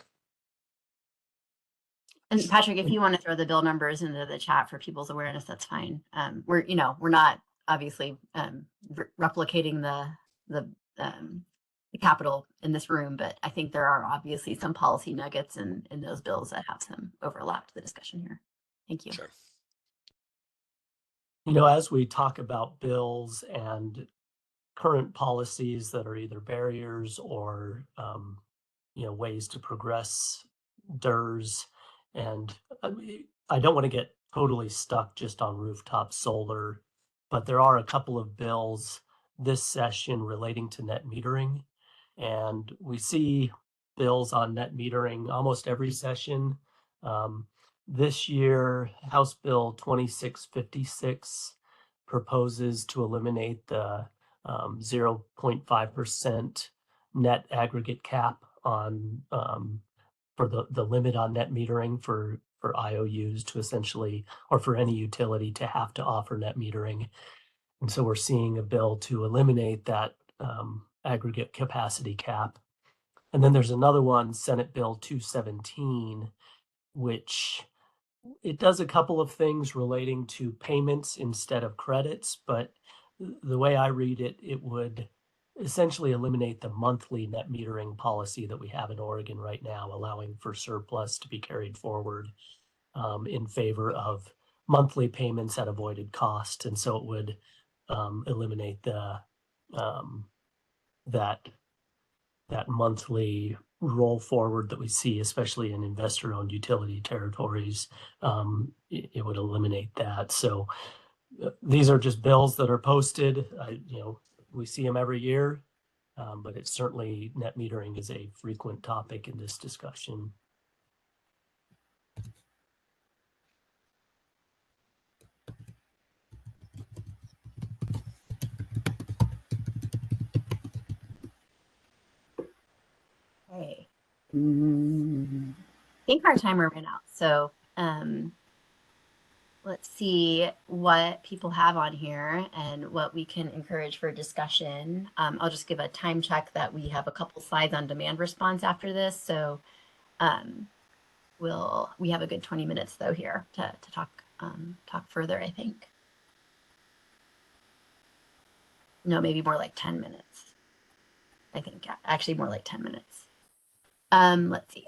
And Patrick, if you want to throw the bill numbers into the chat for people's awareness, that's fine. We're not obviously replicating the capital in this room, but I think there are obviously some policy nuggets in those bills that have some overlap to the discussion here. Thank you. Sure. As we talk about bills and current policies that are either barriers or ways to progress DERs, and I don't want to get totally stuck just on rooftop solar, but there are a couple of bills this session relating to net metering, and we see bills on net metering almost every session. This year, House Bill 2656 proposes to eliminate the 0.5% net aggregate cap on for the limit on net metering for IOUs to essentially, or for any utility to have to offer net metering. And so we're seeing a bill to eliminate that aggregate capacity cap. And then there's another one, Senate Bill 217, which it does a couple of things relating to payments instead of credits, but the way I read it, it would essentially eliminate the monthly net metering policy that we have in Oregon right now, allowing for surplus to be carried forward in favor of monthly payments at avoided cost. And so it would eliminate the that monthly roll forward that we see, especially in investor-owned utility territories. It would eliminate that. So these are just bills that are posted. We see them every year, but it's certainly net metering is a frequent topic in this discussion. Okay. I think our timer ran out. So let's see what people have on here and what we can encourage for discussion. I'll just give a time check that we have a couple slides on demand response after this. So we have a good 20 minutes though here to talk further, I think. No, maybe more like 10 minutes. I think actually more like 10 minutes. Let's see.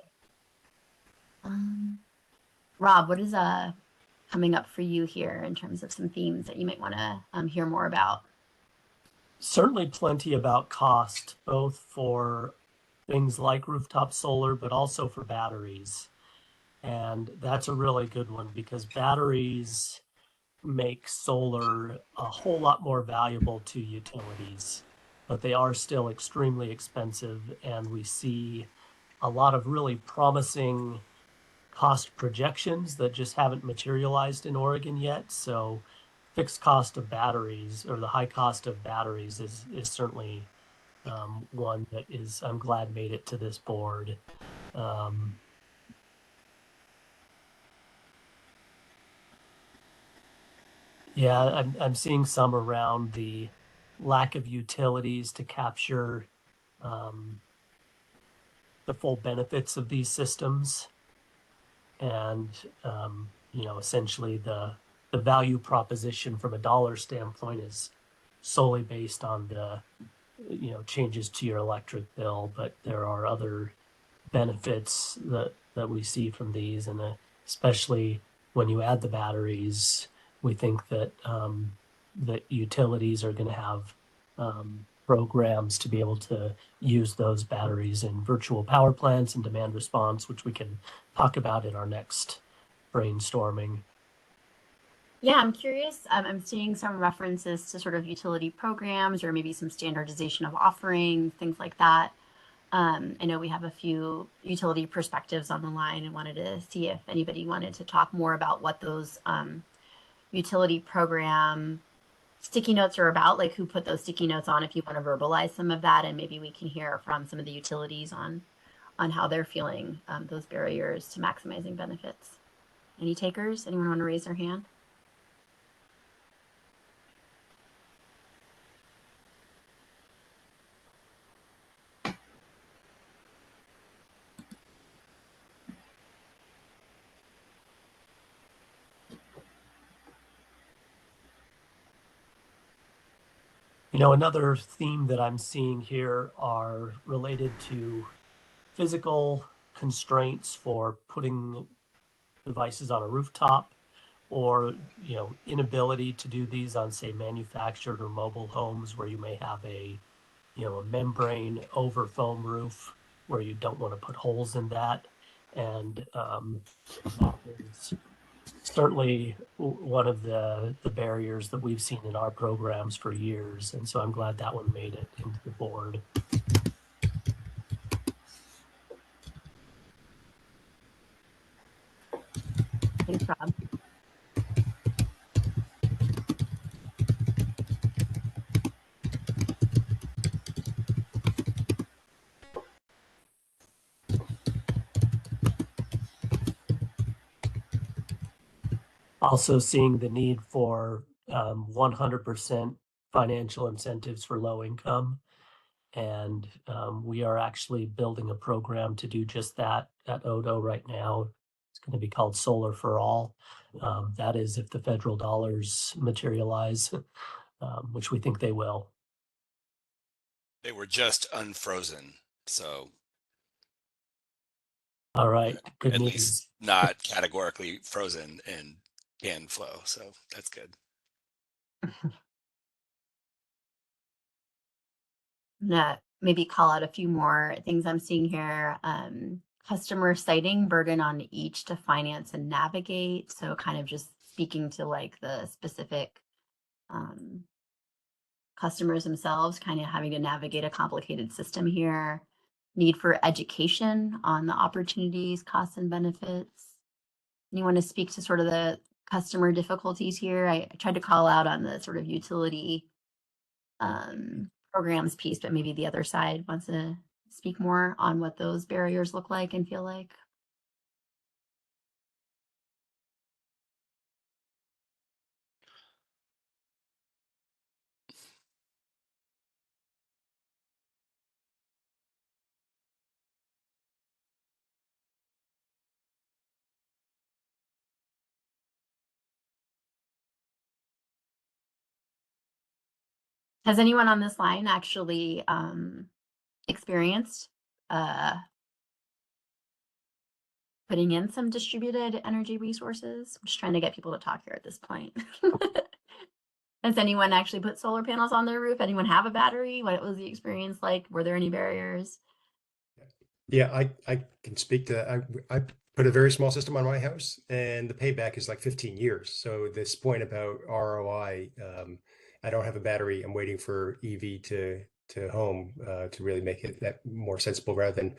Rob, what is coming up for you here in terms of some themes that you might want to hear more about? Certainly plenty about cost, both for things like rooftop solar, but also for batteries. And that's a really good one because batteries make solar a whole lot more valuable to utilities, but they are still extremely expensive. And we see a lot of really promising cost projections that just haven't materialized in Oregon yet. So fixed cost of batteries, or the high cost of batteries, is certainly one that I'm glad made it to this board. Yeah, I'm seeing some around the lack of utilities to capture the full benefits of these systems. And, essentially the value proposition from a dollar standpoint is solely based on the, changes to your electric bill, but there are other benefits that we see from these, and especially when you add the batteries, we think that that utilities are going to have programs to be able to use those batteries in virtual power plants and demand response, which we can talk about in our next brainstorming. Yeah, I'm curious. I'm seeing some references to sort of utility programs or maybe some standardization of offerings, things like that. I know we have a few utility perspectives on the line and wanted to see if anybody wanted to talk more about what those utility program sticky notes are about, like who put those sticky notes on, if you want to verbalize some of that, and maybe we can hear from some of the utilities on how they're feeling those barriers to maximizing benefits. Any takers? Anyone want to raise their hand? Another theme that I'm seeing here are related to physical constraints for putting devices on a rooftop, or inability to do these on, say, manufactured or mobile homes where you may have a membrane over foam roof where you don't want to put holes in that. And that is certainly one of the barriers that we've seen in our programs for years. And so I'm glad that one made it into the board. Thanks, Rob. Also seeing the need for 100% financial incentives for low income. And we are actually building a program to do just that at Odo right now. It's going to be called Solar for All. That is if the federal dollars materialize, which we think they will. They were just unfrozen, so All right, good at news. least not categorically frozen and can flow. So that's good. Maybe call out a few more things I'm seeing here. Customer citing burden on each to finance and navigate. So kind of just speaking to like the specific customers themselves, kind of having to navigate a complicated system here. Need for education on the opportunities, costs, and benefits. Anyone to speak to sort of the customer difficulties here? I tried to call out on the sort of utility programs piece, but maybe the other side wants to speak more on what those barriers look like and feel like. Has anyone on this line actually experienced putting in some distributed energy resources? I'm just trying to get people to talk here at this point. Has anyone actually put solar panels on their roof? Anyone have a battery? What was the experience like? Were there any barriers? Yeah, I can speak to that. I put a very small system on my house, and the payback is like 15 years. So this point about ROI, I don't have a battery. I'm waiting for EV to home to really make it that more sensible rather than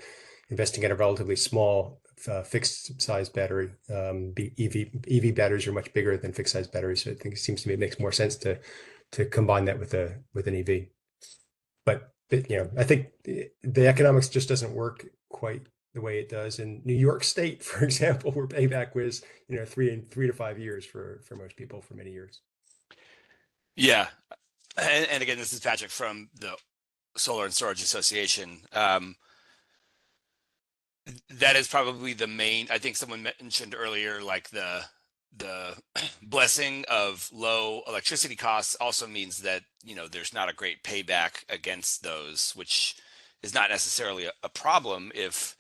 investing in a relatively small fixed size battery. EV batteries are much bigger than fixed size batteries, so I think it seems to me it makes more sense to combine that with an EV. But I think the economics just doesn't work quite the way it does in New York State, for example, where payback was 3 to 5 years for most people for many years. Yeah, and again, this is Patrick from the Solar and Storage Association. That is probably the main. I think someone mentioned earlier, like the blessing of low electricity costs also means that there's not a great payback against those, which is not necessarily a problem if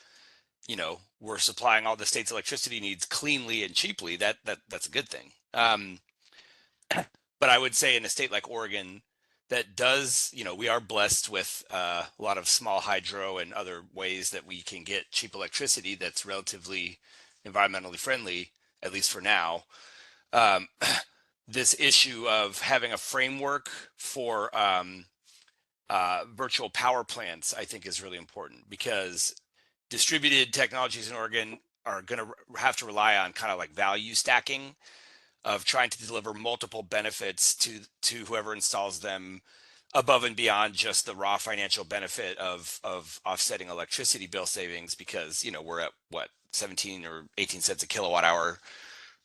we're supplying all the state's electricity needs cleanly and cheaply. That's a good thing. But I would say in a state like Oregon, that does, we are blessed with a lot of small hydro and other ways that we can get cheap electricity that's relatively environmentally friendly, at least for now. This issue of having a framework for virtual power plants, I think, is really important, because distributed technologies in Oregon are going to have to rely on kind of like value stacking, of trying to deliver multiple benefits to whoever installs them above and beyond just the raw financial benefit of offsetting electricity bill savings, because we're at what, 17 or 18 cents a kilowatt hour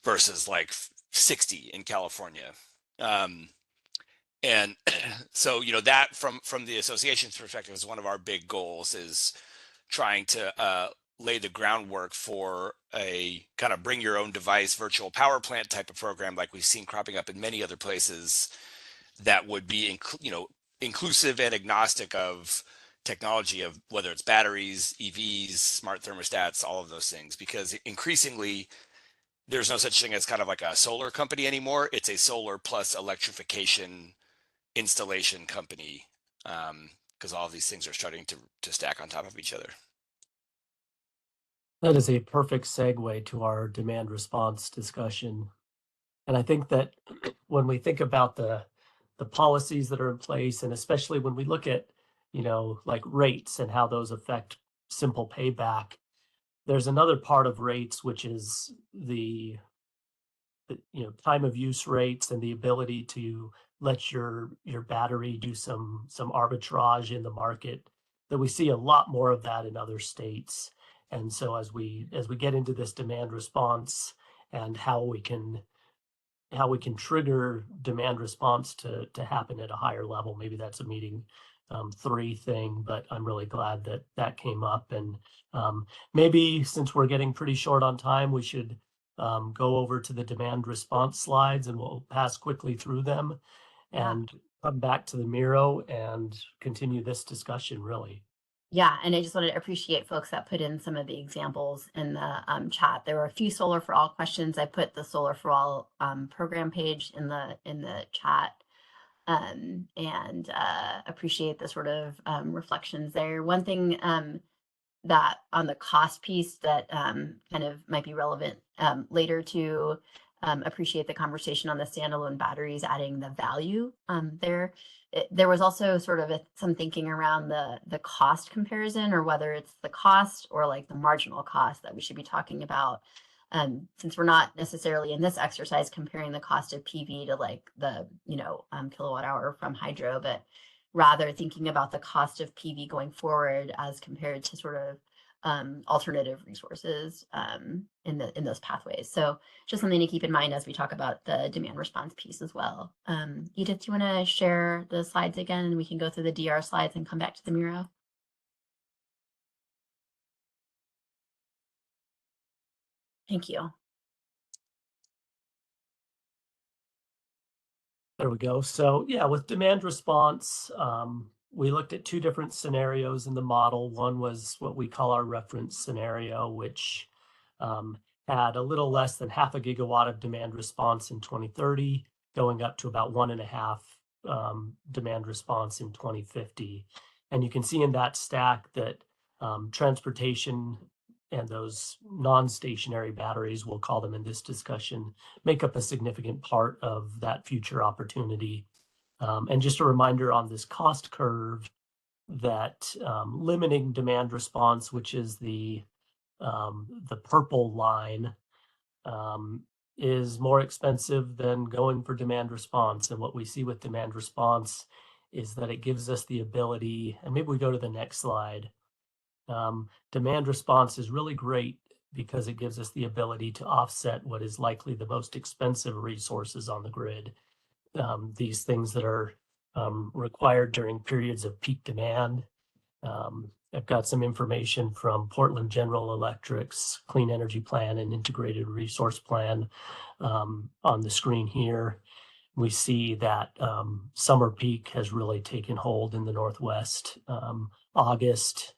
versus like 60 in California. And so that from the association's perspective is one of our big goals, is trying to lay the groundwork for a kind of bring your own device virtual power plant type of program, like we've seen cropping up in many other places, that would be inclusive and agnostic of technology, of whether it's batteries, EVs, smart thermostats, all of those things. Because increasingly there's no such thing as kind of like a solar company anymore. It's a solar plus electrification installation company, because all of these things are starting to stack on top of each other. That is a perfect segue to our demand response discussion. And I think that when we think about the policies that are in place, and especially when we look at, like rates and how those affect simple payback, there's another part of rates, which is the time of use rates and the ability to let your battery do some arbitrage in the market, that we see a lot more of that in other states. And so as we get into this demand response and how we can trigger demand response to happen at a higher level, maybe that's a meeting 3 thing, but I'm really glad that came up. And maybe since we're getting pretty short on time, we should go over to the demand response slides, and we'll pass quickly through them. And come back to the Miro and continue this discussion, really. Yeah, and I just wanted to appreciate folks that put in some of the examples in the chat. There were a few Solar for All questions. I put the Solar for All program page in the chat, and appreciate the sort of reflections there. One thing that on the cost piece that kind of might be relevant later to appreciate the conversation on the standalone batteries, adding the value there. There was also sort of some thinking around the cost comparison, or whether it's the cost or like the marginal cost that we should be talking about. Since we're not necessarily in this exercise comparing the cost of PV to like the kilowatt hour from hydro, but rather thinking about the cost of PV going forward as compared to sort of alternative resources in those pathways. So just something to keep in mind as we talk about the demand response piece as well. Edith, do you want to share the slides again, and we can go through the DR slides and come back to the Miro? Thank you. There we go. So yeah, with demand response, we looked at two different scenarios in the model. One was what we call our reference scenario, which had a little less than half a gigawatt of demand response in 2030, going up to about 1.5 demand response in 2050. And you can see in that stack that transportation and those non-stationary batteries, we'll call them in this discussion, make up a significant part of that future opportunity. And just a reminder on this cost curve that limiting demand response, which is the purple line, is more expensive than going for demand response. And what we see with demand response is that it gives us the ability, and maybe we go to the next slide. Demand response is really great because it gives us the ability to offset what is likely the most expensive resources on the grid. These things that are required during periods of peak demand. I've got some information from Portland General Electric's Clean Energy Plan and Integrated Resource Plan on the screen here. We see that summer peak has really taken hold in the Northwest. August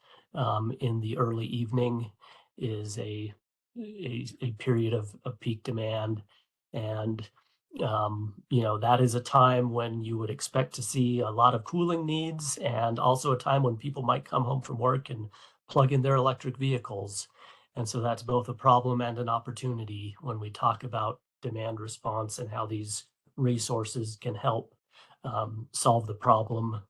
in the early evening is a period of peak demand. And that is a time when you would expect to see a lot of cooling needs, and also a time when people might come home from work and plug in their electric vehicles. And so that's both a problem and an opportunity when we talk about demand response and how these resources can help solve the problem.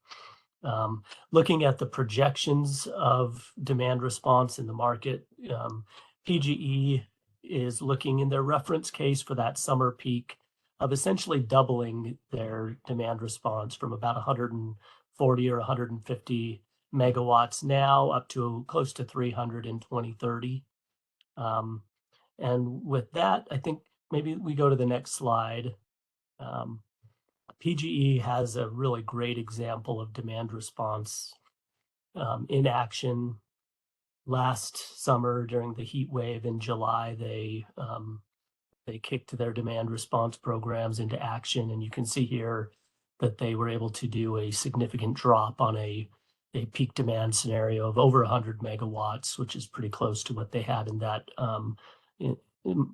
Looking at the projections of demand response in the market, PGE is looking in their reference case for that summer peak of essentially doubling their demand response from about 140 or 150 megawatts now up to close to 300 in 2030. And with that, I think maybe we go to the next slide. PGE has a really great example of demand response in action. Last summer during the heat wave in July, they kicked their demand response programs into action, and you can see here that they were able to do a significant drop on a peak demand scenario of over 100 megawatts, which is pretty close to what they had in that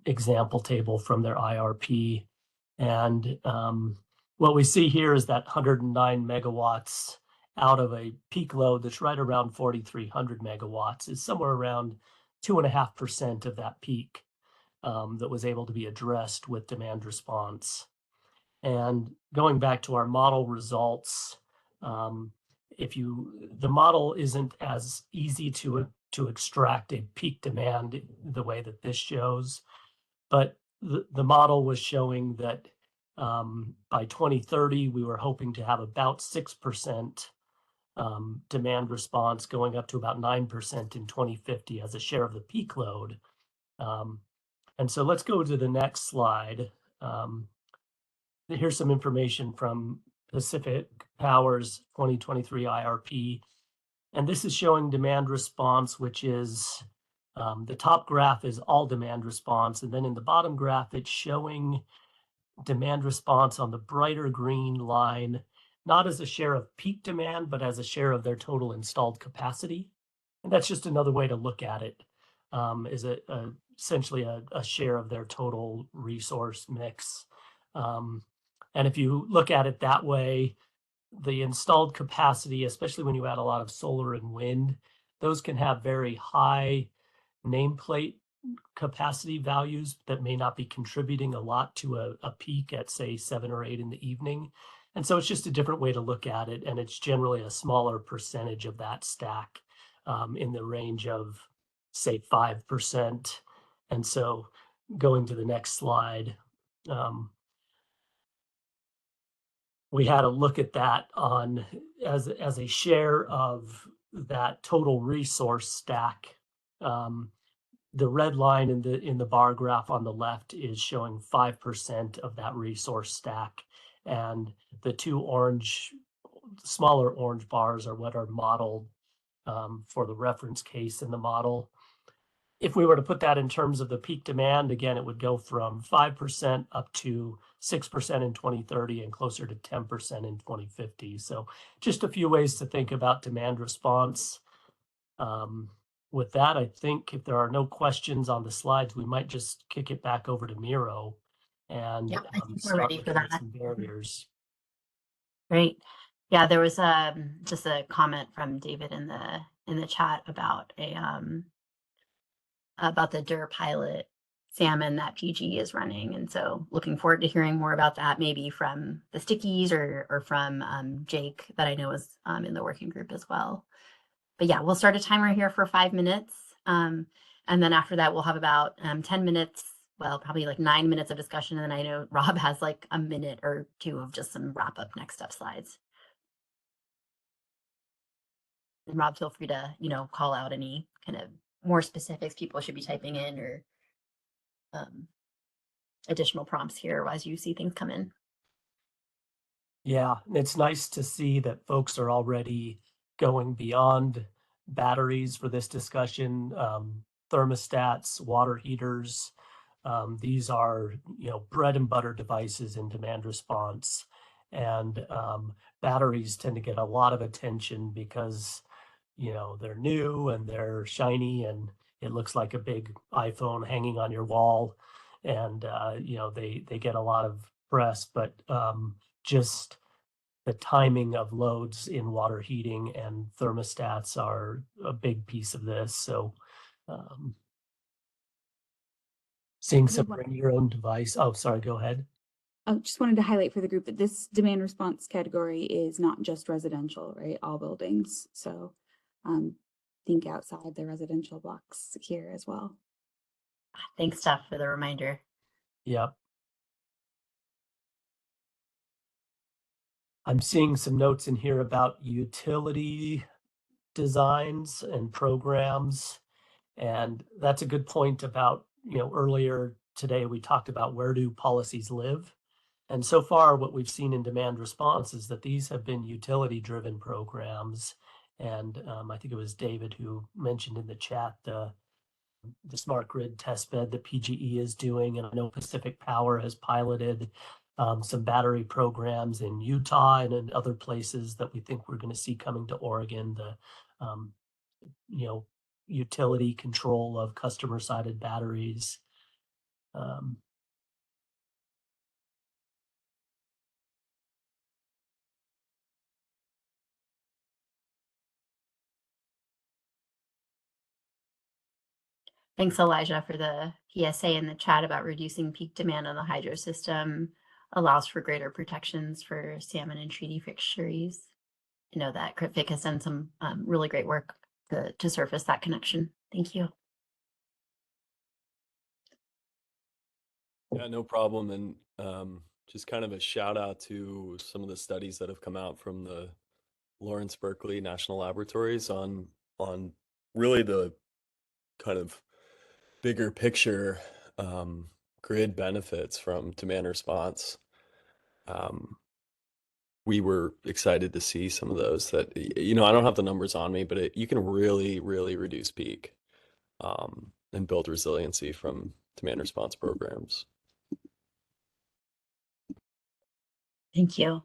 example table from their IRP. And what we see here is that 109 megawatts out of a peak load that's right around 4,300 megawatts is somewhere around 2.5% of that peak that was able to be addressed with demand response. And going back to our model results, the model isn't as easy to extract a peak demand the way that this shows, but the model was showing that by 2030, we were hoping to have about 6% demand response, going up to about 9% in 2050 as a share of the peak load. And so let's go to the next slide. Here's some information from Pacific Power's 2023 IRP. And this is showing demand response, which is the top graph is all demand response. And then in the bottom graph, it's showing demand response on the brighter green line not as a share of peak demand, but as a share of their total installed capacity. And that's just another way to look at it, is essentially a share of their total resource mix. And if you look at it that way, the installed capacity, especially when you add a lot of solar and wind, those can have very high nameplate capacity values that may not be contributing a lot to a peak at, say, 7 or 8 in the evening. And so it's just a different way to look at it. And it's generally a smaller percentage of that stack, in the range of, say, 5%. And so going to the next slide, we had a look at that on as a share of that total resource stack. The red line in the bar graph on the left is showing 5% of that resource stack, and the two smaller orange bars are what are modeled for the reference case in the model. If we were to put that in terms of the peak demand, again, it would go from 5% up to 6% in 2030 and closer to 10% in 2050. So just a few ways to think about demand response. With that, I think if there are no questions on the slides, we might just kick it back over to Miro and Yep, I think we're start ready looking for at that. some barriers. Great. Yeah, there was just a comment from David in the chat about about the DUR pilot salmon that PG is running, and so looking forward to hearing more about that, maybe from the Stickies or from Jake, that I know is in the working group as well. But yeah, we'll start a timer here for 5 minutes, and then after that we'll have about 10 minutes. Well, probably like 9 minutes of discussion, and then I know Rob has like a minute or two of just some wrap up next step slides. And Rob, feel free to, call out any kind of more specifics people should be typing in, or additional prompts here as you see things come in. Yeah, it's nice to see that folks are already going beyond batteries for this discussion. Thermostats, water heaters, these are, bread and butter devices in demand response. And batteries tend to get a lot of attention because, they're new and they're shiny and it looks like a big iPhone hanging on your wall. And, they get a lot of press, but just the timing of loads in water heating and thermostats are a big piece of this. So seeing some bring your own device. Oh, sorry, go ahead. I just wanted to highlight for the group that this demand response category is not just residential, right? All buildings. So think outside the residential blocks here as well. Thanks, Steph, for the reminder. Yep. I'm seeing some notes in here about utility designs and programs. And that's a good point about, earlier today we talked about where do policies live. And so far what we've seen in demand response is that these have been utility driven programs. And I think it was David who mentioned in the chat the smart grid testbed that PGE is doing. And I know Pacific Power has piloted some battery programs in Utah and in other places that we think we're going to see coming to Oregon, the utility control of customer sided batteries. Thanks, Elijah, for the PSA in the chat about reducing peak demand on the hydro system allows for greater protections for salmon and treaty fisheries. I know that CritFic has done some really great work to surface that connection. Thank you. Yeah, no problem. And just kind of a shout out to some of the studies that have come out from the Lawrence Berkeley National Laboratories on really the kind of bigger picture grid benefits from demand response. We were excited to see some of those that, I don't have the numbers on me, but you can really, really reduce peak and build resiliency from demand response programs. Thank you.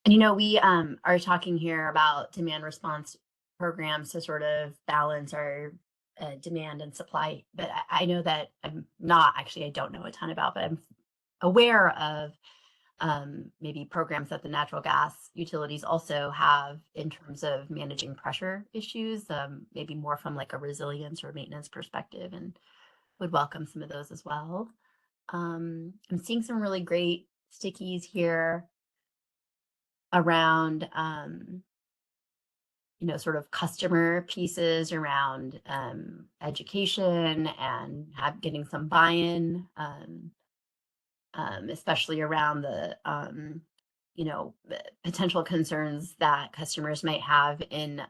And you know, we are talking here about demand response programs to sort of balance our demand and supply. But I know that I'm not actually, I don't know a ton about, but I'm aware of maybe programs that the natural gas utilities also have in terms of managing pressure issues, maybe more from like a resilience or maintenance perspective, and would welcome some of those as well. I'm seeing some really great stickies here around you know, sort of customer pieces around education and getting some buy-in, especially around the you know, potential concerns that customers might have in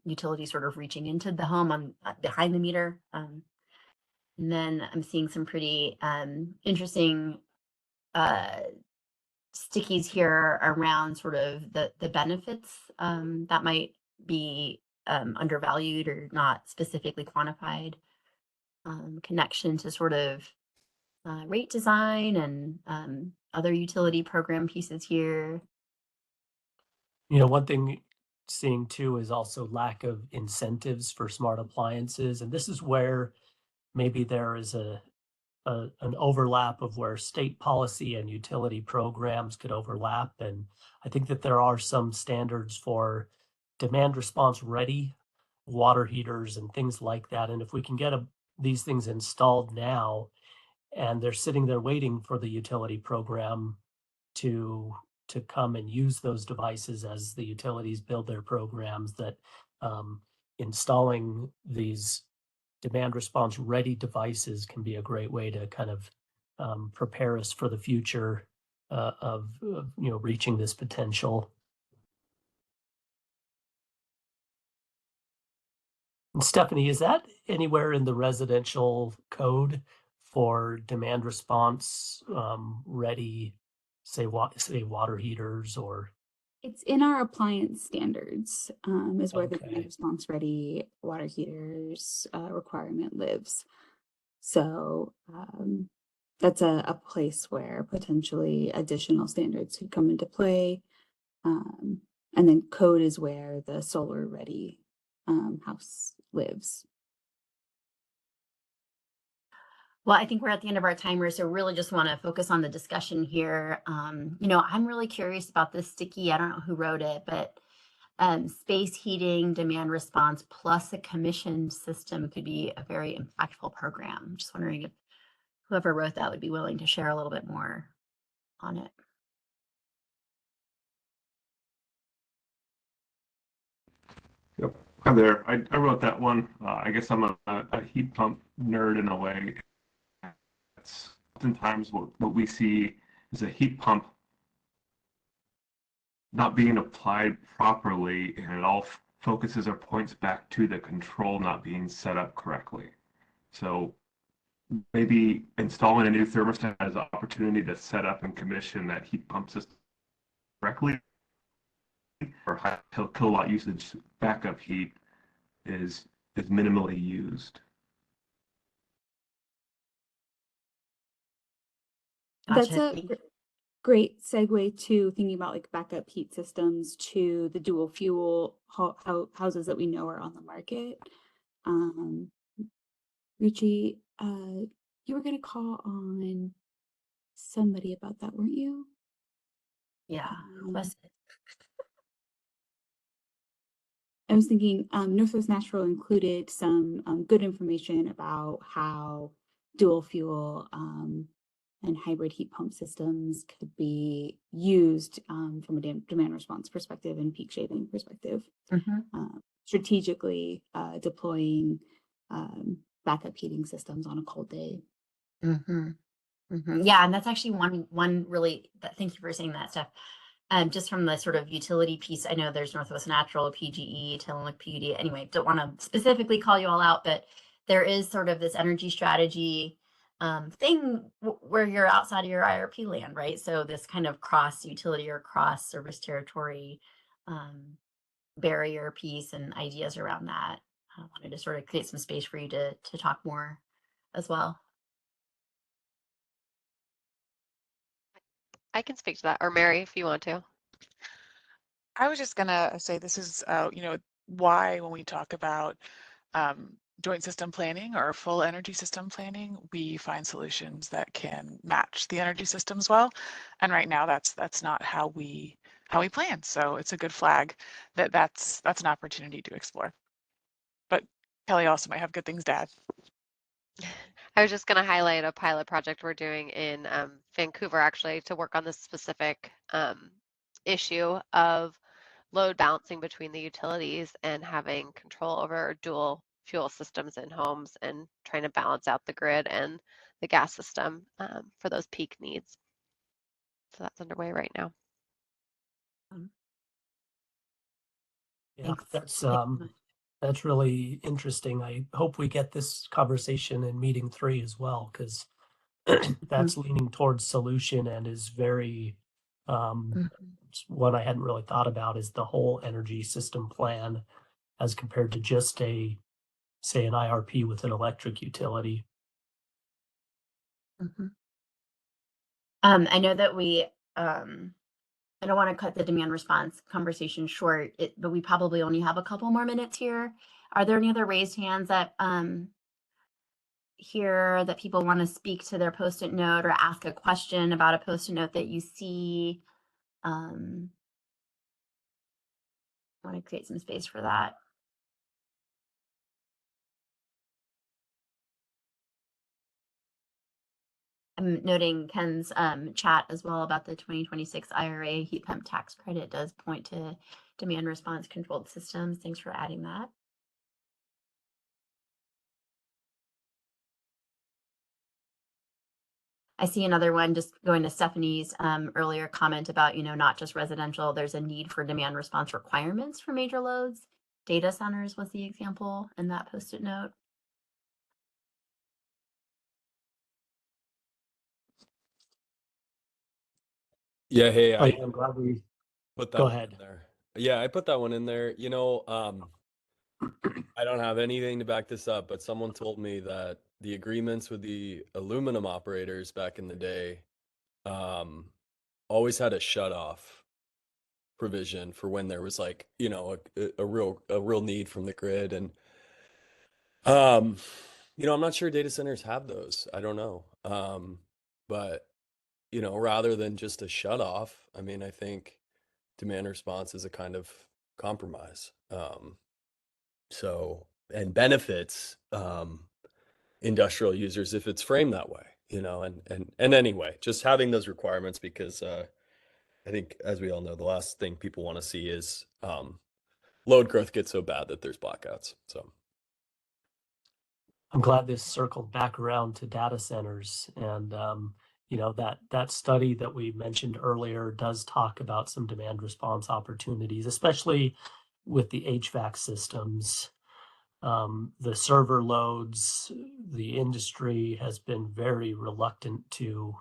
utility sort of reaching into the home on behind the meter. And then I'm seeing some pretty interesting stickies here around sort of the benefits that might be undervalued or not specifically quantified, connection to sort of rate design and other utility program pieces here. You know, one thing seeing too is also lack of incentives for smart appliances. And this is where maybe there is an overlap of where state policy and utility programs could overlap. And I think that there are some standards for demand response ready water heaters and things like that. And if we can get these things installed now, and they're sitting there waiting for the utility program to come and use those devices as the utilities build their programs, that installing these demand response ready devices can be a great way to kind of prepare us for the future of you know, reaching this potential. And Stephanie, is that anywhere in the residential code for demand response ready, say water heaters or? It's in our appliance standards, is where the Okay. demand response ready water heaters requirement lives. So that's a place where potentially additional standards could come into play. And then code is where the solar ready house lives. Well, I think we're at the end of our timer, so really just want to focus on the discussion here. You know, I'm really curious about this sticky. I don't know who wrote it, but space heating demand response plus a commissioned system could be a very impactful program. I'm just wondering if whoever wrote that would be willing to share a little bit more on it. Yep. Hi there. I wrote that one. I guess I'm a heat pump nerd in a way. That's oftentimes what we see is a heat pump not being applied properly, and it all focuses or points back to the control not being set up correctly. So maybe installing a new thermostat has an opportunity to set up and commission that heat pump system correctly, or high kilowatt usage backup heat is minimally used. That's a great segue to thinking about like backup heat systems to the dual fuel houses that we know are on the market. Richie, you were going to call on somebody about that, weren't you? Yeah, was it? I was thinking Northwest Natural included some good information about how dual fuel and hybrid heat pump systems could be used from a demand response perspective and peak shaving perspective. Strategically deploying backup heating systems on a cold day. Yeah, and that's actually one really, thank you for saying that, Steph. Just from the sort of utility piece, I know there's Northwest Natural, PGE, Tillamook PUD. Anyway, don't want to specifically call you all out, but there is sort of this energy strategy thing where you're outside of your IRP land, right? So this kind of cross utility or cross service territory barrier piece and ideas around that. I wanted to sort of create some space for you to talk more as well. I can speak to that, or Mary, if you want to. I was just gonna say this is, why when we talk about joint system planning or full energy system planning, we find solutions that can match the energy systems well. And right now, that's not how we plan. So it's a good flag that that's an opportunity to explore. But Kelly also might have good things to add. I was just going to highlight a pilot project we're doing in Vancouver, actually, to work on this specific issue of load balancing between the utilities and having control over dual fuel systems in homes and trying to balance out the grid and the gas system for those peak needs. So that's underway right now. Yeah, that's really interesting. I hope we get this conversation in meeting 3 as well, because that's leaning towards solution and is very one I hadn't really thought about is the whole energy system plan as compared to just say an IRP with an electric utility. I know that we I don't want to cut the demand response conversation short, but we probably only have a couple more minutes here. Are there any other raised hands that here that people want to speak to their post-it note or ask a question about a post-it note that you see? I want to create some space for that. I'm noting Ken's chat as well about the 2026 IRA heat pump tax credit does point to demand response controlled systems. Thanks for adding that. I see another one just going to Stephanie's earlier comment about, not just residential, there's a need for demand response requirements for major loads. Data centers was the example in that post-it note. Yeah, hey, I'm glad we put that go one ahead. in there. Yeah, I put that one in there. I don't have anything to back this up, but someone told me that the agreements with the aluminum operators back in the day always had a shut off provision for when there was like, a real need from the grid. And I'm not sure data centers have those. I don't know. But rather than just a shut off, I mean, I think demand response is a kind of compromise. And benefits industrial users if it's framed that way, and anyway, just having those requirements, because I think, as we all know, the last thing people want to see is load growth gets so bad that there's blackouts. So I'm glad this circled back around to data centers, and that study that we mentioned earlier does talk about some demand response opportunities, especially with the HVAC systems. The server loads, the industry has been very reluctant to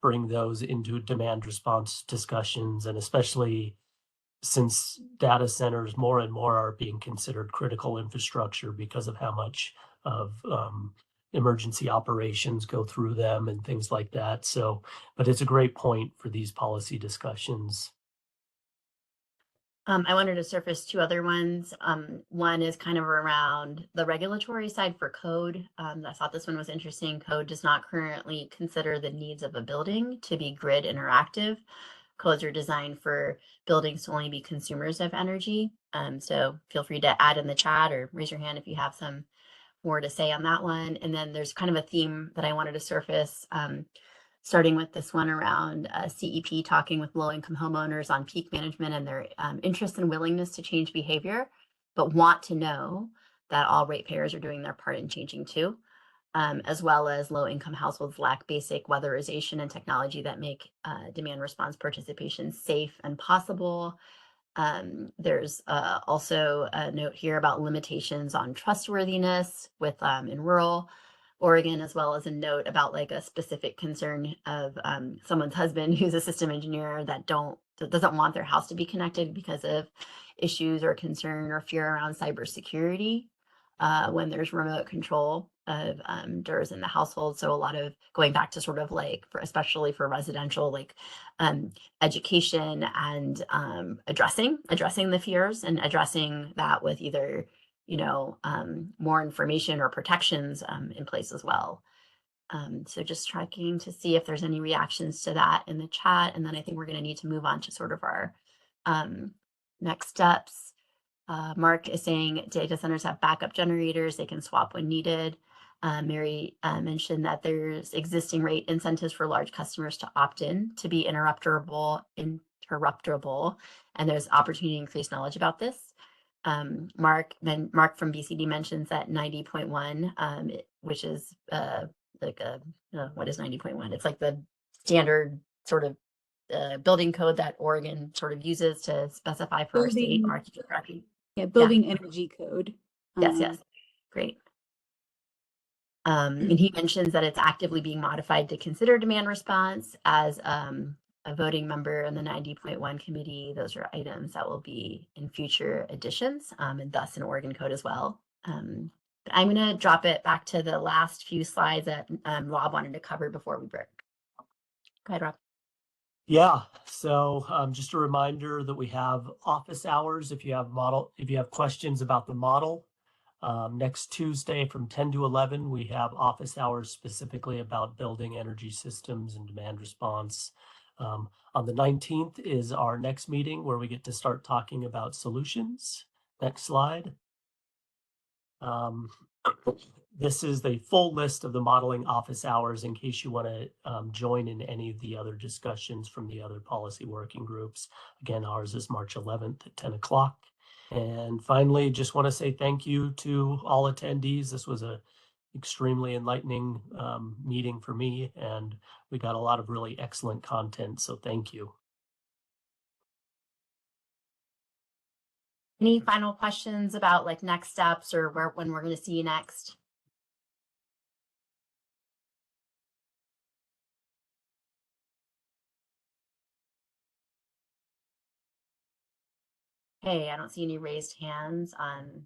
bring those into demand response discussions, and especially since data centers more and more are being considered critical infrastructure because of how much of emergency operations go through them and things like that. So, but it's a great point for these policy discussions. I wanted to surface 2 other ones. One is kind of around the regulatory side for code. I thought this one was interesting. Code does not currently consider the needs of a building to be grid interactive. Codes are designed for buildings to only be consumers of energy. So feel free to add in the chat or raise your hand if you have some more to say on that one. And then there's kind of a theme that I wanted to surface, starting with this one around CEP talking with low-income homeowners on peak management and their interest and willingness to change behavior, but want to know that all ratepayers are doing their part in changing too, as well as low-income households lack basic weatherization and technology that make demand response participation safe and possible. There's also a note here about limitations on trustworthiness with in rural Oregon, as well as a note about like a specific concern of someone's husband who's a system engineer that doesn't want their house to be connected because of issues or concern or fear around cybersecurity. when there's remote control of DERs in the household. So a lot of going back to sort of like, especially for residential, like education and addressing the fears and addressing that with either, more information or protections in place as well. So just tracking to see if there's any reactions to that in the chat. And then I think we're going to need to move on to sort of our next steps. Mark is saying data centers have backup generators. They can swap when needed. Mary mentioned that there's existing rate incentives for large customers to opt in to be interruptible, and there's opportunity to increase knowledge about this. Mark from BCD mentions that 90.1, which is what is 90.1? It's like the standard sort of building code that Oregon sort of uses to specify for our state. Mark, you correctly. Yeah, building energy code. Yes. Great. And he mentions that it's actively being modified to consider demand response as a voting member in the 90.1 committee. Those are items that will be in future editions and thus in Oregon code as well. But I'm going to drop it back to the last few slides that Rob wanted to cover before we break. Go ahead, Rob. Yeah, so just a reminder that we have office hours if you have questions about the model. Next Tuesday from 10 to 11, we have office hours specifically about building energy systems and demand response. On the 19th is our next meeting where we get to start talking about solutions. Next slide. This is the full list of the modeling office hours in case you want to join in any of the other discussions from the other policy working groups. Again, ours is March 11th at 10 o'clock. And finally, just want to say thank you to all attendees. This was a extremely enlightening meeting for me, and we got a lot of really excellent content, so thank you. Any final questions about like next steps or when we're going to see you next? Hey, I don't see any raised hands on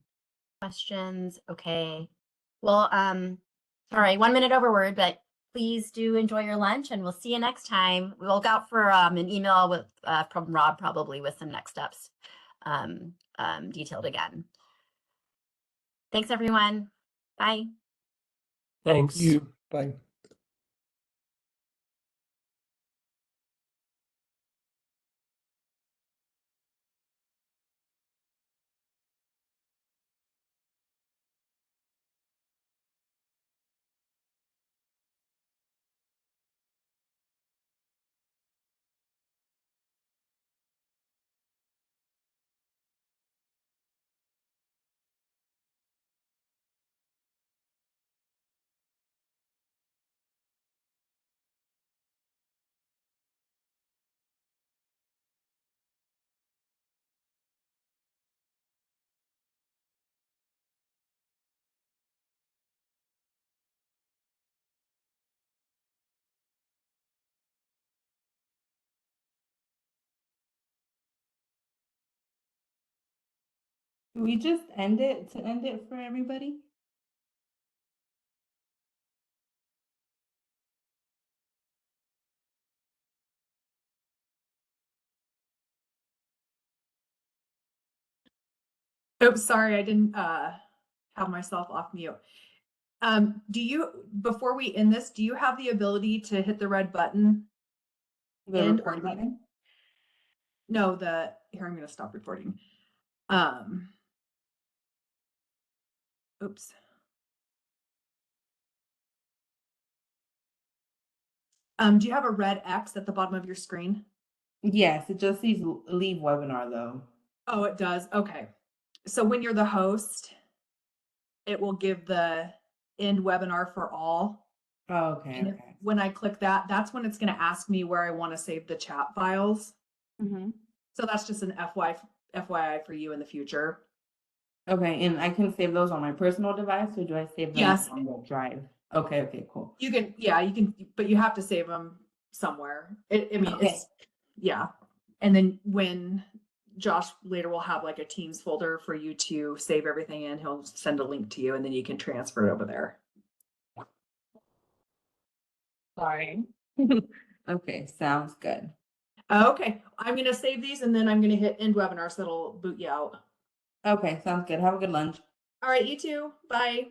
questions. Okay. Well, sorry, 1 minute overword, but please do enjoy your lunch and we'll see you next time. We'll look out for an email with from Rob probably with some next steps detailed again. Thanks, everyone. Bye. Thanks. Bye. Do we just end it to end it for everybody? Oops, sorry, I didn't have myself off mute. Do you, before we end this, do you have the ability to hit the red button? The End record button? No, here, I'm gonna stop recording. Oops. Do you have a red X at the bottom of your screen? Yes, it just says leave webinar though. Oh, it does. Okay. So when you're the host, it will give the end webinar for all. Oh, okay. And Okay. when I click that, that's when it's going to ask me where I want to save the chat files. Mm-hmm. So that's just an FYI for you in the future. Okay, and I can save those on my personal device, or do I save them Yes. on the drive? Okay, okay, cool. You can, yeah, you can, but you have to save them somewhere. I mean, Okay. it's, yeah. And then when Josh later will have like a Teams folder for you to save everything in. He'll send a link to you and then you can transfer it over there. Sorry. Okay, sounds good. Okay, I'm going to save these and then I'm going to hit end webinar so that'll boot you out. Okay, sounds good. Have a good lunch. All right, you too. Bye.